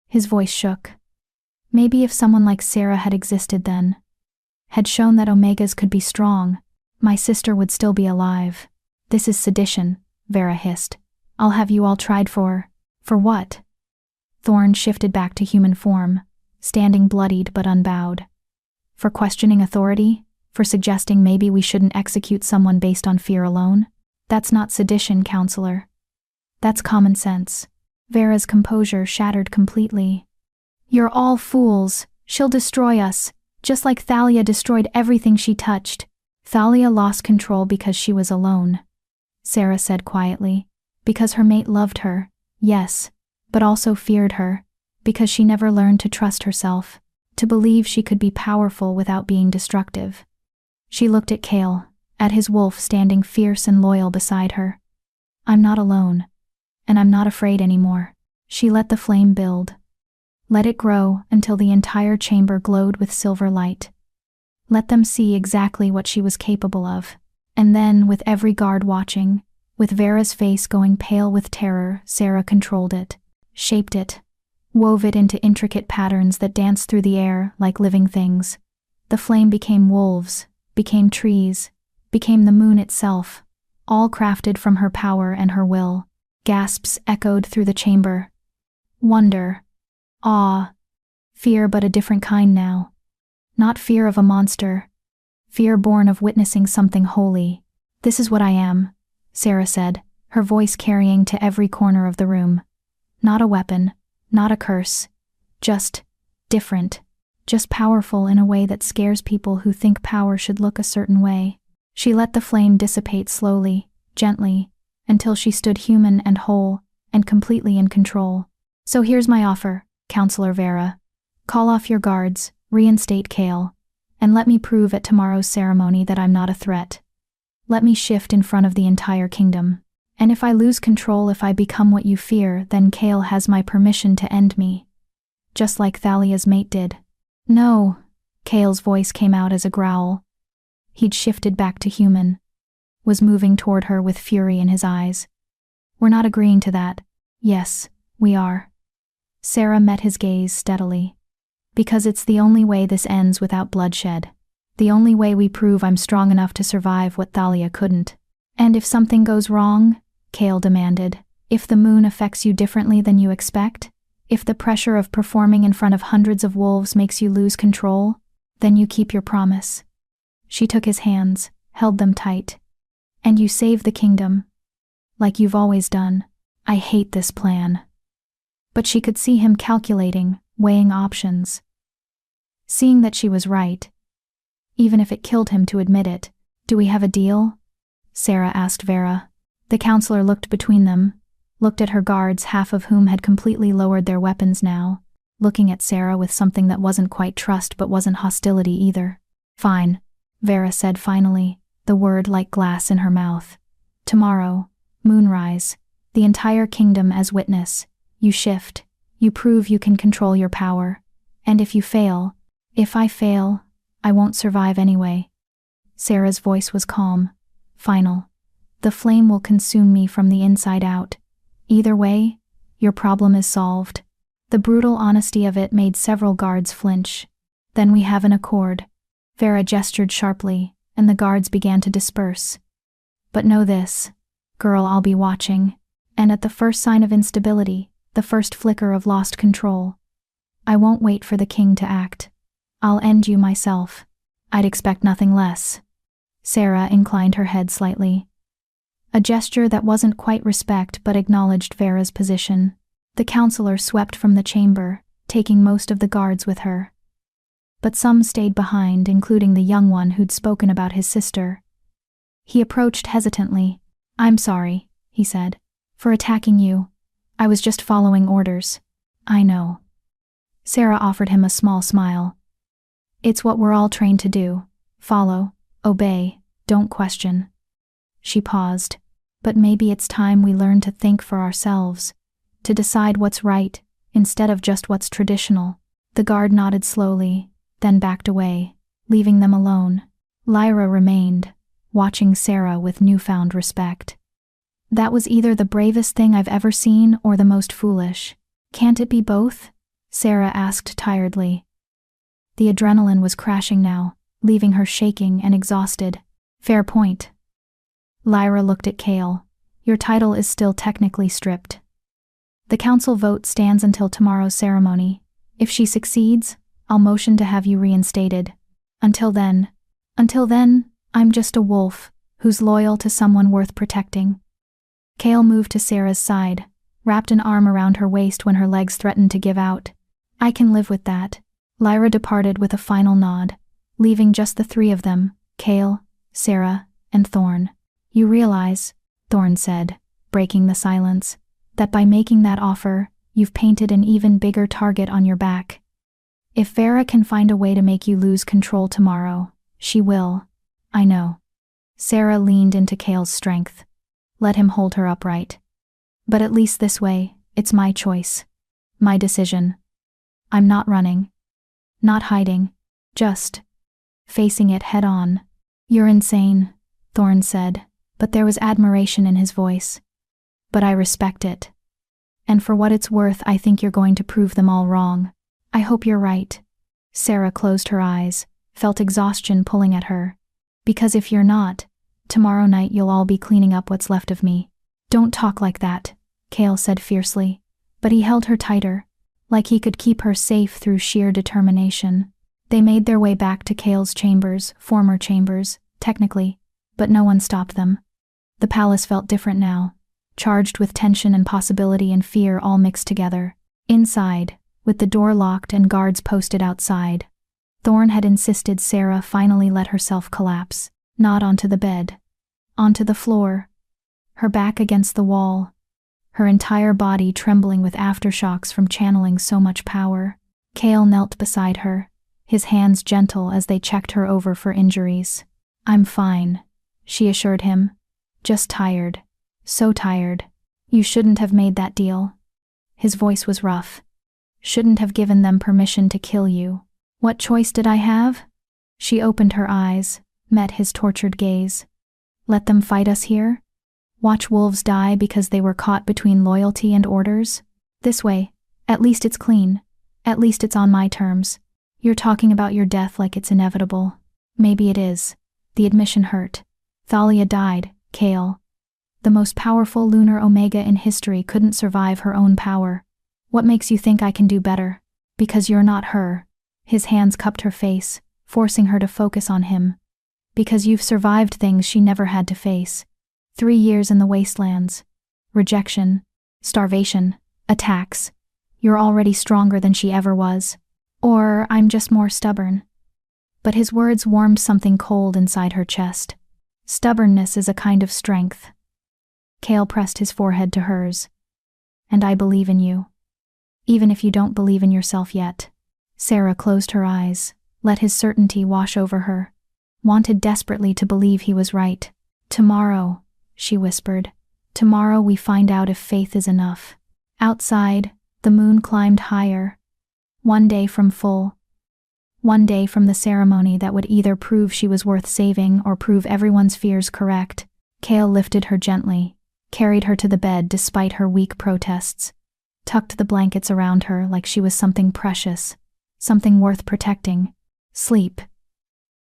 His voice shook. Maybe if someone like Sarah had existed then, had shown that Omegas could be strong, my sister would still be alive. This is sedition, Vera hissed. I'll have you all tried for what? Thorn shifted back to human form, standing bloodied but unbowed. For questioning authority? For suggesting maybe we shouldn't execute someone based on fear alone? That's not sedition, counselor. That's common sense. Vera's composure shattered completely. You're all fools. She'll destroy us, just like Thalia destroyed everything she touched. Thalia lost control because she was alone, Sarah said quietly. Because her mate loved her, yes, but also feared her, because she never learned to trust herself, to believe she could be powerful without being destructive. She looked at Cale, at his wolf standing fierce and loyal beside her. I'm not alone, and I'm not afraid anymore. She let the flame build. Let it grow until the entire chamber glowed with silver light. Let them see exactly what she was capable of. And then, with every guard watching, with Vera's face going pale with terror, Sarah controlled it, shaped it, wove it into intricate patterns that danced through the air like living things. The flame became wolves, became trees, became the moon itself, all crafted from her power and her will. Gasps echoed through the chamber. Wonder, awe, fear, but a different kind now. Not fear of a monster, fear born of witnessing something holy. This is what I am, Sarah said, her voice carrying to every corner of the room. Not a weapon, not a curse, just different, just powerful in a way that scares people who think power should look a certain way. She let the flame dissipate slowly, gently, until she stood human and whole, and completely in control. So here's my offer, Counselor Vera. Call off your guards, reinstate Cale, and let me prove at tomorrow's ceremony that I'm not a threat. Let me shift in front of the entire kingdom. And if I lose control, if I become what you fear, then Cale has my permission to end me. Just like Thalia's mate did. No, Cale's voice came out as a growl. He'd shifted back to human, was moving toward her with fury in his eyes. We're not agreeing to that. Yes, we are. Sarah met his gaze steadily. Because it's the only way this ends without bloodshed. The only way we prove I'm strong enough to survive what Thalia couldn't. And if something goes wrong, Cale demanded, if the moon affects you differently than you expect, if the pressure of performing in front of hundreds of wolves makes you lose control, then you keep your promise. She took his hands, held them tight. And you save the kingdom. Like you've always done. I hate this plan. But she could see him calculating, weighing options. Seeing that she was right. Even if it killed him to admit it. Do we have a deal? Sarah asked Vera. The counselor looked between them, looked at her guards, half of whom had completely lowered their weapons now, looking at Sarah with something that wasn't quite trust but wasn't hostility either. Fine, Vera said finally, the word like glass in her mouth. Tomorrow, moonrise, the entire kingdom as witness. You shift, you prove you can control your power. And if you fail, if I fail, I won't survive anyway. Sarah's voice was calm, final. The flame will consume me from the inside out. Either way, your problem is solved. The brutal honesty of it made several guards flinch. Then we have an accord. Vera gestured sharply, and the guards began to disperse. But know this, girl, I'll be watching. And at the first sign of instability, the first flicker of lost control, I won't wait for the king to act. I'll end you myself. I'd expect nothing less. Sarah inclined her head slightly. A gesture that wasn't quite respect but acknowledged Vera's position. The counselor swept from the chamber, taking most of the guards with her. but some stayed behind, including the young one who'd spoken about his sister. He approached hesitantly. "I'm sorry," he said, "for attacking you. I was just following orders." "I know." Sarah offered him a small smile. "It's what we're all trained to do. Follow, obey, don't question." She paused. "But maybe it's time we learn to think for ourselves, to decide what's right, instead of just what's traditional." The guard nodded slowly, then backed away, leaving them alone. Lyra remained, watching Sarah with newfound respect. "That was either the bravest thing I've ever seen or the most foolish. Can't it be both?" Sarah asked tiredly. The adrenaline was crashing now, leaving her shaking and exhausted. "Fair point." Lyra looked at Cale. "Your title is still technically stripped. The council vote stands until tomorrow's ceremony. If she succeeds, I'll motion to have you reinstated. Until then, I'm just a wolf who's loyal to someone worth protecting." Cale moved to Sarah's side, wrapped an arm around her waist when her legs threatened to give out. "I can live with that." Lyra departed with a final nod, leaving just the three of them, Cale, Sarah, and Thorn. "You realize," Thorn said, breaking the silence, "that by making that offer, you've painted an even bigger target on your back. If Vera can find a way to make you lose control tomorrow, she will." "I know." Sarah leaned into Cale's strength. Let him hold her upright. "But at least this way, it's my choice. My decision. I'm not running. Not hiding. Just facing it head on." "You're insane," Thorn said, but there was admiration in his voice. "But I respect it. And for what it's worth, I think you're going to prove them all wrong." "I hope you're right." Sarah closed her eyes, felt exhaustion pulling at her. "Because if you're not, tomorrow night you'll all be cleaning up what's left of me." "Don't talk like that," Cale said fiercely, but he held her tighter, like he could keep her safe through sheer determination. They made their way back to Cale's chambers, former chambers, technically, but no one stopped them. The palace felt different now, charged with tension and possibility and fear all mixed together. Inside, with the door locked and guards posted outside, Thorn had insisted Sarah finally let herself collapse, not onto the bed, onto the floor, her back against the wall, her entire body trembling with aftershocks from channeling so much power. Cale knelt beside her, his hands gentle as they checked her over for injuries. "I'm fine," she assured him. "Just tired. So tired. You shouldn't have made that deal." His voice was rough. "Shouldn't have given them permission to kill you." "What choice did I have?" She opened her eyes, met his tortured gaze. "Let them fight us here? Watch wolves die because they were caught between loyalty and orders? This way, at least it's clean. At least it's on my terms. You're talking about your death like it's inevitable." "Maybe it is." The admission hurt. "Thalia died, Cale. The most powerful lunar Omega in history couldn't survive her own power. What makes you think I can do better? Because you're not her." His hands cupped her face, forcing her to focus on him. "Because you've survived things she never had to face. 3 years in the wastelands. Rejection. Starvation. Attacks. You're already stronger than she ever was. Or I'm just more stubborn." But his words warmed something cold inside her chest. "Stubbornness is a kind of strength." Cale pressed his forehead to hers. "And I believe in you. Even if you don't believe in yourself yet." Sarah closed her eyes, let his certainty wash over her, wanted desperately to believe he was right. "Tomorrow," she whispered. "Tomorrow we find out if faith is enough." Outside, the moon climbed higher. 1 day from full. 1 day from the ceremony that would either prove she was worth saving or prove everyone's fears correct. Cale lifted her gently, carried her to the bed despite her weak protests, tucked the blankets around her like she was something precious, something worth protecting. "Sleep,"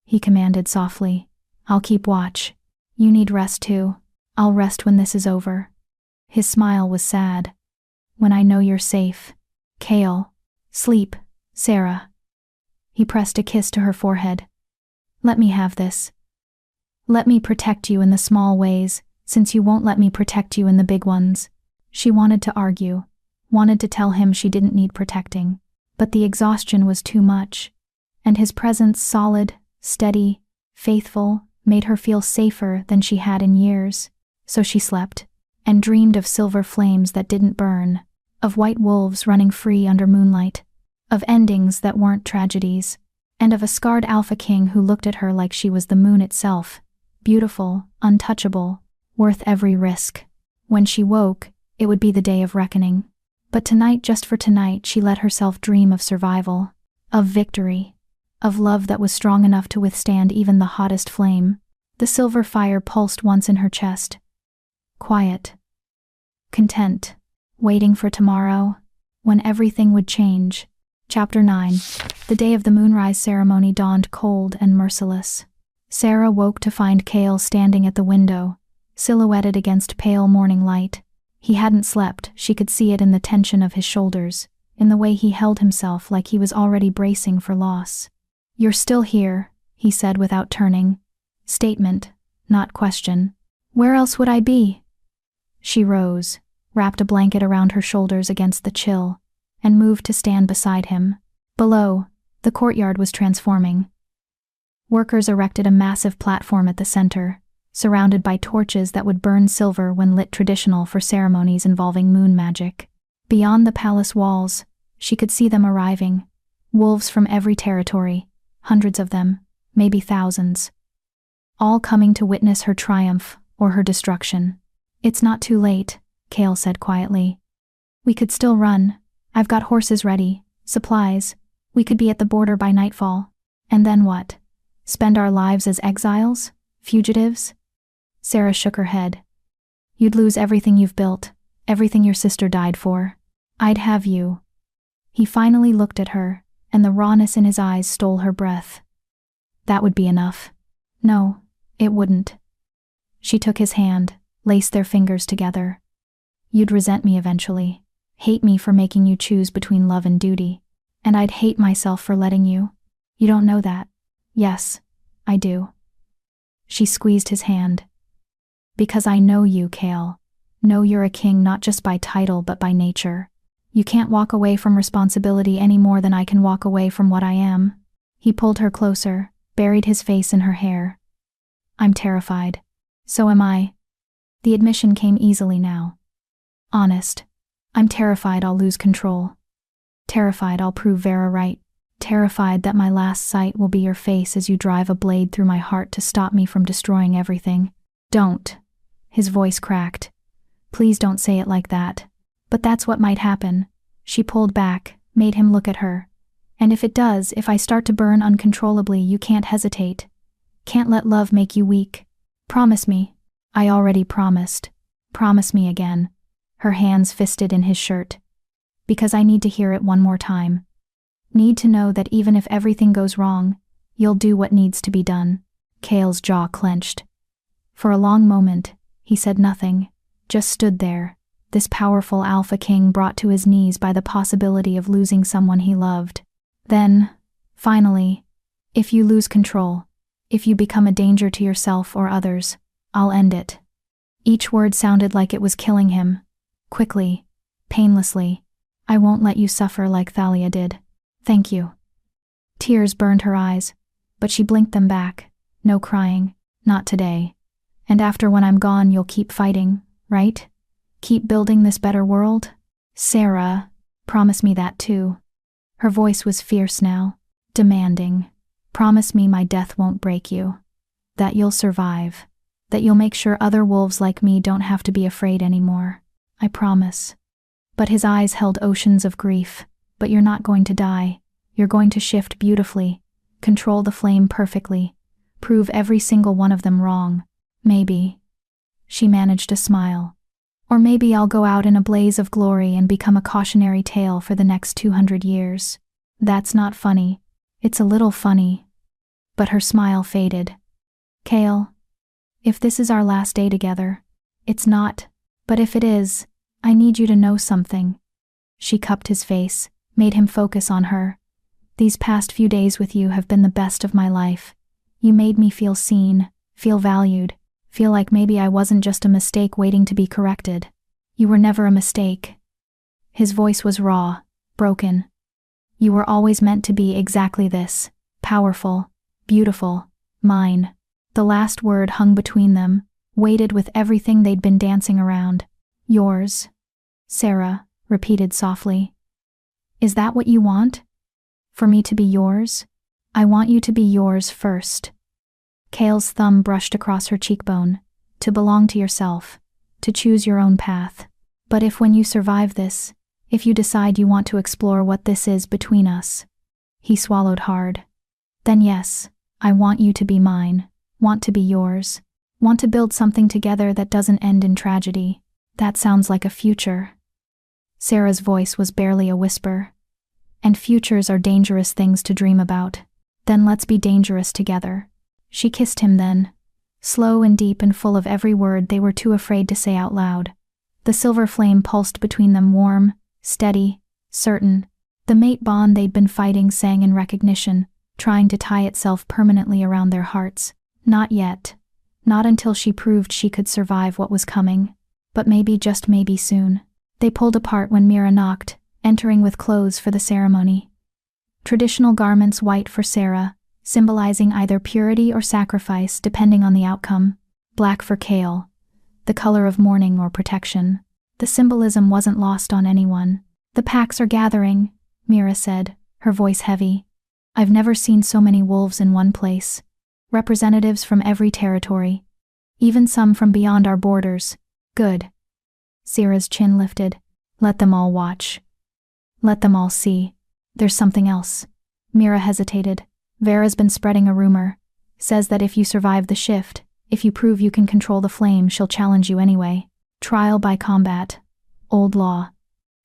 he commanded softly. "I'll keep watch. You need rest too. I'll rest when this is over." His smile was sad. "When I know you're safe. Cale." "Sleep, Sarah." He pressed a kiss to her forehead. "Let me have this. Let me protect you in the small ways, since you won't let me protect you in the big ones." She wanted to argue, wanted to tell him she didn't need protecting, but the exhaustion was too much, and his presence, solid, steady, faithful, made her feel safer than she had in years. So she slept, and dreamed of silver flames that didn't burn, of white wolves running free under moonlight, of endings that weren't tragedies, and of a scarred alpha king who looked at her like she was the moon itself, beautiful, untouchable, worth every risk. When she woke, it would be the day of reckoning. But tonight, just for tonight, she let herself dream of survival, of victory, of love that was strong enough to withstand even the hottest flame. The silver fire pulsed once in her chest. Quiet. Content. Waiting for tomorrow, when everything would change. Chapter 9. The day of the moonrise ceremony dawned cold and merciless. Sarah woke to find Cale standing at the window, silhouetted against pale morning light. He hadn't slept, she could see it in the tension of his shoulders, in the way he held himself like he was already bracing for loss. "You're still here," he said without turning. Statement, not question. "Where else would I be?" She rose, wrapped a blanket around her shoulders against the chill, and moved to stand beside him. Below, the courtyard was transforming. Workers erected a massive platform at the center, surrounded by torches that would burn silver when lit, traditional for ceremonies involving moon magic. Beyond the palace walls, she could see them arriving. Wolves from every territory, hundreds of them, maybe thousands. All coming to witness her triumph or her destruction. "It's not too late," Cale said quietly. "We could still run. I've got horses ready, supplies. We could be at the border by nightfall. And then what? Spend our lives as exiles? Fugitives?" Sarah shook her head. "You'd lose everything you've built, everything your sister died for. I'd have you." He finally looked at her, and the rawness in his eyes stole her breath. "That would be enough." "No, it wouldn't." She took his hand, laced their fingers together. "You'd resent me eventually, hate me for making you choose between love and duty, and I'd hate myself for letting you. You don't know that." "Yes, I do." She squeezed his hand. "Because I know you, Cale. Know you're a king not just by title but by nature. You can't walk away from responsibility any more than I can walk away from what I am." He pulled her closer, buried his face in her hair. "I'm terrified. So am I." The admission came easily now. "Honest. I'm terrified I'll lose control. Terrified I'll prove Vera right. Terrified that my last sight will be your face as you drive a blade through my heart to stop me from destroying everything." "Don't." His voice cracked. "Please don't say it like that." "But that's what might happen." She pulled back, made him look at her. "And if it does, if I start to burn uncontrollably, you can't hesitate. Can't let love make you weak. Promise me." "I already promised." "Promise me again." Her hands fisted in his shirt. "Because I need to hear it one more time. Need to know that even if everything goes wrong, you'll do what needs to be done." Cale's jaw clenched. For a long moment, he said nothing, just stood there, this powerful alpha king brought to his knees by the possibility of losing someone he loved. Then, finally, "If you lose control, if you become a danger to yourself or others, I'll end it." Each word sounded like it was killing him. Quickly, painlessly. "I won't let you suffer like Thalia did. Thank you." Tears burned her eyes, but she blinked them back. "No crying, not today. And after when I'm gone you'll keep fighting, right? Keep building this better world? Sarah, promise me that too." Her voice was fierce now, demanding. "Promise me my death won't break you. That you'll survive. That you'll make sure other wolves like me don't have to be afraid anymore. I promise." But his eyes held oceans of grief. "But you're not going to die. You're going to shift beautifully, control the flame perfectly, prove every single one of them wrong. Maybe." She managed a smile. "Or maybe I'll go out in a blaze of glory and become a cautionary tale for the next 200 years. That's not funny. It's a little funny." But her smile faded. "Cale, if this is our last day together, it's not. But if it is, I need you to know something." She cupped his face, made him focus on her. "These past few days with you have been the best of my life. You made me feel seen, feel valued, feel like maybe I wasn't just a mistake waiting to be corrected. You were never a mistake." His voice was raw, broken. "You were always meant to be exactly this, Powerful, beautiful, mine. The last word hung between them, weighted with everything they'd been dancing around. Yours. Sarah repeated softly. Is that what you want? For me to be yours? I want you to be yours first. Cale's thumb brushed across her cheekbone. To belong to yourself. To choose your own path. But if when you survive this, if you decide you want to explore what this is between us. He swallowed hard. Then yes, I want you to be mine. Want to be yours. Want to build something together that doesn't end in tragedy. That sounds like a future. Sarah's voice was barely a whisper. And futures are dangerous things to dream about. Then let's be dangerous together. She kissed him then. Slow and deep and full of every word they were too afraid to say out loud. The silver flame pulsed between them, warm, steady, certain. The mate bond they'd been fighting sang in recognition, trying to tie itself permanently around their hearts. Not yet. Not until she proved she could survive what was coming. But maybe, just maybe soon. They pulled apart when Mira knocked, entering with clothes for the ceremony. Traditional garments white for Sarah, symbolizing either purity or sacrifice depending on the outcome. Black for Cale, the color of mourning or protection. The symbolism wasn't lost on anyone. The packs are gathering, Mira said, her voice heavy. I've never seen so many wolves in one place. Representatives from every territory. Even some from beyond our borders. Good. Sarah's chin lifted. Let them all watch. Let them all see. There's something else. Mira hesitated. Vera's been spreading a rumor. Says that if you survive the shift, if you prove you can control the flame, she'll challenge you anyway. Trial by combat. Old law.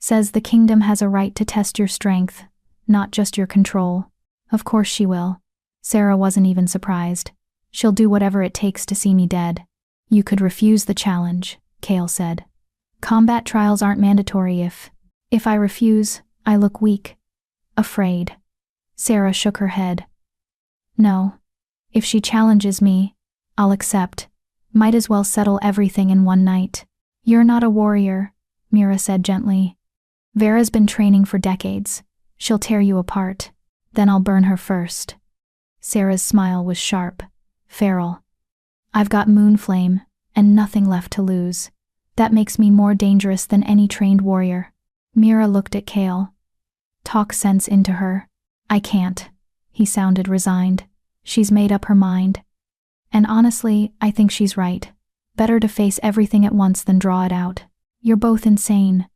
Says the kingdom has a right to test your strength, not just your control. Of course she will. Sarah wasn't even surprised. She'll do whatever it takes to see me dead. You could refuse the challenge, Cale said. Combat trials aren't mandatory if I refuse, I look weak. Afraid. Sarah shook her head. No. If she challenges me, I'll accept. Might as well settle everything in one night. You're not a warrior, Mira said gently. Vera's been training for decades. She'll tear you apart. Then I'll burn her first. Sarah's smile was sharp, feral. I've got moon flame, and nothing left to lose. That makes me more dangerous than any trained warrior. Mira looked at Cale. Talk sense into her. I can't. He sounded resigned. She's made up her mind. And honestly, I think she's right. Better to face everything at once than draw it out. You're both insane.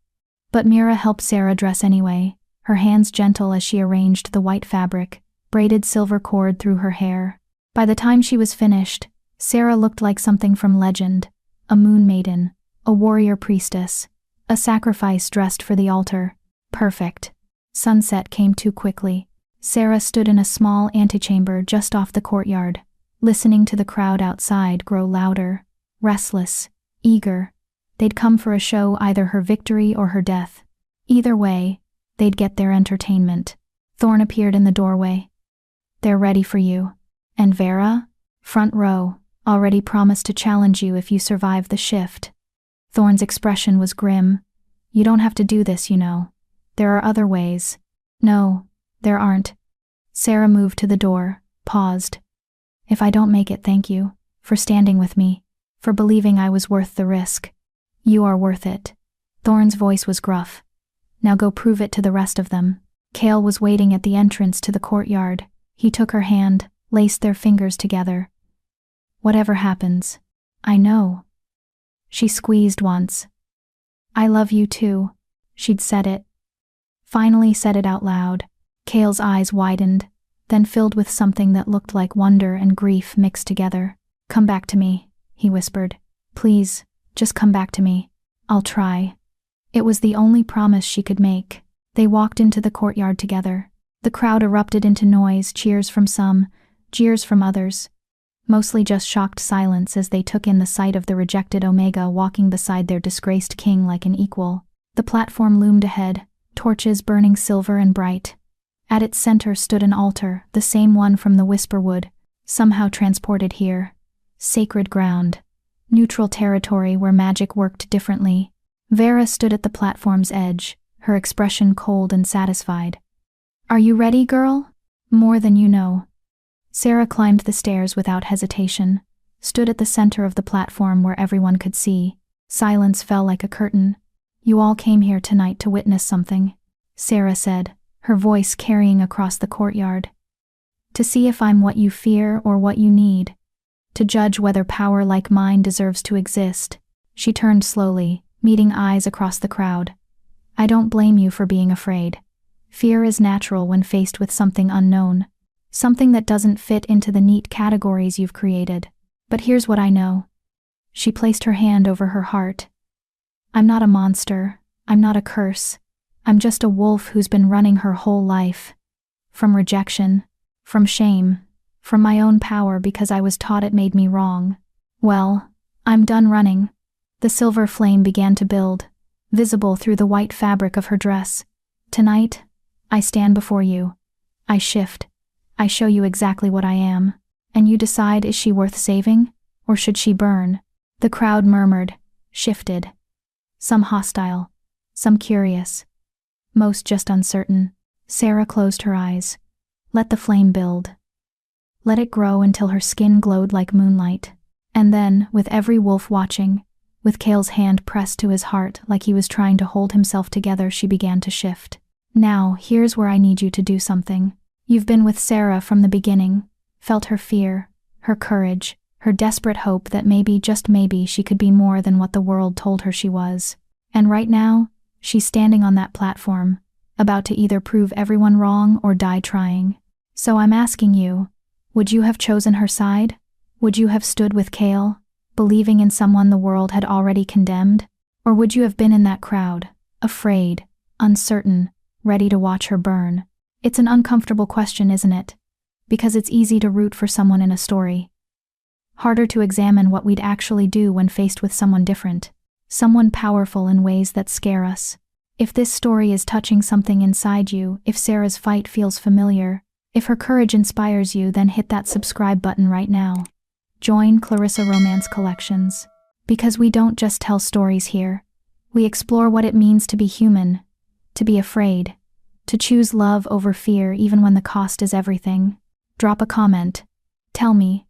But Mira helped Sarah dress anyway, her hands gentle as she arranged the white fabric, braided silver cord through her hair. By the time she was finished, Sarah looked like something from legend. A moon maiden, a warrior priestess, a sacrifice dressed for the altar. Perfect. Sunset came too quickly. Sarah stood in a small antechamber just off the courtyard, listening to the crowd outside grow louder, restless, eager. They'd come for a show, either her victory or her death. Either way, they'd get their entertainment. Thorn appeared in the doorway. They're ready for you. And Vera? Front row, already promised to challenge you if you survive the shift. Thorn's expression was grim. You don't have to do this, you know. There are other ways. No, there aren't. Sarah moved to the door, paused. If I don't make it, thank you, for standing with me, for believing I was worth the risk. You are worth it. Thorn's voice was gruff. Now go prove it to the rest of them. Cale was waiting at the entrance to the courtyard. He took her hand, laced their fingers together. Whatever happens, I know. She squeezed once. I love you too. She'd said it. Finally said it out loud. Cale's eyes widened, then filled with something that looked like wonder and grief mixed together. Come back to me, he whispered. Please, just come back to me. I'll try. It was the only promise she could make. They walked into the courtyard together. The crowd erupted into noise, cheers from some, jeers from others. Mostly just shocked silence as they took in the sight of the rejected Omega walking beside their disgraced king like an equal. The platform loomed ahead, torches burning silver and bright. At its center stood an altar, the same one from the Whisperwood, somehow transported here. Sacred ground. Neutral territory where magic worked differently. Vera stood at the platform's edge, her expression cold and satisfied. Are you ready, girl? More than you know, Sarah climbed the stairs without hesitation, stood at the center of the platform where everyone could see. Silence fell like a curtain. "You all came here tonight to witness something," Sarah said, her voice carrying across the courtyard. "To see if I'm what you fear or what you need. To judge whether power like mine deserves to exist." She turned slowly, meeting eyes across the crowd. "I don't blame you for being afraid. Fear is natural when faced with something unknown, something that doesn't fit into the neat categories you've created. But here's what I know." She placed her hand over her heart. "I'm not a monster. I'm not a curse. I'm just a wolf who's been running her whole life. From rejection, from shame, from my own power because I was taught it made me wrong. Well, I'm done running." The silver flame began to build, visible through the white fabric of her dress. "Tonight, I stand before you. I shift. I show you exactly what I am. And you decide, is she worth saving, or should she burn?" The crowd murmured, shifted. Some hostile, some curious, most just uncertain. Sarah closed her eyes. Let the flame build. Let it grow until her skin glowed like moonlight. And then, with every wolf watching, with Cale's hand pressed to his heart like he was trying to hold himself together, she began to shift. "Now, here's where I need you to do something. You've been with Sarah from the beginning, felt her fear, her courage, her desperate hope that maybe, just maybe, she could be more than what the world told her she was. And right now, she's standing on that platform, about to either prove everyone wrong or die trying. So I'm asking you, would you have chosen her side? Would you have stood with Cale, believing in someone the world had already condemned? Or would you have been in that crowd, afraid, uncertain, ready to watch her burn?" It's an uncomfortable question, isn't it? Because it's easy to root for someone in a story. Harder to examine what we'd actually do when faced with someone different, someone powerful in ways that scare us. If this story is touching something inside you, if Sarah's fight feels familiar, if her courage inspires you, then hit that subscribe button right now. Join Clarissa Romance Collections. Because we don't just tell stories here. We explore what it means to be human, to be afraid, to choose love over fear even when the cost is everything. Drop a comment. Tell me,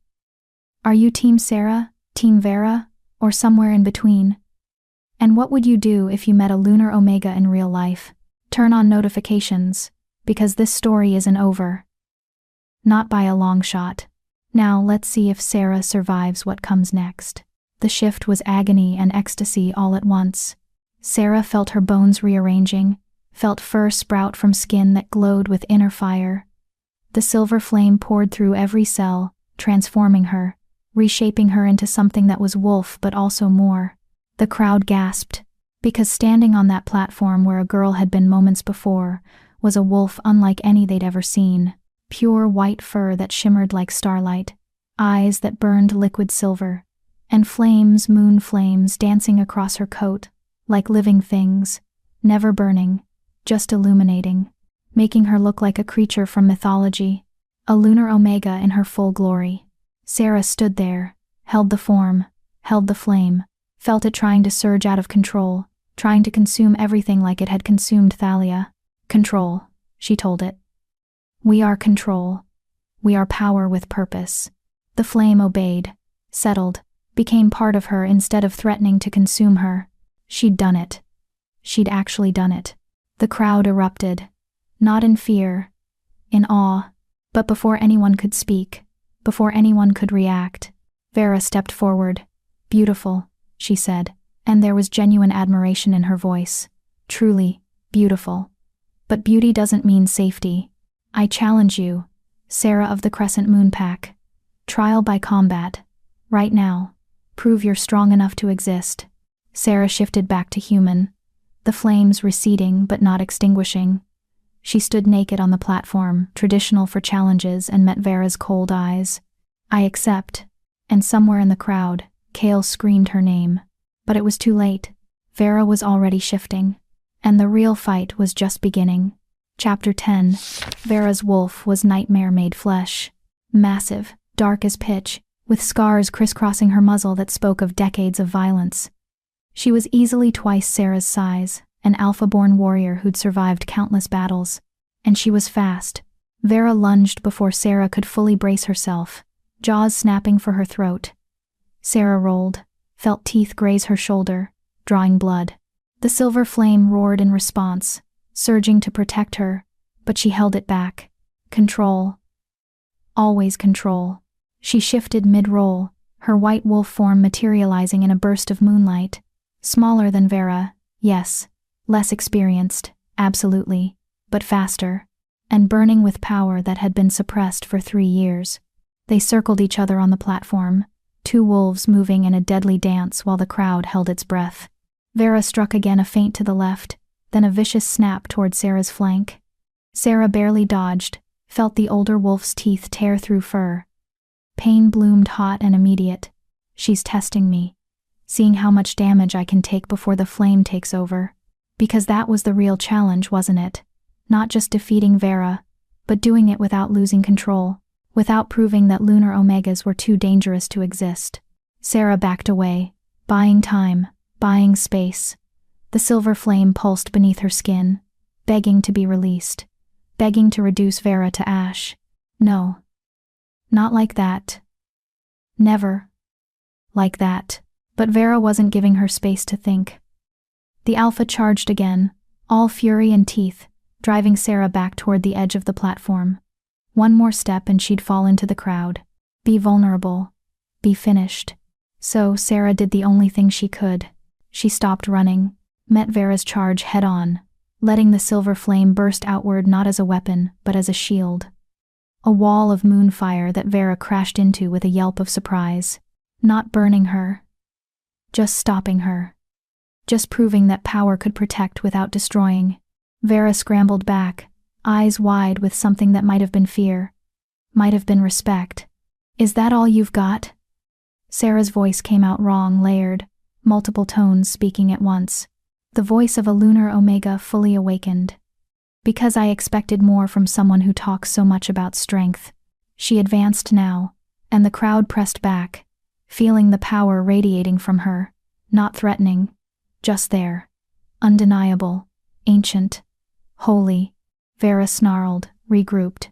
are you Team Sarah, Team Vera, or somewhere in between? And what would you do if you met a lunar omega in real life? Turn on notifications, because this story isn't over. Not by a long shot. Now let's see if Sarah survives what comes next. The shift was agony and ecstasy all at once. Sarah felt her bones rearranging, felt fur sprout from skin that glowed with inner fire. The silver flame poured through every cell, transforming her, reshaping her into something that was wolf but also more. The crowd gasped, because standing on that platform where a girl had been moments before was a wolf unlike any they'd ever seen. Pure white fur that shimmered like starlight, eyes that burned liquid silver, and flames, moon flames, dancing across her coat, like living things, never burning, just illuminating, making her look like a creature from mythology, a lunar omega in her full glory. Sarah stood there, held the form, held the flame, felt it trying to surge out of control, trying to consume everything like it had consumed Thalia. "Control," she told it. "We are control. We are power with purpose." The flame obeyed, settled, became part of her instead of threatening to consume her. She'd done it. She'd actually done it. The crowd erupted, not in fear, in awe, but before anyone could speak, before anyone could react, Vera stepped forward. "Beautiful," she said, and there was genuine admiration in her voice. "Truly, beautiful. But beauty doesn't mean safety. I challenge you, Sarah of the Crescent Moon Pack. Trial by combat. Right now. Prove you're strong enough to exist." Sarah shifted back to human, the flames receding but not extinguishing. She stood naked on the platform, traditional for challenges, and met Vera's cold eyes. "I accept." And somewhere in the crowd, Cale screamed her name. But it was too late. Vera was already shifting, and the real fight was just beginning. Chapter 10. Vera's wolf was nightmare made flesh. Massive, dark as pitch, with scars crisscrossing her muzzle that spoke of decades of violence. She was easily twice Sarah's size, an alpha-born warrior who'd survived countless battles. And she was fast, Vera lunged before Sarah could fully brace herself, jaws snapping for her throat. Sarah rolled, felt teeth graze her shoulder, drawing blood. The silver flame roared in response, surging to protect her, but she held it back. Control. Always control. She shifted mid-roll, her white wolf form materializing in a burst of moonlight. Smaller than Vera, yes. Less experienced, absolutely, but faster. And burning with power that had been suppressed for 3 years. They circled each other on the platform, 2 wolves moving in a deadly dance while the crowd held its breath. Vera struck again, a feint to the left, then a vicious snap toward Sarah's flank. Sarah barely dodged, felt the older wolf's teeth tear through fur. Pain bloomed hot and immediate. She's testing me, seeing how much damage I can take before the flame takes over. Because that was the real challenge, wasn't it? Not just defeating Vera, but doing it without losing control, without proving that lunar omegas were too dangerous to exist. Sarah backed away, buying time, buying space. The silver flame pulsed beneath her skin, begging to be released, begging to reduce Vera to ash. No. Not like that. Never. Like that. But Vera wasn't giving her space to think. The alpha charged again, all fury and teeth, driving Sarah back toward the edge of the platform. One more step and she'd fall into the crowd. Be vulnerable. Be finished. So Sarah did the only thing she could. She stopped running, met Vera's charge head-on, letting the silver flame burst outward not as a weapon, but as a shield. A wall of moonfire that Vera crashed into with a yelp of surprise. Not burning her. Just stopping her. Just proving that power could protect without destroying. Vera scrambled back, eyes wide with something that might have been fear. Might have been respect. Is that all you've got? Sarah's voice came out wrong, layered, multiple tones speaking at once. The voice of a lunar omega fully awakened. Because I expected more from someone who talks so much about strength. She advanced now, and the crowd pressed back, feeling the power radiating from her, not threatening, just there. Undeniable, ancient, holy. Vera snarled, regrouped.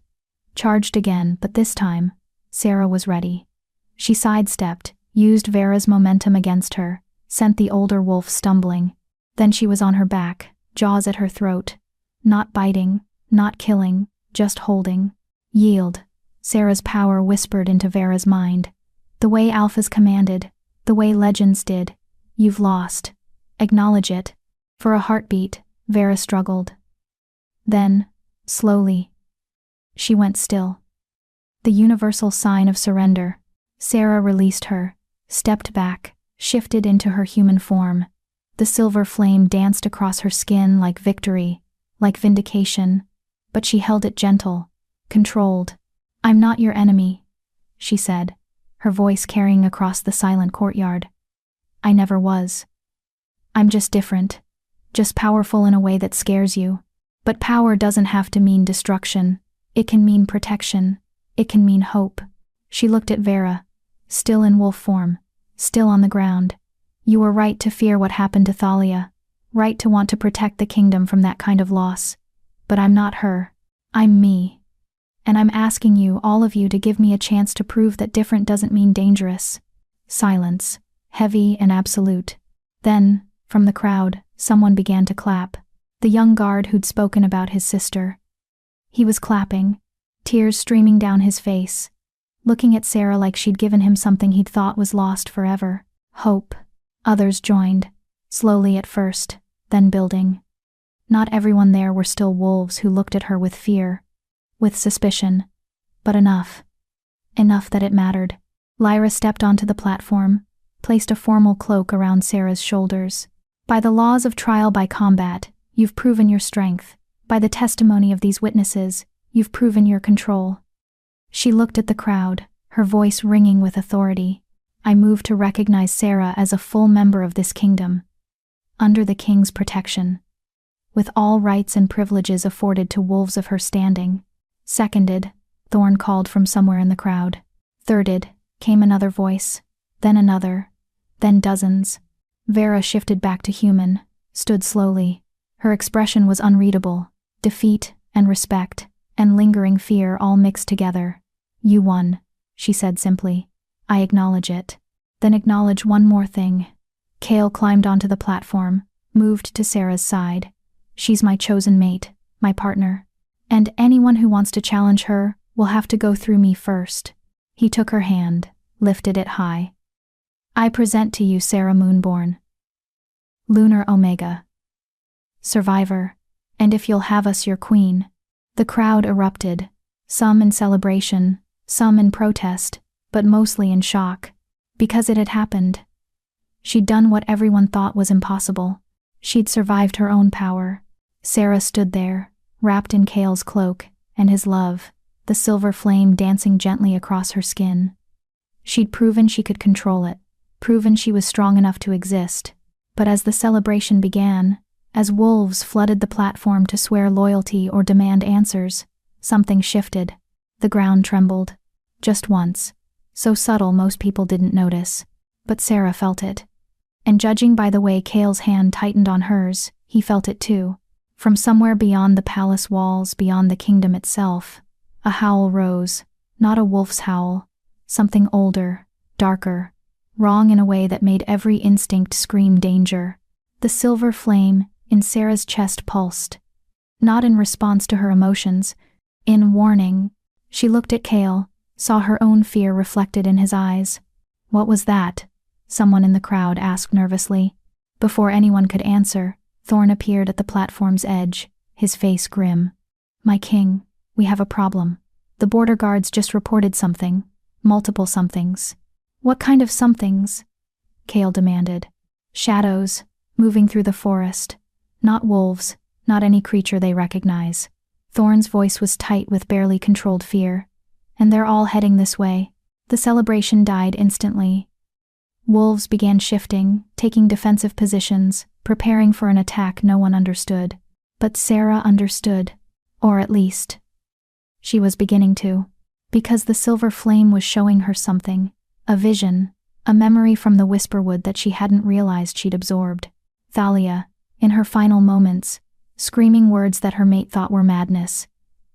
Charged again, but this time, Sarah was ready. She sidestepped, used Vera's momentum against her, sent the older wolf stumbling. Then she was on her back, jaws at her throat. Not biting, not killing, just holding. Yield. Sarah's power whispered into Vera's mind. The way alphas commanded, the way legends did. You've lost. Acknowledge it. For a heartbeat, Vera struggled. Then, slowly, she went still. The universal sign of surrender. Sarah released her, stepped back, shifted into her human form. The silver flame danced across her skin like victory, like vindication, but she held it gentle, controlled. I'm not your enemy, she said, her voice carrying across the silent courtyard. I never was. I'm just different, just powerful in a way that scares you. But power doesn't have to mean destruction. It can mean protection. It can mean hope. She looked at Vera, still in wolf form, still on the ground. You were right to fear what happened to Thalia, right to want to protect the kingdom from that kind of loss. But I'm not her. I'm me. And I'm asking you, all of you, to give me a chance to prove that different doesn't mean dangerous. Silence, heavy and absolute. Then, from the crowd, someone began to clap. The young guard who'd spoken about his sister. He was clapping, tears streaming down his face, looking at Sarah like she'd given him something he'd thought was lost forever. Hope. Others joined, slowly at first, then building. Not everyone there were still wolves who looked at her with fear, with suspicion, but enough. Enough that it mattered. Lyra stepped onto the platform, placed a formal cloak around Sarah's shoulders. By the laws of trial by combat, you've proven your strength. By the testimony of these witnesses, you've proven your control. She looked at the crowd, her voice ringing with authority. I move to recognize Sarah as a full member of this kingdom, under the king's protection, with all rights and privileges afforded to wolves of her standing. Seconded, Thorn called from somewhere in the crowd. Thirded, came another voice, then another, then dozens. Vera shifted back to human, stood slowly. Her expression was unreadable, defeat and respect, and lingering fear all mixed together. "You won," she said simply. "I acknowledge it." "Then acknowledge one more thing." Cale climbed onto the platform, moved to Sarah's side. "She's my chosen mate, my partner. And anyone who wants to challenge her will have to go through me first." He took her hand, lifted it high. "I present to you Sarah Moonborn, Lunar Omega, survivor, and if you'll have us your queen." The crowd erupted, some in celebration, some in protest, but mostly in shock, because it had happened. She'd done what everyone thought was impossible. She'd survived her own power. Sarah stood there, wrapped in Cale's cloak, and his love, the silver flame dancing gently across her skin. She'd proven she could control it, proven she was strong enough to exist. But as the celebration began, as wolves flooded the platform to swear loyalty or demand answers, something shifted. The ground trembled. Just once. So subtle most people didn't notice. But Sarah felt it. And judging by the way Cale's hand tightened on hers, he felt it too. From somewhere beyond the palace walls, beyond the kingdom itself, a howl rose. Not a wolf's howl. Something older, darker, wrong in a way that made every instinct scream danger. The silver flame in Sarah's chest pulsed. Not in response to her emotions, in warning. She looked at Cale, saw her own fear reflected in his eyes. "What was that?" someone in the crowd asked nervously. Before anyone could answer, Thorn appeared at the platform's edge, his face grim. "My king, we have a problem. The border guards just reported something. Multiple somethings." "What kind of somethings?" Cale demanded. "Shadows, moving through the forest. Not wolves, not any creature they recognize." Thorn's voice was tight with barely controlled fear. "And they're all heading this way." The celebration died instantly. Wolves began shifting, taking defensive positions, preparing for an attack no one understood. But Sarah understood. Or at least, she was beginning to. Because the silver flame was showing her something. A vision. A memory from the Whisperwood that she hadn't realized she'd absorbed. Thalia, in her final moments, screaming words that her mate thought were madness.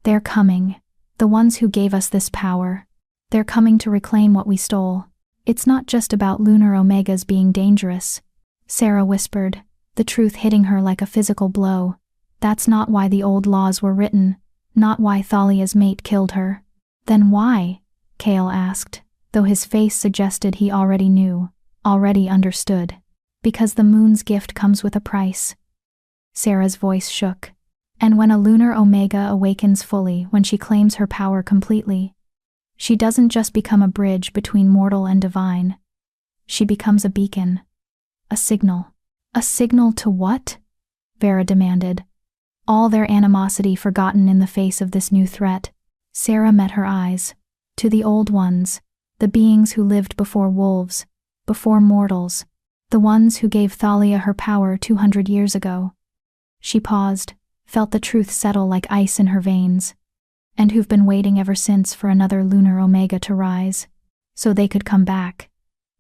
"They're coming. The ones who gave us this power. They're coming to reclaim what we stole. It's not just about Lunar Omegas being dangerous." Sarah whispered, the truth hitting her like a physical blow. "That's not why the old laws were written. Not why Thalia's mate killed her." "Then why?" Cale asked, though his face suggested he already knew, already understood. "Because the moon's gift comes with a price." Sarah's voice shook. "And when a Lunar Omega awakens fully, when she claims her power completely, she doesn't just become a bridge between mortal and divine. She becomes a beacon. A signal." "A signal to what?" Vera demanded. All their animosity forgotten in the face of this new threat. Sarah met her eyes. "To the old ones, the beings who lived before wolves, before mortals, the ones who gave Thalia her power 200 years ago." She paused, felt the truth settle like ice in her veins. "And who've been waiting ever since for another Lunar Omega to rise, so they could come back,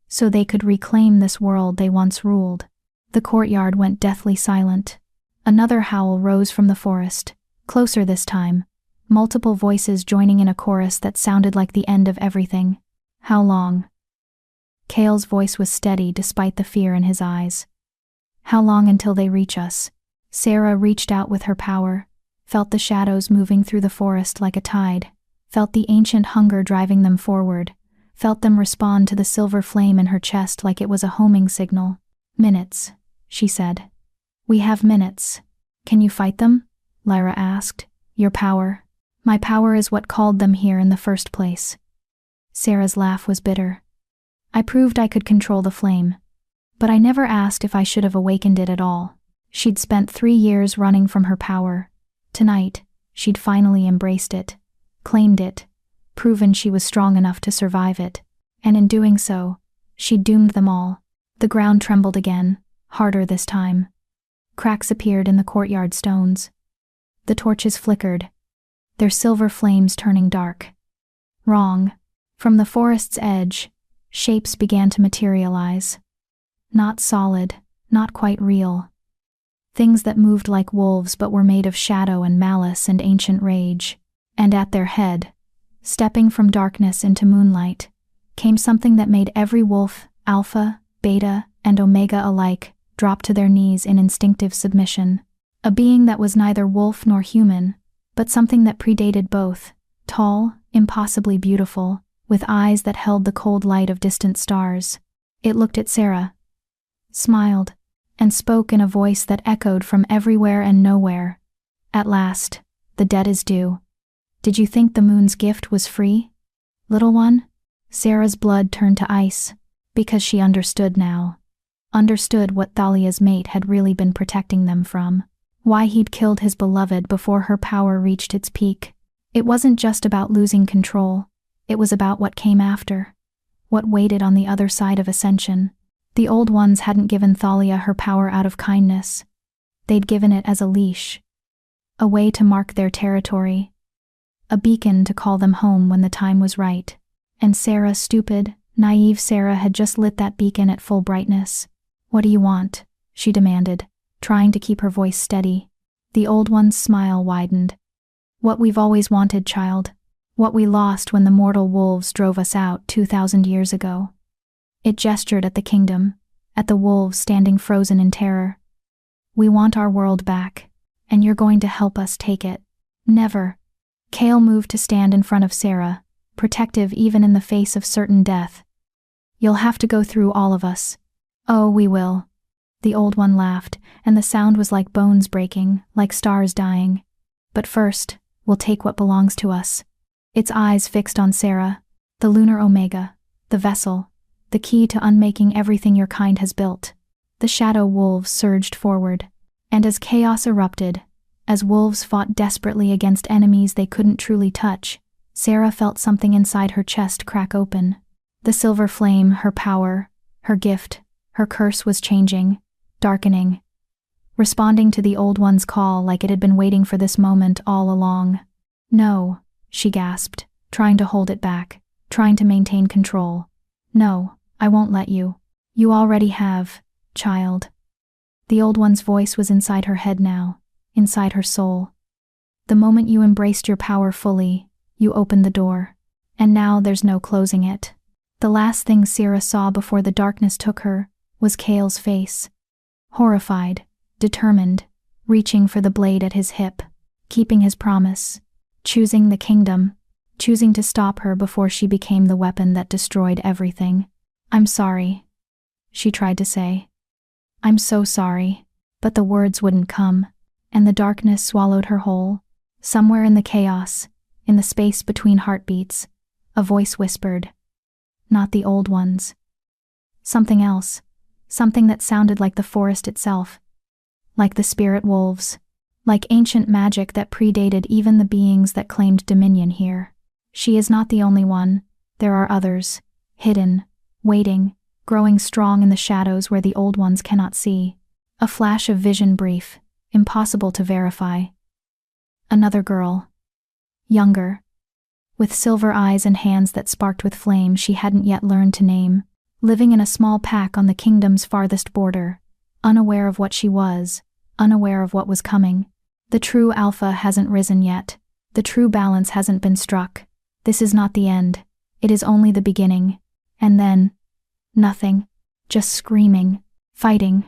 so they could reclaim this world they once ruled." The courtyard went deathly silent. Another howl rose from the forest, closer this time, multiple voices joining in a chorus that sounded like the end of everything. "How long?" Cale's voice was steady despite the fear in his eyes. "How long until they reach us?" Sarah reached out with her power, felt the shadows moving through the forest like a tide, felt the ancient hunger driving them forward, felt them respond to the silver flame in her chest like it was a homing signal. "Minutes," she said. "We have minutes." "Can you fight them?" Lyra asked. "Your power." "My power is what called them here in the first place." Sarah's laugh was bitter. "I proved I could control the flame. But I never asked if I should have awakened it at all." She'd spent 3 years running from her power. Tonight, she'd finally embraced it, claimed it, proven she was strong enough to survive it. And in doing so, she'd doomed them all. The ground trembled again, harder this time. Cracks appeared in the courtyard stones. The torches flickered, their silver flames turning dark. Wrong. From the forest's edge, shapes began to materialize. Not solid, not quite real. Things that moved like wolves but were made of shadow and malice and ancient rage. And at their head, stepping from darkness into moonlight, came something that made every wolf, alpha, beta, and omega alike, drop to their knees in instinctive submission. A being that was neither wolf nor human, but something that predated both, tall, impossibly beautiful, with eyes that held the cold light of distant stars. It looked at Sarah, smiled, and spoke in a voice that echoed from everywhere and nowhere. At last, the debt is due. Did you think the moon's gift was free, little one? Sarah's blood turned to ice, because she understood now. Understood what Thalia's mate had really been protecting them from. Why he'd killed his beloved before her power reached its peak. It wasn't just about losing control, it was about what came after. What waited on the other side of ascension. The old ones hadn't given Thalia her power out of kindness. They'd given it as a leash. A way to mark their territory. A beacon to call them home when the time was right. And Sarah, stupid, naive Sarah, had just lit that beacon at full brightness. "What do you want?" she demanded, trying to keep her voice steady. The old one's smile widened. "What we've always wanted, child. What we lost when the mortal wolves drove us out 2,000 years ago." It gestured at the kingdom, at the wolves standing frozen in terror. "We want our world back, and you're going to help us take it." "Never." Cale moved to stand in front of Sarah, protective even in the face of certain death. "You'll have to go through all of us." "Oh, we will." The old one laughed, and the sound was like bones breaking, like stars dying. "But first, we'll take what belongs to us." Its eyes fixed on Sarah, the lunar omega, the vessel, the key to unmaking everything your kind has built. The shadow wolves surged forward, and as chaos erupted, as wolves fought desperately against enemies they couldn't truly touch, Sarah felt something inside her chest crack open. The silver flame, her power, her gift, her curse was changing, darkening, responding to the old one's call like it had been waiting for this moment all along. "No," she gasped, trying to hold it back, trying to maintain control. "No, I won't let you. You already have, child." The old one's voice was inside her head now, inside her soul. "The moment you embraced your power fully, you opened the door. And now there's no closing it." The last thing Sarah saw before the darkness took her was Cale's face. Horrified, determined, reaching for the blade at his hip, keeping his promise, choosing the kingdom, choosing to stop her before she became the weapon that destroyed everything. "I'm sorry," she tried to say. "I'm so sorry," but the words wouldn't come, and the darkness swallowed her whole. Somewhere in the chaos, in the space between heartbeats, a voice whispered. Not the old ones. Something else, something that sounded like the forest itself, like the spirit wolves, like ancient magic that predated even the beings that claimed dominion here. "She is not the only one, there are others, hidden, waiting, growing strong in the shadows where the old ones cannot see." A flash of vision brief, impossible to verify. Another girl. Younger. With silver eyes and hands that sparked with flame she hadn't yet learned to name. Living in a small pack on the kingdom's farthest border. Unaware of what she was, unaware of what was coming. The true alpha hasn't risen yet. The true balance hasn't been struck. This is not the end. It is only the beginning. And then, nothing. Just screaming, fighting.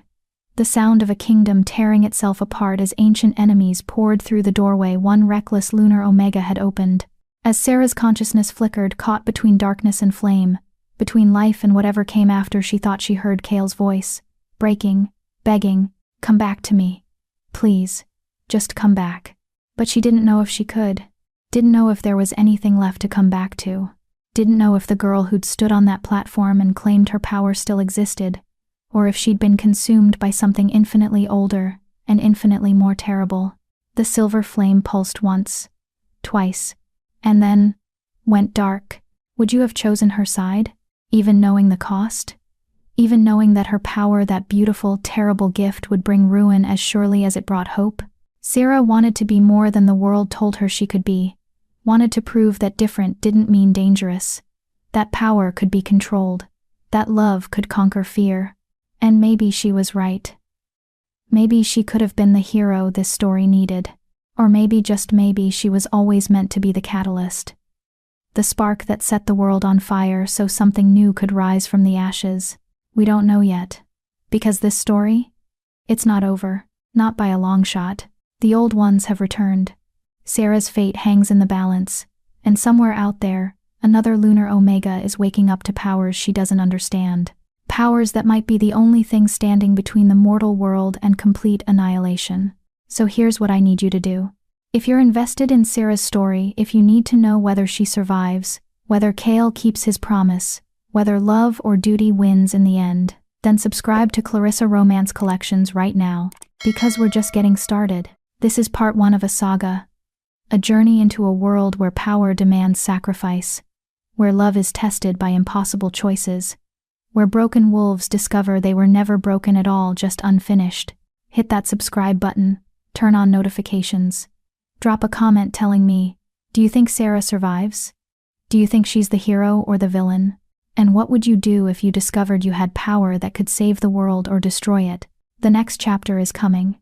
The sound of a kingdom tearing itself apart as ancient enemies poured through the doorway one reckless lunar omega had opened. As Sarah's consciousness flickered, caught between darkness and flame, between life and whatever came after, she thought she heard Cale's voice, breaking, begging, "Come back to me. Please, just come back." But she didn't know if she could. Didn't know if there was anything left to come back to. Didn't know if the girl who'd stood on that platform and claimed her power still existed, or if she'd been consumed by something infinitely older and infinitely more terrible. The silver flame pulsed once, twice, and then went dark. Would you have chosen her side, even knowing the cost? Even knowing that her power, that beautiful, terrible gift, would bring ruin as surely as it brought hope? Sarah wanted to be more than the world told her she could be. Wanted to prove that different didn't mean dangerous. That power could be controlled. That love could conquer fear. And maybe she was right. Maybe she could have been the hero this story needed. Or maybe, just maybe, she was always meant to be the catalyst. The spark that set the world on fire so something new could rise from the ashes. We don't know yet. Because this story? It's not over. Not by a long shot. The old ones have returned. Sarah's fate hangs in the balance. And somewhere out there, another lunar Omega is waking up to powers she doesn't understand. Powers that might be the only thing standing between the mortal world and complete annihilation. So here's what I need you to do. If you're invested in Sarah's story, if you need to know whether she survives, whether Cale keeps his promise, whether love or duty wins in the end, then subscribe to Clarissa Romance Collections right now, because we're just getting started. This is part 1 of a saga. A journey into a world where power demands sacrifice, where love is tested by impossible choices, where broken wolves discover they were never broken at all, just unfinished. Hit that subscribe button, turn on notifications. Drop a comment telling me, do you think Sarah survives? Do you think she's the hero or the villain? And what would you do if you discovered you had power that could save the world or destroy it? The next chapter is coming.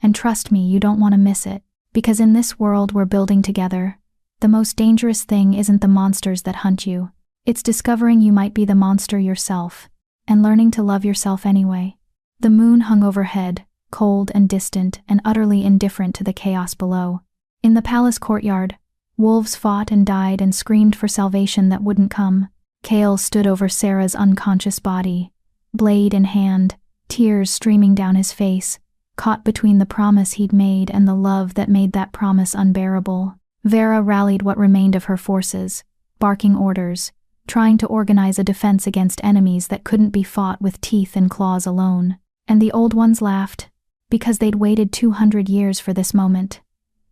And trust me, you don't want to miss it, because in this world we're building together, the most dangerous thing isn't the monsters that hunt you. It's discovering you might be the monster yourself, and learning to love yourself anyway. The moon hung overhead, cold and distant and utterly indifferent to the chaos below. In the palace courtyard, wolves fought and died and screamed for salvation that wouldn't come. Cale stood over Sarah's unconscious body, blade in hand, tears streaming down his face, caught between the promise he'd made and the love that made that promise unbearable. Vera rallied what remained of her forces, barking orders, trying to organize a defense against enemies that couldn't be fought with teeth and claws alone. And the old ones laughed, because they'd waited 200 years for this moment.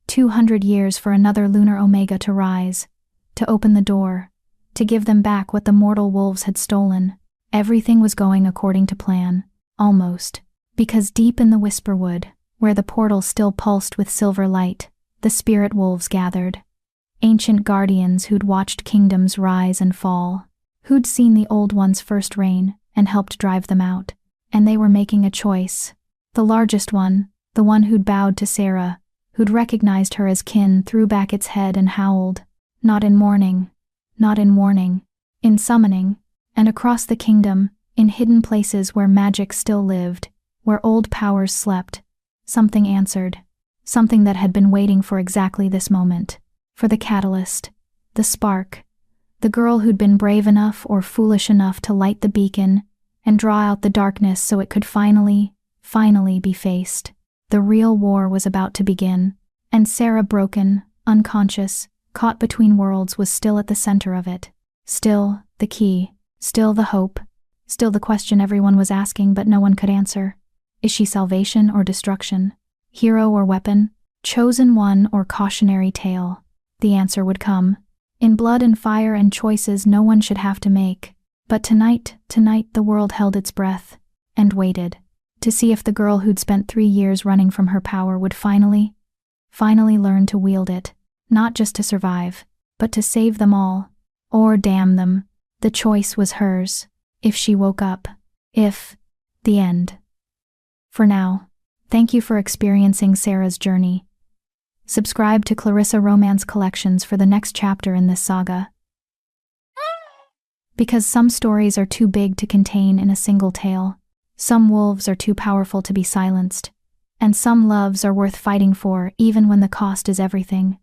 200 years for another lunar Omega to rise, to open the door, to give them back what the mortal wolves had stolen. Everything was going according to plan, almost, because deep in the Whisperwood, where the portal still pulsed with silver light, the spirit wolves gathered. Ancient guardians who'd watched kingdoms rise and fall, who'd seen the old ones first reign and helped drive them out. And they were making a choice. The largest one, the one who'd bowed to Sarah, who'd recognized her as kin, threw back its head and howled, not in mourning, not in warning, in summoning. And across the kingdom, in hidden places where magic still lived, where old powers slept, something answered, something that had been waiting for exactly this moment. For the catalyst, the spark, the girl who'd been brave enough or foolish enough to light the beacon and draw out the darkness so it could finally be faced. The real war was about to begin, and Sarah, broken, unconscious, caught between worlds, was still at the center of it. Still the key, still the hope, still the question everyone was asking but no one could answer. Is she salvation or destruction? Hero or weapon? Chosen one or cautionary tale? The answer would come. In blood and fire and choices no one should have to make. But tonight, the world held its breath, and waited, to see if the girl who'd spent 3 years running from her power would finally learn to wield it, not just to survive, but to save them all, or damn them. The choice was hers, if she woke up, if the end. For now, thank you for experiencing Sarah's journey. Subscribe to Clarissa Romance Collections for the next chapter in this saga. Because some stories are too big to contain in a single tale, some wolves are too powerful to be silenced, and some loves are worth fighting for even when the cost is everything.